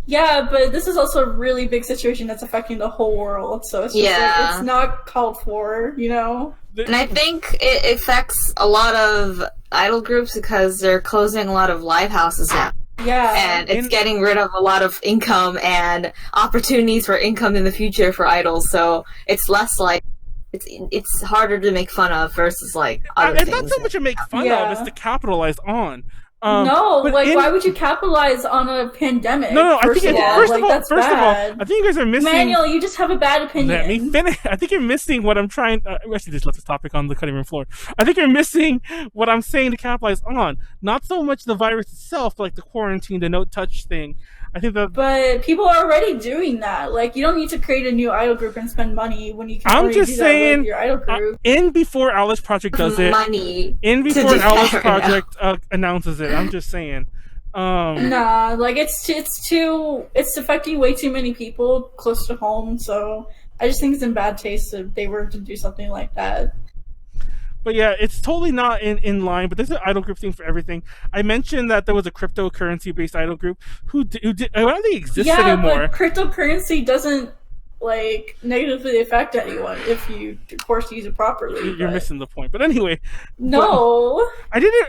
Yeah, but this is also a really big situation that's affecting the whole world, so it's just like, it's not called for, you know? And I think it affects a lot of idol groups because they're closing a lot of live houses now. Yeah. And it's getting rid of a lot of income and opportunities for income in the future for idols, so it's less like it's harder to make fun of versus like other things. It's not so much to make fun of, it's to capitalize on. No, like, why would you capitalize on a pandemic? No, I think first of all, bad. I think you guys are missing. Manuel, you just have a bad opinion. Let me finish. I think you're missing what I'm trying. Actually, just left this topic on the cutting room floor. I think you're missing what I'm saying to capitalize on. Not so much the virus itself, but like the quarantine, the no touch thing. I think that. But people are already doing that. Like, you don't need to create a new idol group and spend money when you can I'm already just do saying, that with your idol group. In before Alice Project does it. Money. In before Alice Project announces it. I'm just saying. Nah, like it's affecting way too many people close to home. So I just think it's in bad taste if they were to do something like that. But yeah, it's totally not in line. But there's an idol group thing for everything. I mentioned that there was a cryptocurrency-based idol group who did. I don't think they exist anymore. Yeah, but cryptocurrency doesn't like negatively affect anyone if you, of course, use it properly. You're missing the point. But anyway, no, I didn't.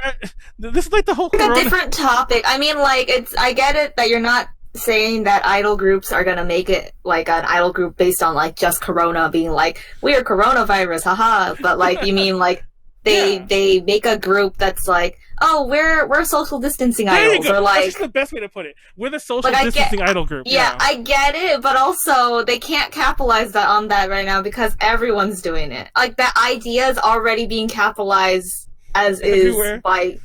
This is like the whole. It's a different topic. I mean, like I get it that you're not saying that idol groups are gonna make it like an idol group based on like just Corona being like we're coronavirus, haha. But like you mean like they make a group that's like, oh, we're social distancing idols, or like that's just the best way to put it. We're the social distancing idol group. Yeah, I get it, but also they can't capitalize on that right now because everyone's doing it. Like that idea is already being capitalized as everywhere. Is by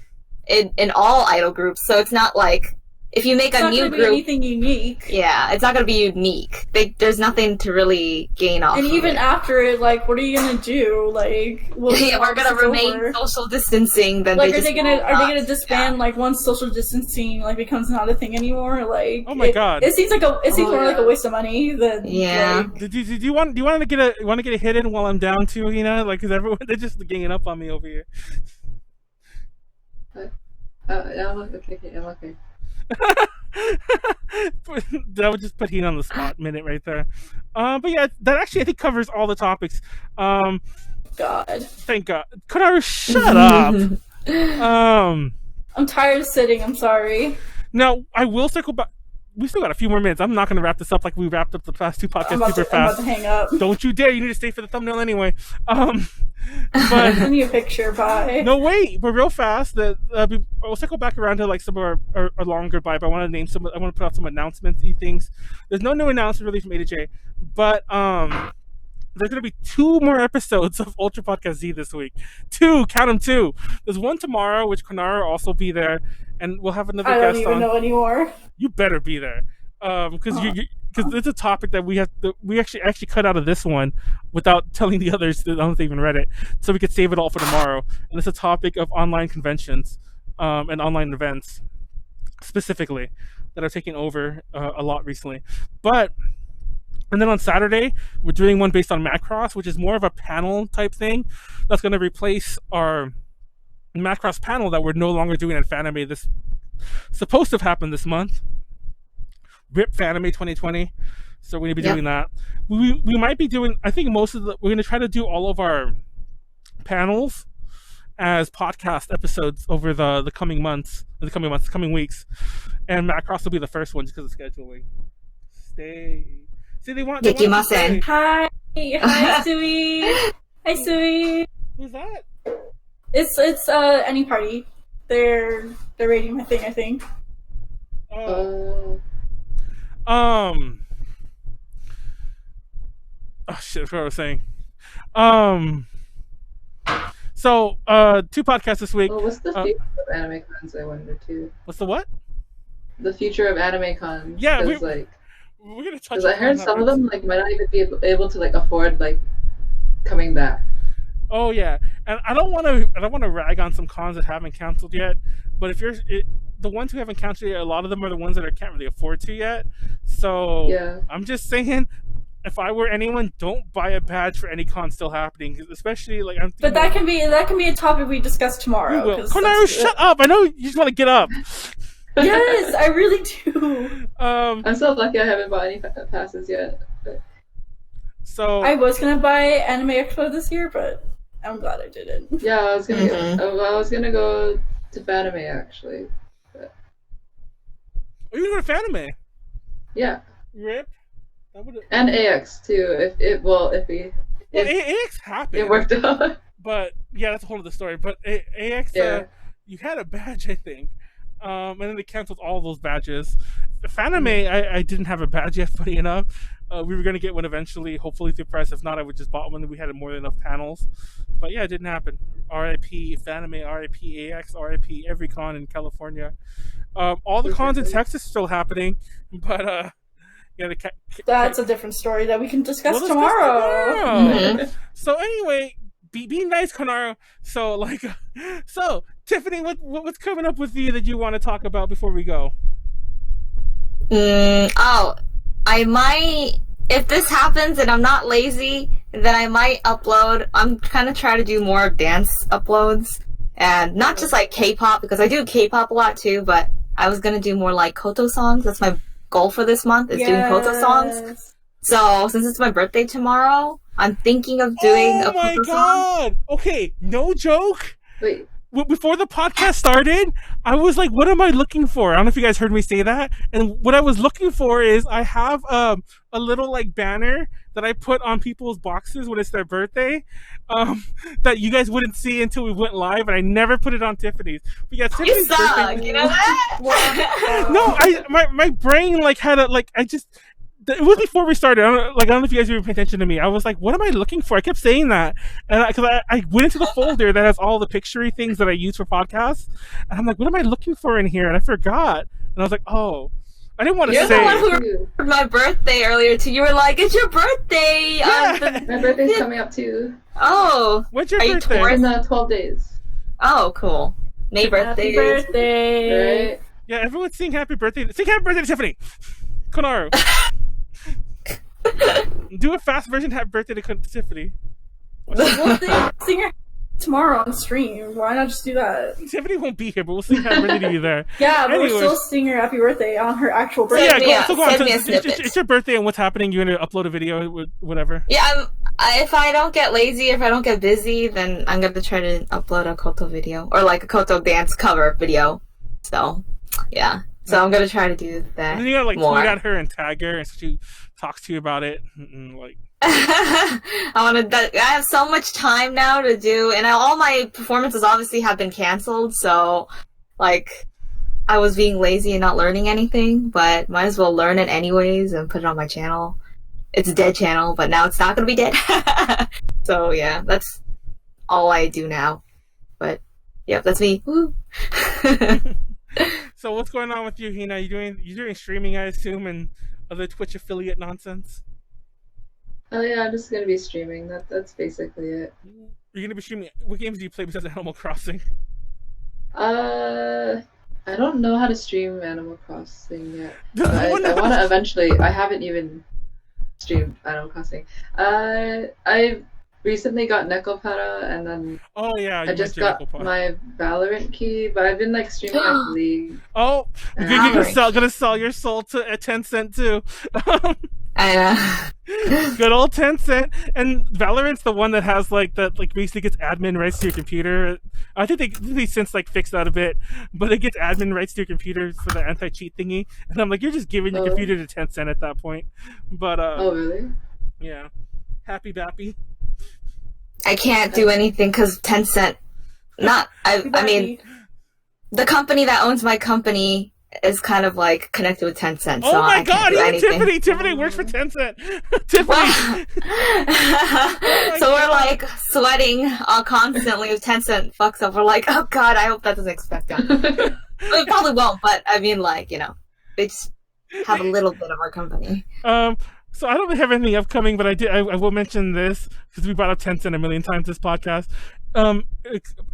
in all idol groups. So it's not like if you make a new group, anything unique. Yeah, it's not gonna be unique. There's nothing to really gain off. And even after it, like, what are you gonna do? Like, we're gonna remain social distancing. Then like, are they gonna disband like once social distancing like becomes not a thing anymore? Like, oh my god, it seems more like a waste of money than Like, do you want to get a hit in while I'm down too? You know, like, because everyone they're just ganging up on me over here. Yeah, I'm okay. I'm okay. That would just put Heat on the spot minute right there. But yeah, that actually I think covers all the topics. God, thank God. Konaru, shut up. I'm tired of sitting. I'm sorry. Now I will circle back. We still got a few more minutes. I'm not going to wrap this up like we wrapped up the past two podcasts super fast. I'm about to hang up. Don't you dare! You need to stay for the thumbnail anyway. But send me a picture. Bye. No, wait. But real fast, we'll circle back around to like some of our longer bye. But I want to name some. I want to put out some announcements-y things. There's no new announcement really from A to J, but there's going to be 2 more episodes of Ultra Podcast Z this week. 2, count them 2. There's one tomorrow, which Konaru will also be there, and we'll have another guest on. I don't even know anymore. You better be there, because it's a topic that we actually cut out of this one without telling the others that I don't think they even read it, so we could save it all for tomorrow. And it's a topic of online conventions and online events specifically that are taking over a lot recently, And then on Saturday, we're doing one based on Macross, which is more of a panel type thing that's going to replace our Macross panel that we're no longer doing at Fanime. This supposed to have happened this month. RIP Fanime 2020. So we're gonna be doing that. We might be doing. I think we're gonna try to do all of our panels as podcast episodes over the coming weeks, and Macross will be the first one just because of scheduling. See, they want us to stay. Hi, Sui. Hi, Sui. Who's that? It's any party. They're rating my thing, I think. Oh shit, that's what I was saying. So, 2 podcasts this week. Oh, what's the future of anime cons, I wonder, too? What's the what? The future of anime cons. Yeah, we're gonna touch. Because I heard some of them might not even be able to afford coming back. Oh yeah, and I don't want to rag on some cons that haven't canceled yet. But if the ones who haven't canceled yet, a lot of them are the ones that I can't really afford to yet. So yeah. I'm just saying, if I were anyone, don't buy a badge for any con still happening, especially But that can be a topic we discuss tomorrow. Konaru, shut up! I know you just want to get up. Yes, I really do. I'm so lucky I haven't bought any passes yet. So I was gonna buy Anime Expo this year, but I'm glad I didn't. Yeah, I was gonna I was gonna go to Fanime actually. But... Oh, you going to Fanime? Yeah. RIP. And AX too. If AX happened. It worked out. But yeah, that's a whole other story. But AX, you had a badge, I think. And then they canceled all those badges. Fanime, I didn't have a badge yet, funny enough. We were going to get one eventually, hopefully through press. If not, I would just bought one. We had more than enough panels. But yeah, it didn't happen. RIP Fanime, RIP AX, RIP every con in California. All the cons in Texas are still happening. But that's a different story that we can discuss tomorrow. Mm-hmm. So anyway, be nice, Konaru. So Tiffany, what's coming up with you that you want to talk about before we go? I might, if this happens and I'm not lazy, then I might upload. I'm kind of trying to do more dance uploads, and not just K-pop, because I do K-pop a lot too, but I was gonna do more Koto songs. That's my goal for this month, is doing Koto songs. So since it's my birthday tomorrow, I'm thinking of doing a Koto song. Oh my god! Okay, no joke. Wait. Before the podcast started, I was like, what am I looking for? I don't know if you guys heard me say that. And what I was looking for is I have a little banner that I put on people's boxes when it's their birthday, that you guys wouldn't see until we went live, and I never put it on Tiffany's. But yeah, Tiffany's you suck, birthday. You know that? No, my brain had it was before we started. I don't know if you guys were paying attention to me. I was like, what am I looking for? I kept saying that. And because I went into the folder that has all the picture-y things that I use for podcasts. And I'm like, what am I looking for in here? And I forgot. And I was like, oh, I didn't want to say. You're the one who remembered my birthday earlier, too. You were like, it's your birthday. Yeah. My birthday's coming up, too. Oh. When's your birthday? In 12 days. Oh, cool. May birthday. Happy birthday. Right? Yeah, everyone's sing happy birthday. Sing happy birthday to Tiffany. Konaru. Do a fast version. Happy birthday to Tiffany. We'll sing her tomorrow on stream. Why not just do that? Tiffany won't be here, but we'll sing happy birthday to you there. Yeah, but we'll still sing her happy birthday on her actual birthday. Go on. It's your birthday, and what's happening? You're gonna upload a video, whatever. Yeah, if I don't get lazy, if I don't get busy, then I'm gonna try to upload a Koto video, or a Koto dance cover video. So, yeah. So I'm gonna try to do that. And then you gotta more. tweet at her and tag her, and so she talks to you about it. I have so much time now to do, and all my performances obviously have been canceled. So, I was being lazy and not learning anything, but might as well learn it anyways and put it on my channel. It's a dead channel, but now it's not gonna be dead. So yeah, that's all I do now. But yeah, that's me. Woo. So what's going on with you, Hina? You doing streaming, I assume, and other Twitch affiliate nonsense? Oh yeah, I'm just gonna be streaming. That's basically it. You're gonna be streaming. What games do you play besides Animal Crossing? I don't know how to stream Animal Crossing yet. I want to eventually. I haven't even streamed Animal Crossing. I recently got Nekopara, and then Oh yeah, I you just mentioned got Nickelpod. my Valorant key. But I've been like streaming at the League. Oh, you're Valorant. gonna sell your soul to a Tencent too. I know. Good old Tencent. And Valorant's the one that has like that, like basically gets admin rights to your computer. I think they since like fixed that a bit, but it gets admin rights to your computer for the anti-cheat thingy. And I'm like, you're just giving your Oh. computer to Tencent at that point. But Oh really? yeah, happy bappy. I can't do anything because Tencent. I mean, the company that owns my company is kind of like connected with Tencent. So Oh my I god, can't do even anything. Tiffany works for Tencent. Tiffany. So we're like sweating constantly if Tencent fucks up. We're like, oh god, I hope that doesn't expect them. It probably won't, but I mean, like, you know, they just have a little bit of our company. So I don't really have anything upcoming, but I will mention this because we brought up Tencent a million times this podcast. I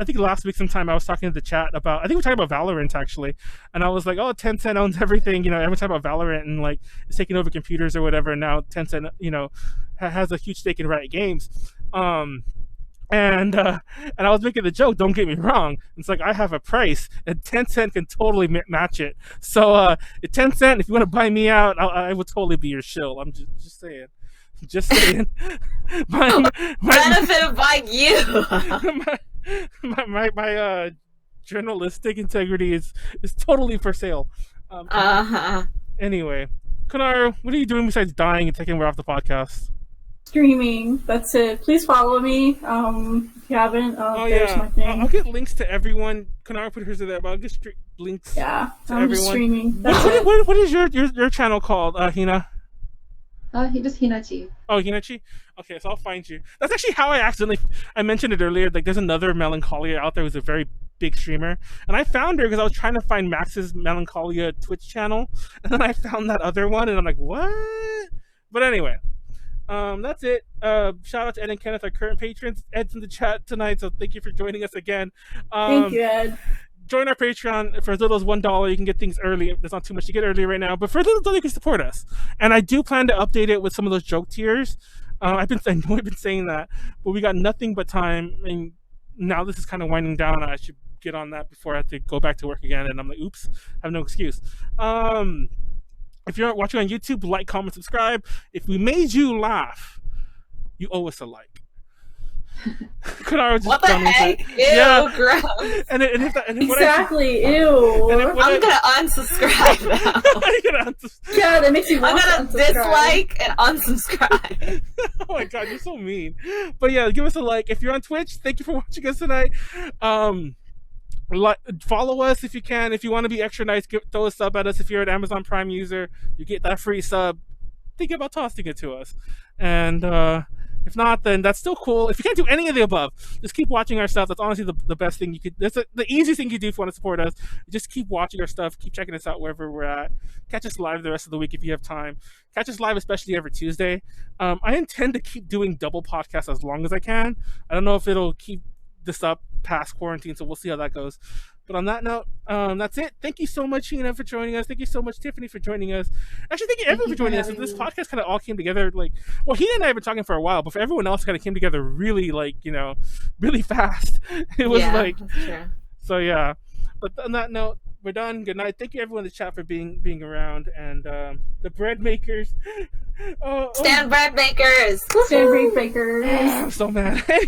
think last week sometime I was talking to the chat about, I think we were talking about Valorant actually, and I was like, oh, Tencent owns everything, you know, every time about Valorant and like it's taking over computers or whatever, and now Tencent, you know, has a huge stake in Riot Games. And I was making the joke, don't get me wrong. It's like, I have a price, and Tencent can totally match it. So, Tencent, if you want to buy me out, I would totally be your shill. I'm just saying. Just saying. Benefit of buying you. my journalistic integrity is totally for sale. Anyway, Konaru, what are you doing besides dying and taking away off the podcast? Streaming. That's it. Please follow me. If you haven't, there's my thing. I'll get links to everyone. Konaru put hers there, but I'll get links. Yeah, to I'm everyone. just streaming. That's it. What is your channel called, Hina? He just Hinacchi. Oh, Hinacchi? Okay, so I'll find you. That's actually how I mentioned it earlier, like there's another Melancholia out there who's a very big streamer. And I found her because I was trying to find Max's Melancholia Twitch channel. And then I found that other one and I'm like, what? But anyway, that's it. Shout out to Ed and Kenneth, our current patrons. Ed's in the chat tonight, so thank you for joining us again. Thank you, Ed. Join our Patreon for as little as $1. You can get things early. There's not too much to get early right now, but for as little as you can support us. And I do plan to update it with some of those joke tiers. I've been saying that, but we got nothing but time. And now this is kind of winding down. I should get on that before I have to go back to work again. And I'm like, oops, I have no excuse. If you're watching on YouTube, like, comment, subscribe. If we made you laugh, you owe us a like. What the heck? Ew, yeah. gross. And Exactly. Ew. I'm gonna unsubscribe now. Yeah, that makes you I'm want to gonna unsubscribe. dislike and unsubscribe. Oh my god, you're so mean. But yeah, give us a like. If you're on Twitch, thank you for watching us tonight. Follow us if you can. If you want to be extra nice, throw a sub at us. If you're an Amazon Prime user, you get that free sub. Think about tossing it to us. And if not, then that's still cool. If you can't do any of the above, just keep watching our stuff. That's honestly the best thing you could. That's the easiest thing you do if you want to support us. Just keep watching our stuff. Keep checking us out wherever we're at. Catch us live the rest of the week if you have time. Catch us live, especially every Tuesday. I intend to keep doing double podcasts as long as I can. I don't know if it'll keep this up past quarantine, so we'll see how that goes. But on that note, that's it. Thank you so much, Hina, for joining us. Thank you so much, Tiffany, for joining us. Actually, thank you everyone for joining us. This podcast kind of all came together, like, well, Hina and I have been talking for a while, but for everyone else, kind of came together really, like, you know, really fast. It was like, so yeah. But on that note, we're done. Good night. Thank you, everyone in the chat, for being around, and the bread makers. Stand bread makers. Stand bread makers. I'm so mad.